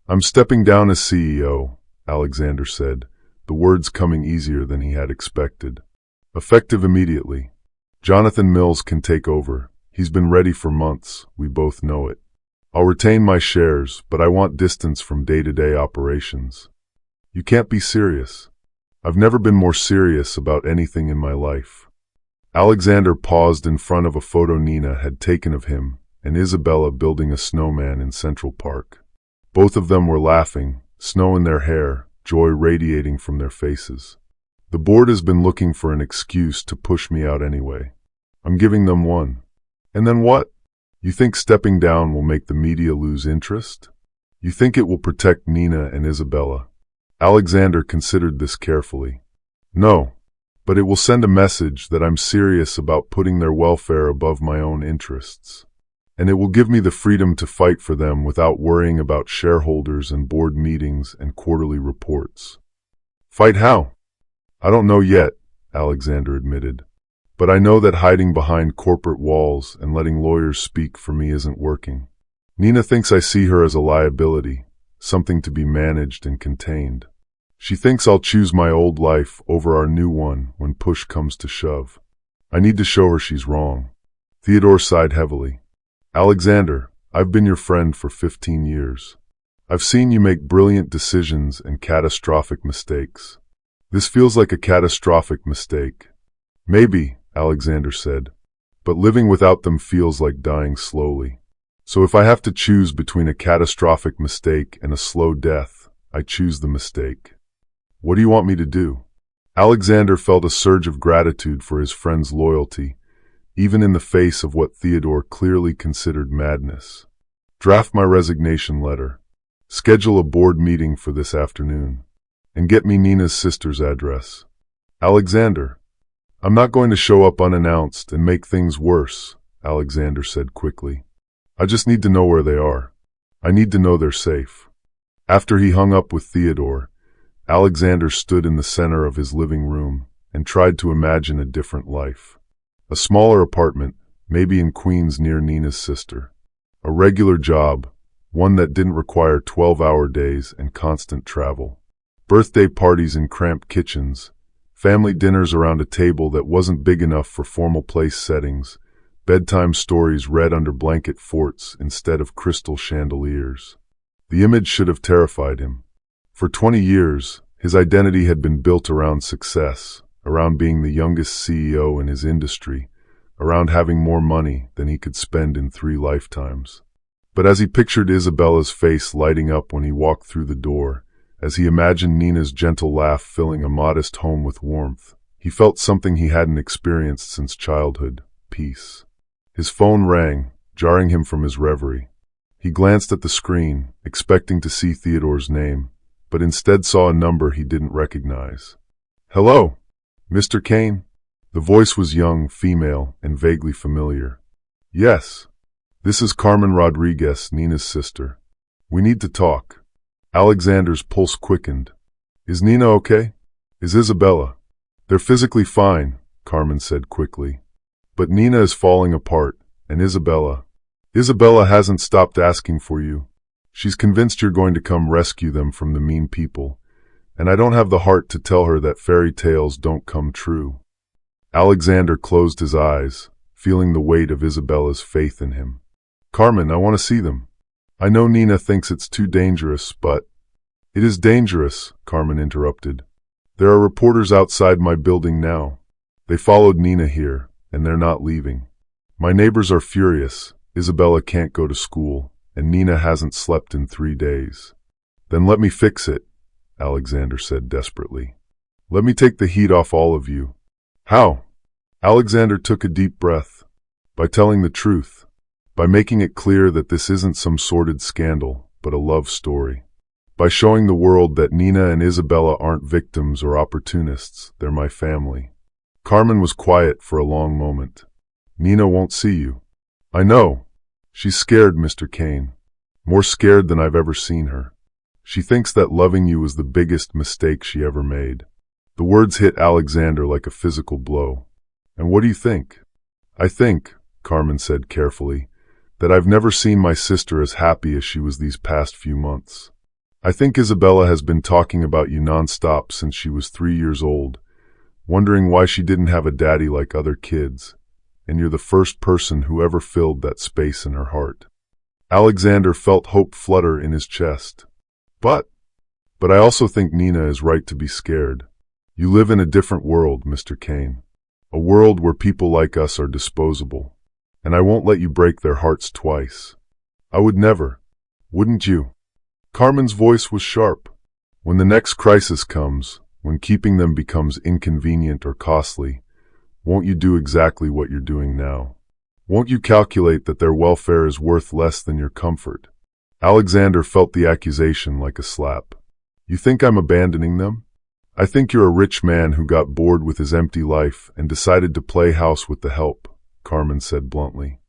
Speaker 1: "I'm stepping down as CEO," Alexander said, the words coming easier than he had expected. "Effective immediately. Jonathan Mills can take over. He's been ready for months, we both know it. I'll retain my shares, but I want distance from day-to-day operations." "You can't be serious." "I've never been more serious about anything in my life." Alexander paused in front of a photo Nina had taken of him and Isabella building a snowman in Central Park. Both of them were laughing, snow in their hair, joy radiating from their faces. "The board has been looking for an excuse to push me out anyway. I'm giving them one." "And then what?" "You think stepping down will make the media lose interest? You think it will protect Nina and Isabella?" Alexander considered this carefully. "No, but it will send a message that I'm serious about putting their welfare above my own interests. And it will give me the freedom to fight for them without worrying about shareholders and board meetings and quarterly reports." "Fight how?" "I don't know yet," Alexander admitted. "But I know that hiding behind corporate walls and letting lawyers speak for me isn't working. Nina thinks I see her as a liability, something to be managed and contained. She thinks I'll choose my old life over our new one when push comes to shove. I need to show her she's wrong." Theodore sighed heavily. "Alexander, I've been your friend for 15 years. I've seen you make brilliant decisions and catastrophic mistakes. This feels like a catastrophic mistake." "Maybe," Alexander said, "but living without them feels like dying slowly. So if I have to choose between a catastrophic mistake and a slow death, I choose the mistake." "What do you want me to do?" Alexander felt a surge of gratitude for his friend's loyalty, even in the face of what Theodore clearly considered madness. "Draft my resignation letter. Schedule a board meeting for this afternoon. And get me Nina's sister's address." "Alexander." "I'm not going to show up unannounced and make things worse," Alexander said quickly. I just need to know where they are. I need to know they're safe. After he hung up with Theodore, Alexander stood in the center of his living room and tried to imagine a different life. A smaller apartment, maybe in Queens near Nina's sister. A regular job, one that didn't require 12-hour days and constant travel. Birthday parties in cramped kitchens, family dinners around a table that wasn't big enough for formal place settings, bedtime stories read under blanket forts instead of crystal chandeliers. The image should have terrified him. For 20 years, his identity had been built around success, around being the youngest CEO in his industry, around having more money than he could spend in 3 lifetimes. But as he pictured Isabella's face lighting up when he walked through the door, as he imagined Nina's gentle laugh filling a modest home with warmth, he felt something he hadn't experienced since childhood: peace. His phone rang, jarring him from his reverie. He glanced at the screen, expecting to see Theodore's name, but instead saw a number he didn't recognize. Hello, Mr. Kane? The voice was young, female, and vaguely familiar. Yes. This is Carmen Rodriguez, Nina's sister. We need to talk. Alexander's pulse quickened. Is Nina okay? Is Isabella? They're physically fine, Carmen said quickly. But Nina is falling apart, and Isabella hasn't stopped asking for you. She's convinced you're going to come rescue them from the mean people, and I don't have the heart to tell her that fairy tales don't come true. Alexander closed his eyes, feeling the weight of Isabella's faith in him. Carmen, I want to see them. I know Nina thinks it's too dangerous, but... It is dangerous, Carmen interrupted. There are reporters outside my building now. They followed Nina here, and they're not leaving. My neighbors are furious. Isabella can't go to school, and Nina hasn't slept in 3 days. Then let me fix it, Alexander said desperately. Let me take the heat off all of you. How? Alexander took a deep breath. By telling the truth. By making it clear that this isn't some sordid scandal, but a love story. By showing the world that Nina and Isabella aren't victims or opportunists, they're my family. Carmen was quiet for a long moment. Nina won't see you. I know. She's scared, Mr. Kane. More scared than I've ever seen her. She thinks that loving you was the biggest mistake she ever made. The words hit Alexander like a physical blow. And what do you think? I think, Carmen said carefully, that I've never seen my sister as happy as she was these past few months. I think Isabella has been talking about you nonstop since she was 3 years old, wondering why she didn't have a daddy like other kids, and you're the first person who ever filled that space in her heart. Alexander felt hope flutter in his chest. But I also think Nina is right to be scared. You live in a different world, Mr. Kane. A world where people like us are disposable. And I won't let you break their hearts twice. I would never. Wouldn't you? Carmen's voice was sharp. When the next crisis comes, when keeping them becomes inconvenient or costly, won't you do exactly what you're doing now? Won't you calculate that their welfare is worth less than your comfort? Alexander felt the accusation like a slap. You think I'm abandoning them? I think you're a rich man who got bored with his empty life and decided to play house with the help, Carmen said bluntly.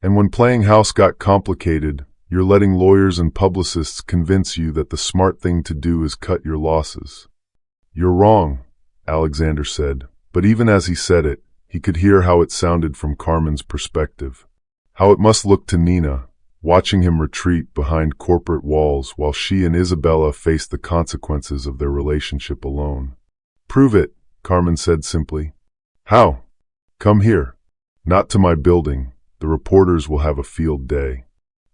Speaker 1: And when playing house got complicated, you're letting lawyers and publicists convince you that the smart thing to do is cut your losses. You're wrong, Alexander said, but even as he said it, he could hear how it sounded from Carmen's perspective. How it must look to Nina, watching him retreat behind corporate walls while she and Isabella faced the consequences of their relationship alone. Prove it, Carmen said simply. How? Come here. Not to my building. The reporters will have a field day.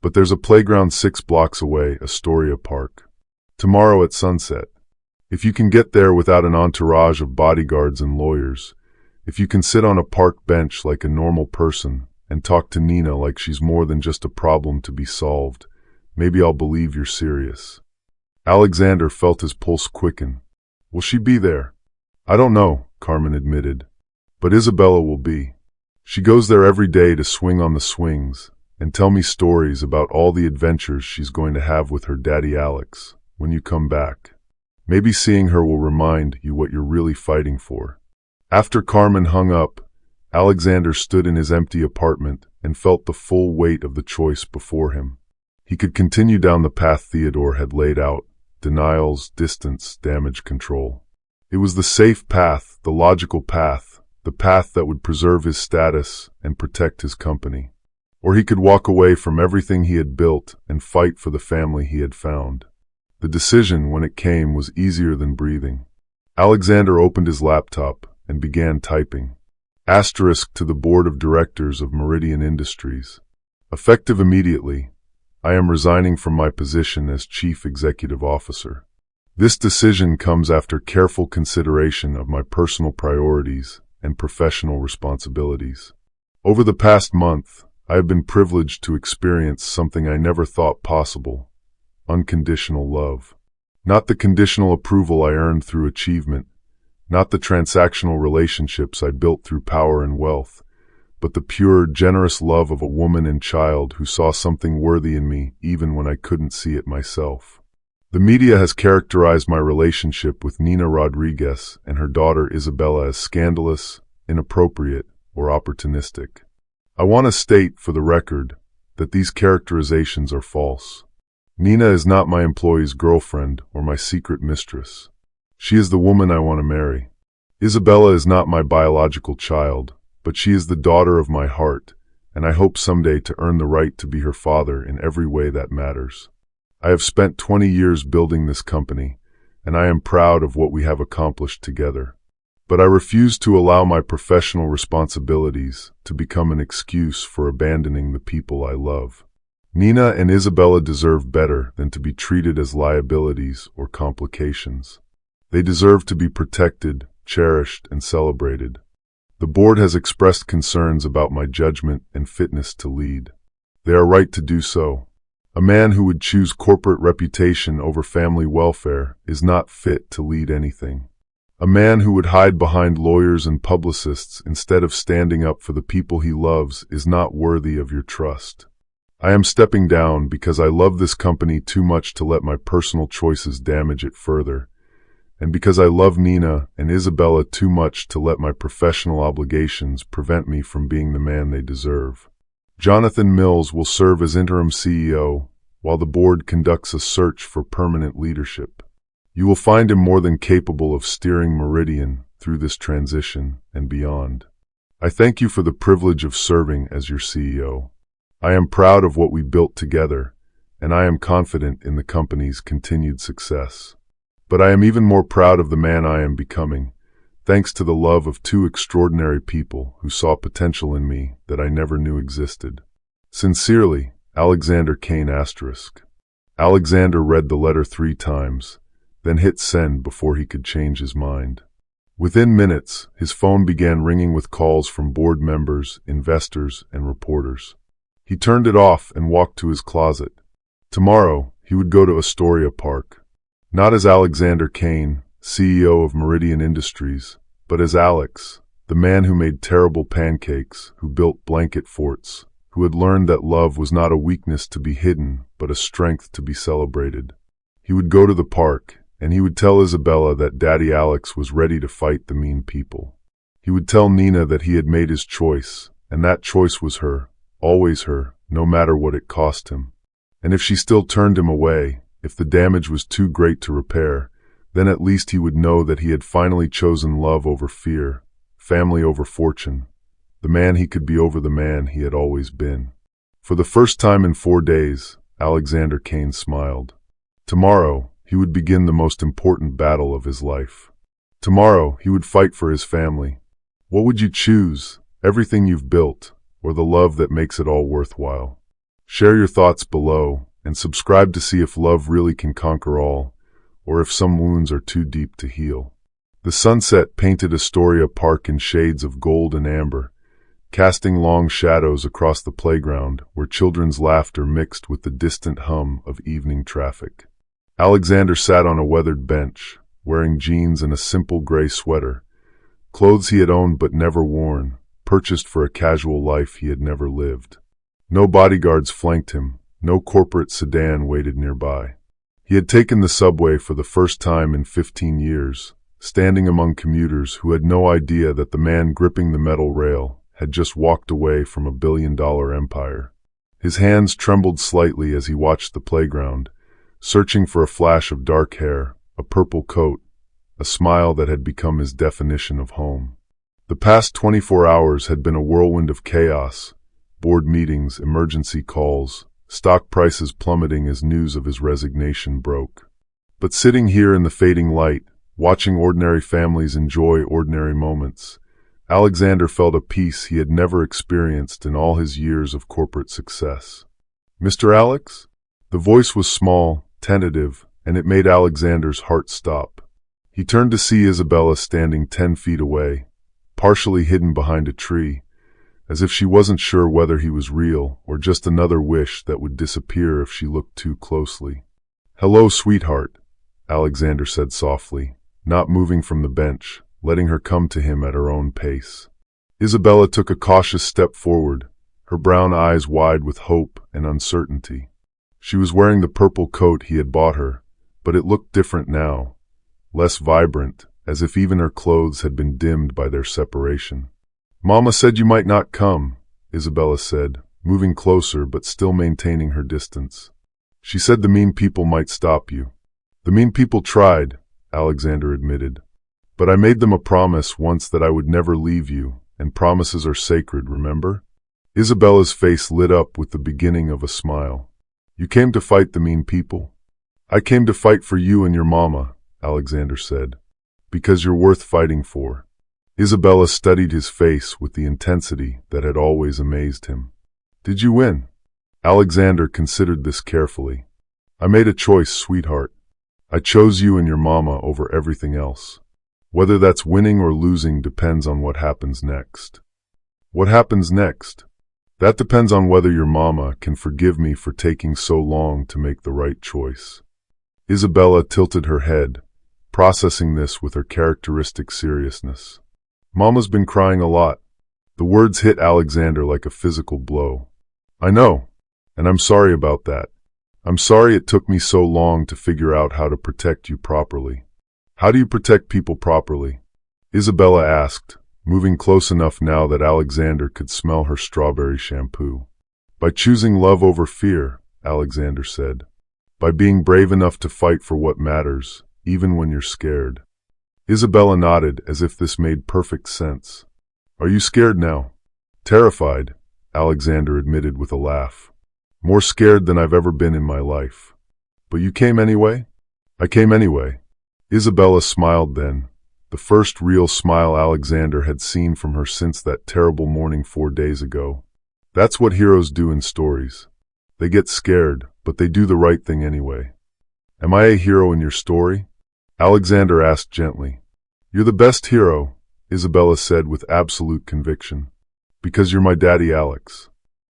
Speaker 1: But there's a playground 6 blocks away, Astoria Park. Tomorrow at sunset. If you can get there without an entourage of bodyguards and lawyers, if you can sit on a park bench like a normal person and talk to Nina like she's more than just a problem to be solved, maybe I'll believe you're serious. Alexander felt his pulse quicken. Will she be there? I don't know, Carmen admitted. But Isabella will be. She goes there every day to swing on the swings and tell me stories about all the adventures she's going to have with her daddy Alex when you come back. Maybe seeing her will remind you what you're really fighting for. After Carmen hung up, Alexander stood in his empty apartment and felt the full weight of the choice before him. He could continue down the path Theodore had laid out: denials, distance, damage control. It was the safe path, the logical path, the path that would preserve his status and protect his company. Or he could walk away from everything he had built and fight for the family he had found. The decision, when it came, was easier than breathing. Alexander opened his laptop and began typing. Asterisk to the board of directors of Meridian Industries. Effective immediately, I am resigning from my position as Chief Executive Officer. This decision comes after careful consideration of my personal priorities and professional responsibilities. Over the past month, I have been privileged to experience something I never thought possible: unconditional love. Not the conditional approval I earned through achievement, not the transactional relationships I built through power and wealth, but the pure, generous love of a woman and child who saw something worthy in me even when I couldn't see it myself. The media has characterized my relationship with Nina Rodriguez and her daughter Isabella as scandalous, inappropriate, or opportunistic. I want to state, for the record, that these characterizations are false. Nina is not my employee's girlfriend or my secret mistress. She is the woman I want to marry. Isabella is not my biological child, but she is the daughter of my heart, and I hope someday to earn the right to be her father in every way that matters. I have spent 20 years building this company, and I am proud of what we have accomplished together. But I refuse to allow my professional responsibilities to become an excuse for abandoning the people I love. Nina and Isabella deserve better than to be treated as liabilities or complications. They deserve to be protected, cherished, and celebrated. The board has expressed concerns about my judgment and fitness to lead. They are right to do so. A man who would choose corporate reputation over family welfare is not fit to lead anything. A man who would hide behind lawyers and publicists instead of standing up for the people he loves is not worthy of your trust. I am stepping down because I love this company too much to let my personal choices damage it further, and because I love Nina and Isabella too much to let my professional obligations prevent me from being the man they deserve. Jonathan Mills will serve as interim CEO while the board conducts a search for permanent leadership. You will find him more than capable of steering Meridian through this transition and beyond. I thank you for the privilege of serving as your CEO. I am proud of what we built together, and I am confident in the company's continued success. But I am even more proud of the man I am becoming, thanks to the love of two extraordinary people who saw potential in me that I never knew existed. Sincerely, Alexander Kane *. Alexander read the letter 3 times, then hit send before he could change his mind. Within minutes, his phone began ringing with calls from board members, investors, and reporters. He turned it off and walked to his closet. Tomorrow, he would go to Astoria Park. Not as Alexander Kane, CEO of Meridian Industries, but as Alex, the man who made terrible pancakes, who built blanket forts, who had learned that love was not a weakness to be hidden, but a strength to be celebrated. He would go to the park, and he would tell Isabella that Daddy Alex was ready to fight the mean people. He would tell Nina that he had made his choice, and that choice was her, always her, no matter what it cost him. And if she still turned him away, if the damage was too great to repair, then at least he would know that he had finally chosen love over fear, family over fortune, the man he could be over the man he had always been. For the first time in 4 days, Alexander Kane smiled. Tomorrow, he would begin the most important battle of his life. Tomorrow, he would fight for his family. What would you choose, everything you've built, or the love that makes it all worthwhile? Share your thoughts below, and subscribe to see if love really can conquer all, or if some wounds are too deep to heal. The sunset painted Astoria Park in shades of gold and amber, casting long shadows across the playground where children's laughter mixed with the distant hum of evening traffic. Alexander sat on a weathered bench, wearing jeans and a simple gray sweater, clothes he had owned but never worn, purchased for a casual life he had never lived. No bodyguards flanked him, no corporate sedan waited nearby. He had taken the subway for the first time in 15 years, standing among commuters who had no idea that the man gripping the metal rail had just walked away from a billion-dollar empire. His hands trembled slightly as he watched the playground, searching for a flash of dark hair, a purple coat, a smile that had become his definition of home. The past 24 hours had been a whirlwind of chaos: board meetings, emergency calls, stock prices plummeting as news of his resignation broke. But sitting here in the fading light, watching ordinary families enjoy ordinary moments, Alexander felt a peace he had never experienced in all his years of corporate success. "Mr. Alex?" The voice was small, tentative, and it made Alexander's heart stop. He turned to see Isabella standing 10 feet away, partially hidden behind a tree, as if she wasn't sure whether he was real or just another wish that would disappear if she looked too closely. "Hello, sweetheart," Alexander said softly, not moving from the bench, letting her come to him at her own pace. Isabella took a cautious step forward, her brown eyes wide with hope and uncertainty. She was wearing the purple coat he had bought her, but it looked different now, less vibrant, as if even her clothes had been dimmed by their separation. "Mama said you might not come," Isabella said, moving closer but still maintaining her distance. "She said the mean people might stop you." "The mean people tried," Alexander admitted. "But I made them a promise once that I would never leave you, and promises are sacred, remember?" Isabella's face lit up with the beginning of a smile. "You came to fight the mean people?" "I came to fight for you and your mama," Alexander said. "Because you're worth fighting for." Isabella studied his face with the intensity that had always amazed him. "Did you win?" Alexander considered this carefully. "I made a choice, sweetheart. I chose you and your mama over everything else. Whether that's winning or losing depends on what happens next." "What happens next?" "That depends on whether your mama can forgive me for taking so long to make the right choice." Isabella tilted her head, processing this with her characteristic seriousness. "Mama's been crying a lot." The words hit Alexander like a physical blow. "I know, and I'm sorry about that. I'm sorry it took me so long to figure out how to protect you properly." "How do you protect people properly?" Isabella asked, moving close enough now that Alexander could smell her strawberry shampoo. "By choosing love over fear," Alexander said. "By being brave enough to fight for what matters, even when you're scared." Isabella nodded as if this made perfect sense. "Are you scared now?" "Terrified," Alexander admitted with a laugh. "More scared than I've ever been in my life." "But you came anyway?" "I came anyway." Isabella smiled then, the first real smile Alexander had seen from her since that terrible morning 4 days ago. That's what heroes do in stories. They get scared, but they do the right thing anyway. "Am I a hero in your story?" Alexander asked gently. "You're the best hero," Isabella said with absolute conviction. "Because you're my daddy, Alex."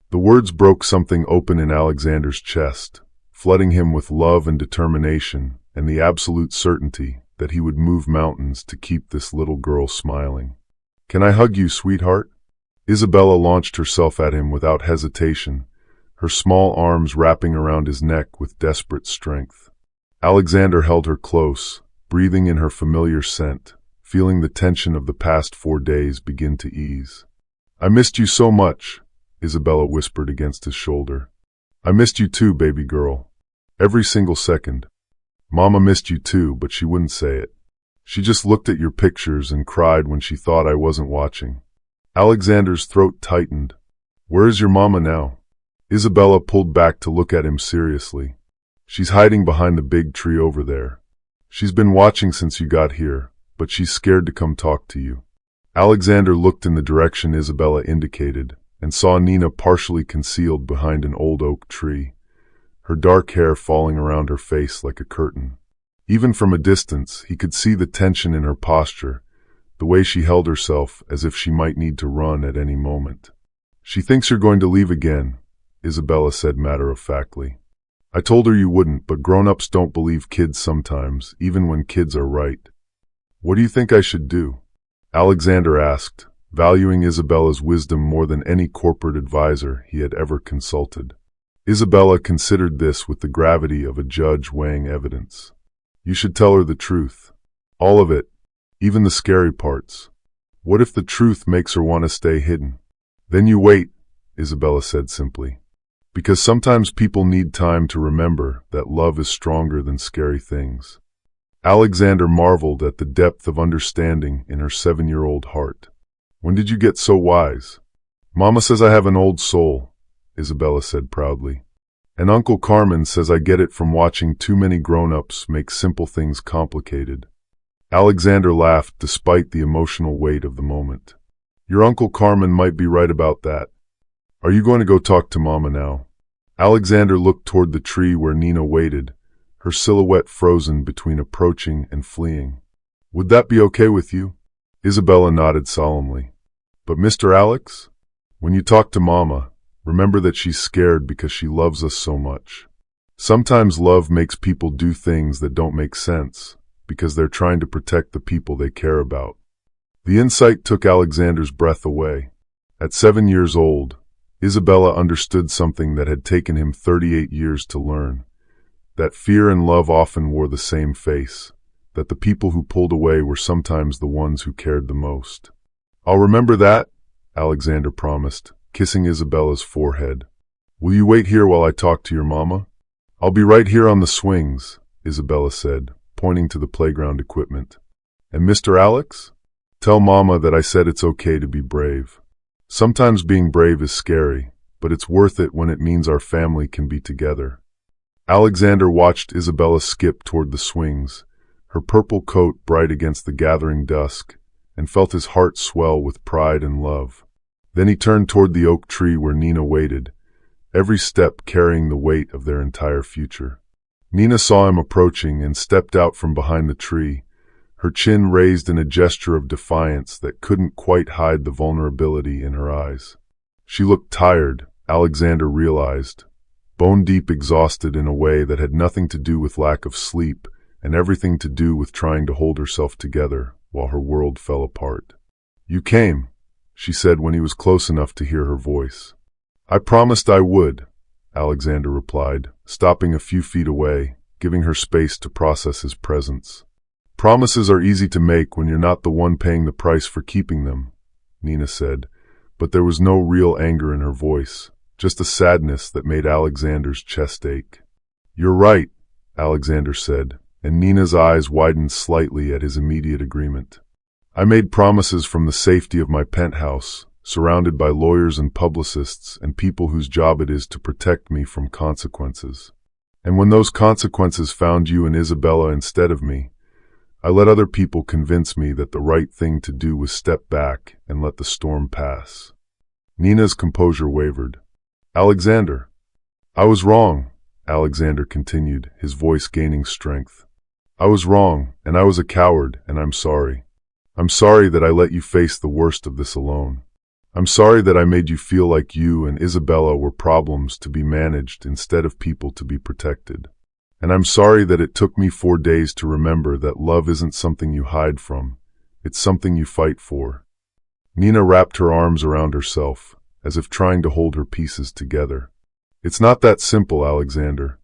Speaker 1: The words broke something open in Alexander's chest, flooding him with love and determination and the absolute certainty that he would move mountains to keep this little girl smiling. "Can I hug you, sweetheart?" Isabella launched herself at him without hesitation, her small arms wrapping around his neck with desperate strength. Alexander held her close, breathing in her familiar scent, feeling the tension of the past 4 days begin to ease. "I missed you so much," Isabella whispered against his shoulder. "I missed you too, baby girl. Every single second. Mama missed you too, but she wouldn't say it. She just looked at your pictures and cried when she thought I wasn't watching." Alexander's throat tightened. "Where is your mama now?" Isabella pulled back to look at him seriously. "She's hiding behind the big tree over there. She's been watching since you got here, but she's scared to come talk to you." Alexander looked in the direction Isabella indicated and saw Nina partially concealed behind an old oak tree, her dark hair falling around her face like a curtain. Even from a distance, he could see the tension in her posture, the way she held herself as if she might need to run at any moment. "She thinks you're going to leave again," Isabella said matter-of-factly. "I told her you wouldn't, but grown-ups don't believe kids sometimes, even when kids are right." "What do you think I should do?" Alexander asked, valuing Isabella's wisdom more than any corporate advisor he had ever consulted. Isabella considered this with the gravity of a judge weighing evidence. "You should tell her the truth. All of it, even the scary parts. What if the truth makes her want to stay hidden?" Then you wait, Isabella said simply. Because sometimes people need time to remember that love is stronger than scary things. Alexander marveled at the depth of understanding in her 7-year-old heart. When did you get so wise? Mama says I have an old soul, Isabella said proudly. And Uncle Carmen says I get it from watching too many grown-ups make simple things complicated. Alexander laughed despite the emotional weight of the moment. Your Uncle Carmen might be right about that. Are you going to go talk to Mama now? Alexander looked toward the tree where Nina waited, her silhouette frozen between approaching and fleeing. Would that be okay with you? Isabella nodded solemnly. But Mr. Alex, when you talk to Mama, remember that she's scared because she loves us so much. Sometimes love makes people do things that don't make sense because they're trying to protect the people they care about. The insight took Alexander's breath away. At 7 years old, Isabella understood something that had taken him 38 years to learn. That fear and love often wore the same face, that the people who pulled away were sometimes the ones who cared the most. I'll remember that, Alexander promised, kissing Isabella's forehead. Will you wait here while I talk to your mama? I'll be right here on the swings, Isabella said, pointing to the playground equipment. And Mr. Alex? Tell Mama that I said it's okay to be brave. Sometimes being brave is scary, but it's worth it when it means our family can be together. Alexander watched Isabella skip toward the swings, her purple coat bright against the gathering dusk, and felt his heart swell with pride and love. Then he turned toward the oak tree where Nina waited, every step carrying the weight of their entire future. Nina saw him approaching and stepped out from behind the tree, her chin raised in a gesture of defiance that couldn't quite hide the vulnerability in her eyes. She looked tired, Alexander realized, bone-deep exhausted in a way that had nothing to do with lack of sleep and everything to do with trying to hold herself together while her world fell apart. You came, she said when he was close enough to hear her voice. I promised I would, Alexander replied, stopping a few feet away, giving her space to process his presence. Promises are easy to make when you're not the one paying the price for keeping them, Nina said, but there was no real anger in her voice, just a sadness that made Alexander's chest ache. You're right, Alexander said, and Nina's eyes widened slightly at his immediate agreement. I made promises from the safety of my penthouse, surrounded by lawyers and publicists and people whose job it is to protect me from consequences. And when those consequences found you and Isabella instead of me, I let other people convince me that the right thing to do was step back and let the storm pass. Nina's composure wavered. Alexander. I was wrong, Alexander continued, his voice gaining strength. I was wrong, and I was a coward, and I'm sorry. I'm sorry that I let you face the worst of this alone. I'm sorry that I made you feel like you and Isabella were problems to be managed instead of people to be protected. And I'm sorry that it took me 4 days to remember that love isn't something you hide from, it's something you fight for. Nina wrapped her arms around herself, as if trying to hold her pieces together. It's not that simple, Alexander.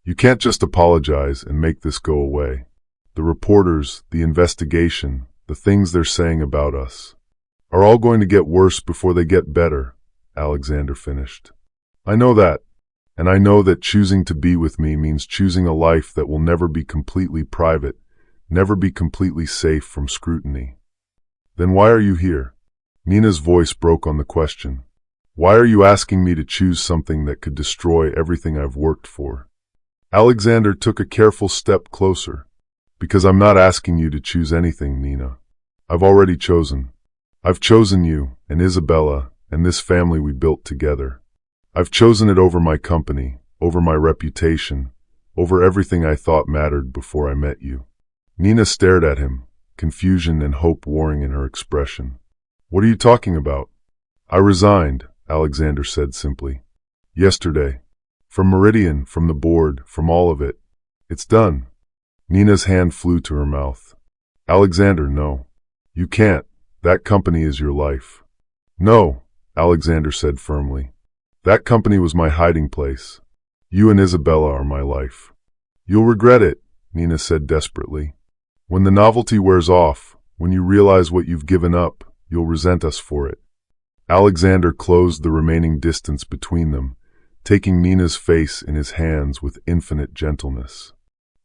Speaker 1: You can't just apologize and make this go away. The reporters, the investigation, the things they're saying about us, are all going to get worse before they get better, Alexander finished. I know that. And I know that choosing to be with me means choosing a life that will never be completely private, never be completely safe from scrutiny. Then why are you here? Nina's voice broke on the question. Why are you asking me to choose something that could destroy everything I've worked for? Alexander took a careful step closer. Because I'm not asking you to choose anything, Nina. I've already chosen. I've chosen you, and Isabella, and this family we built together. I've chosen it over my company, over my reputation, over everything I thought mattered before I met you. Nina stared at him, confusion and hope warring in her expression. What are you talking about? I resigned, Alexander said simply. Yesterday. From Meridian, from the board, from all of it. It's done. Nina's hand flew to her mouth. Alexander, no. You can't. That company is your life. No, Alexander said firmly. That company was my hiding place. You and Isabella are my life. You'll regret it, Nina said desperately. When the novelty wears off, when you realize what you've given up, you'll resent us for it. Alexander closed the remaining distance between them, taking Nina's face in his hands with infinite gentleness.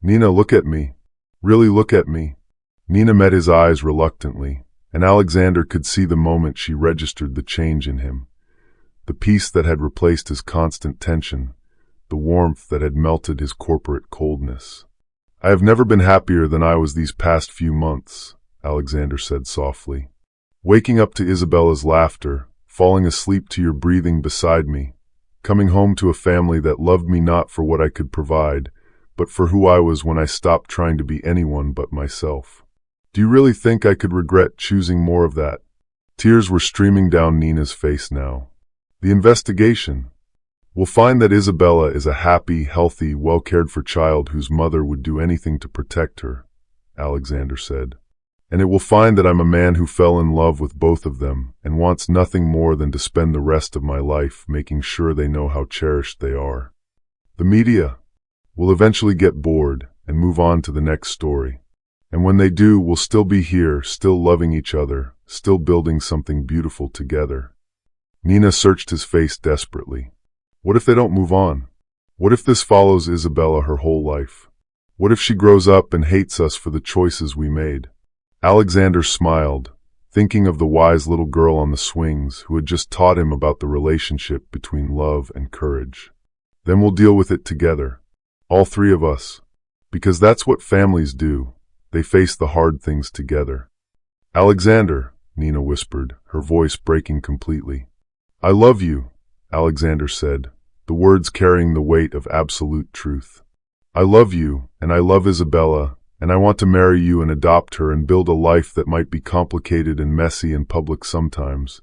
Speaker 1: "Nina, look at me. Really look at me." Nina met his eyes reluctantly, and Alexander could see the moment she registered the change in him. The peace that had replaced his constant tension, the warmth that had melted his corporate coldness. "I have never been happier than I was these past few months," Alexander said softly. "Waking up to Isabella's laughter, falling asleep to your breathing beside me, coming home to a family that loved me not for what I could provide, but for who I was when I stopped trying to be anyone but myself. Do you really think I could regret choosing more of that?" Tears were streaming down Nina's face now. "The investigation. We'll find that Isabella is a happy, healthy, well-cared-for child whose mother would do anything to protect her," Alexander said. "And it will find that I'm a man who fell in love with both of them and wants nothing more than to spend the rest of my life making sure they know how cherished they are. The media will eventually get bored and move on to the next story. And when they do, we'll still be here, still loving each other, still building something beautiful together." Nina searched his face desperately. What if they don't move on? What if this follows Isabella her whole life? What if she grows up and hates us for the choices we made? Alexander smiled, thinking of the wise little girl on the swings who had just taught him about the relationship between love and courage. "Then we'll deal with it together. All three of us. Because that's what families do. They face the hard things together." "Alexander," Nina whispered, her voice breaking completely. "I love you," Alexander said, the words carrying the weight of absolute truth. "I love you, and I love Isabella, and I want to marry you and adopt her and build a life that might be complicated and messy and public sometimes,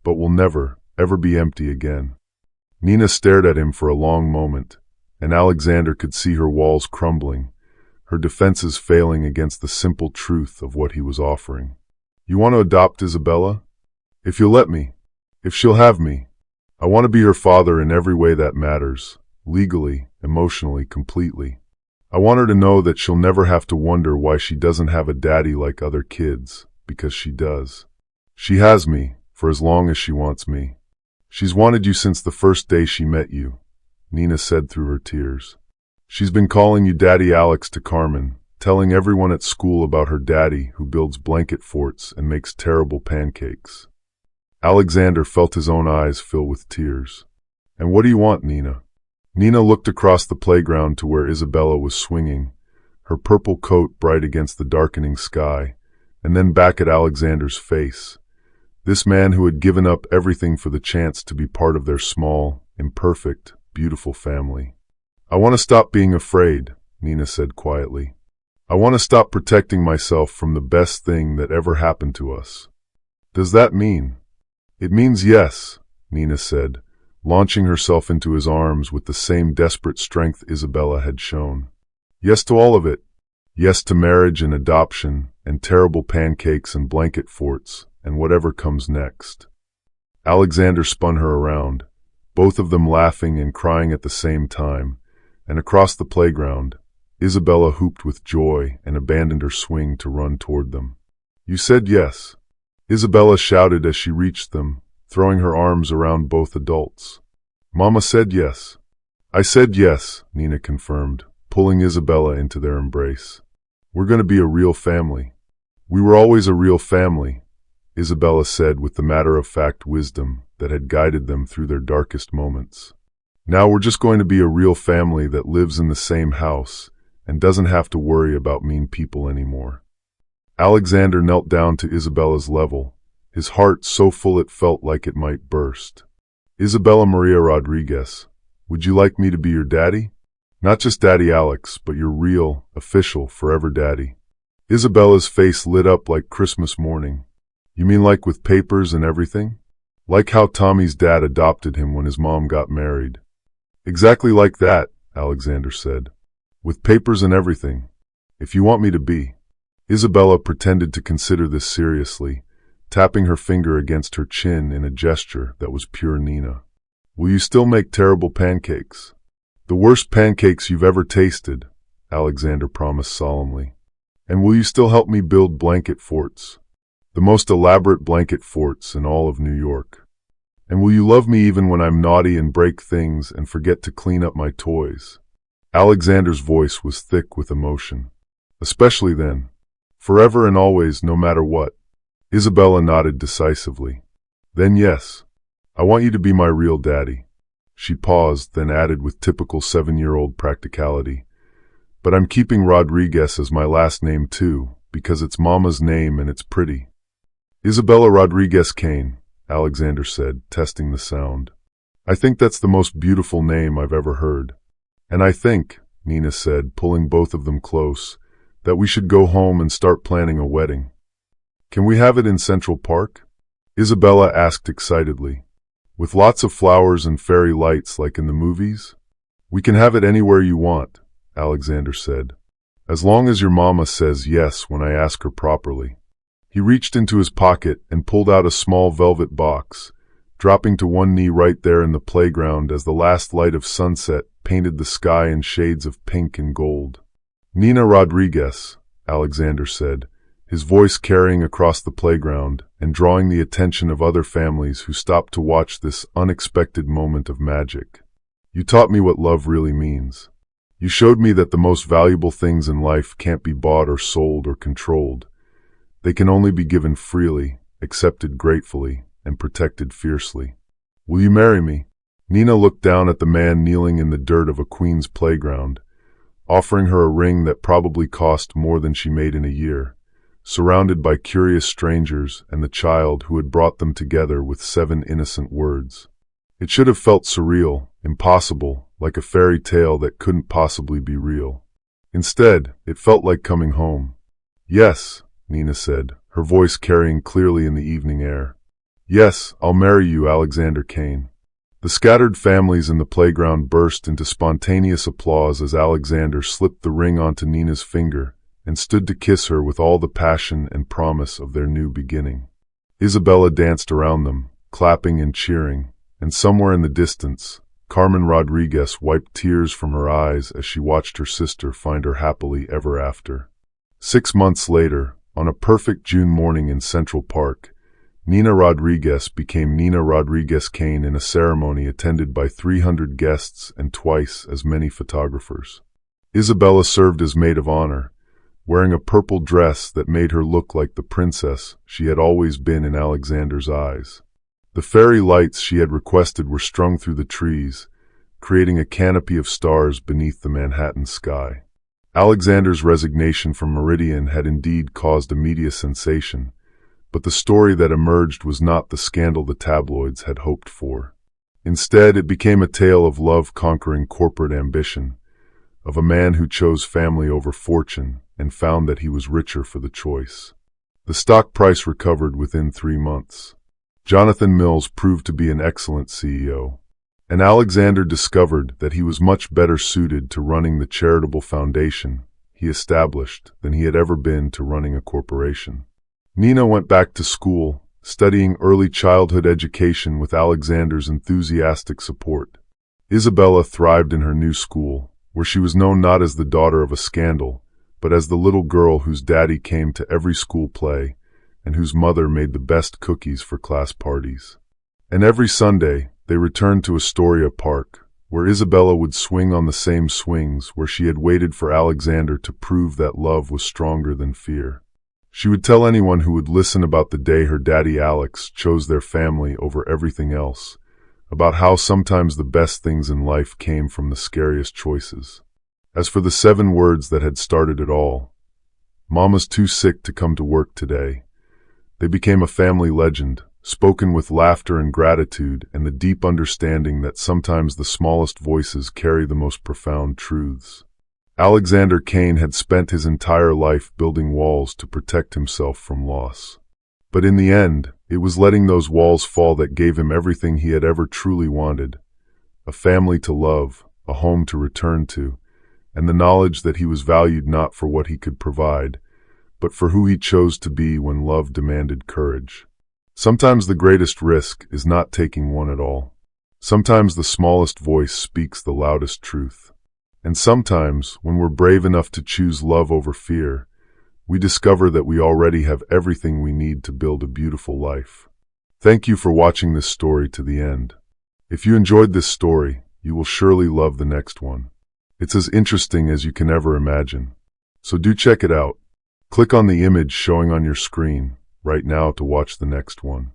Speaker 1: but will never, ever be empty again." Nina stared at him for a long moment, and Alexander could see her walls crumbling, her defenses failing against the simple truth of what he was offering. "You want to adopt Isabella? If you'll let me. If she'll have me. I want to be her father in every way that matters, legally, emotionally, completely. I want her to know that she'll never have to wonder why she doesn't have a daddy like other kids, because she does. She has me, for as long as she wants me. She's wanted you since the first day she met you," Nina said through her tears. "She's been calling you Daddy Alex to Carmen, telling everyone at school about her daddy who builds blanket forts and makes terrible pancakes." Alexander felt his own eyes fill with tears. "And what do you want, Nina?" Nina looked across the playground to where Isabella was swinging, her purple coat bright against the darkening sky, and then back at Alexander's face. This man who had given up everything for the chance to be part of their small, imperfect, beautiful family. "I want to stop being afraid," Nina said quietly. "I want to stop protecting myself from the best thing that ever happened to us." "Does that mean?" "It means yes," Nina said, launching herself into his arms with the same desperate strength Isabella had shown. "Yes to all of it. Yes to marriage and adoption, and terrible pancakes and blanket forts, and whatever comes next." Alexander spun her around, both of them laughing and crying at the same time, and across the playground, Isabella whooped with joy and abandoned her swing to run toward them. "You said yes," Isabella shouted as she reached them, throwing her arms around both adults. "Mama said yes." "I said yes," Nina confirmed, pulling Isabella into their embrace. "We're going to be a real family." "We were always a real family," Isabella said with the matter-of-fact wisdom that had guided them through their darkest moments. "Now we're just going to be a real family that lives in the same house and doesn't have to worry about mean people anymore." Alexander knelt down to Isabella's level, his heart so full it felt like it might burst. "Isabella Maria Rodriguez, would you like me to be your daddy? Not just Daddy Alex, but your real, official, forever daddy." Isabella's face lit up like Christmas morning. "You mean like with papers and everything? Like how Tommy's dad adopted him when his mom got married?" "Exactly like that," Alexander said. "With papers and everything. If you want me to be." Isabella pretended to consider this seriously, tapping her finger against her chin in a gesture that was pure Nina. "Will you still make terrible pancakes?" "The worst pancakes you've ever tasted," Alexander promised solemnly. "And will you still help me build blanket forts? The most elaborate blanket forts in all of New York." And will you love me even when I'm naughty and break things and forget to clean up my toys? Alexander's voice was thick with emotion. Especially then. Forever and always, no matter what. Isabella nodded decisively. Then yes. I want you to be my real daddy. She paused, then added with typical 7-year-old practicality. But I'm keeping Rodriguez as my last name too, because it's Mama's name and it's pretty. Isabella Rodriguez Kane, Alexander said, testing the sound. I think that's the most beautiful name I've ever heard. And I think, Nina said, pulling both of them close, that we should go home and start planning a wedding. Can we have it in Central Park? Isabella asked excitedly. With lots of flowers and fairy lights like in the movies? We can have it anywhere you want, Alexander said. As long as your mama says yes when I ask her properly. He reached into his pocket and pulled out a small velvet box, dropping to one knee right there in the playground as the last light of sunset painted the sky in shades of pink and gold. Nina Rodriguez, Alexander said, his voice carrying across the playground and drawing the attention of other families who stopped to watch this unexpected moment of magic. You taught me what love really means. You showed me that the most valuable things in life can't be bought or sold or controlled. They can only be given freely, accepted gratefully, and protected fiercely. Will you marry me? Nina looked down at the man kneeling in the dirt of a queen's playground, offering her a ring that probably cost more than she made in a year, surrounded by curious strangers and the child who had brought them together with 7 innocent words. It should have felt surreal, impossible, like a fairy tale that couldn't possibly be real. Instead, it felt like coming home. Yes, Nina said, her voice carrying clearly in the evening air. Yes, I'll marry you, Alexander Kane. The scattered families in the playground burst into spontaneous applause as Alexander slipped the ring onto Nina's finger and stood to kiss her with all the passion and promise of their new beginning. Isabella danced around them, clapping and cheering, and somewhere in the distance, Carmen Rodriguez wiped tears from her eyes as she watched her sister find her happily ever after. 6 months later, on a perfect June morning in Central Park, Nina Rodriguez became Nina Rodriguez Kane in a ceremony attended by 300 guests and twice as many photographers. Isabella served as maid of honor, wearing a purple dress that made her look like the princess she had always been in Alexander's eyes. The fairy lights she had requested were strung through the trees, creating a canopy of stars beneath the Manhattan sky. Alexander's resignation from Meridian had indeed caused a media sensation, but the story that emerged was not the scandal the tabloids had hoped for. Instead, it became a tale of love conquering corporate ambition, of a man who chose family over fortune and found that he was richer for the choice. The stock price recovered within 3 months. Jonathan Mills proved to be an excellent CEO, and Alexander discovered that he was much better suited to running the charitable foundation he established than he had ever been to running a corporation. Nina went back to school, studying early childhood education with Alexander's enthusiastic support. Isabella thrived in her new school, where she was known not as the daughter of a scandal, but as the little girl whose daddy came to every school play and whose mother made the best cookies for class parties. And every Sunday, they returned to Astoria Park, where Isabella would swing on the same swings where she had waited for Alexander to prove that love was stronger than fear. She would tell anyone who would listen about the day her daddy Alex chose their family over everything else, about how sometimes the best things in life came from the scariest choices. As for the 7 words that had started it all, Mama's too sick to come to work today, they became a family legend, spoken with laughter and gratitude and the deep understanding that sometimes the smallest voices carry the most profound truths. Alexander Kane had spent his entire life building walls to protect himself from loss. But in the end, it was letting those walls fall that gave him everything he had ever truly wanted: a family to love, a home to return to, and the knowledge that he was valued not for what he could provide, but for who he chose to be when love demanded courage. Sometimes the greatest risk is not taking one at all. Sometimes the smallest voice speaks the loudest truth. And sometimes, when we're brave enough to choose love over fear, we discover that we already have everything we need to build a beautiful life. Thank you for watching this story to the end. If you enjoyed this story, you will surely love the next one. It's as interesting as you can ever imagine. So do check it out. Click on the image showing on your screen right now to watch the next one.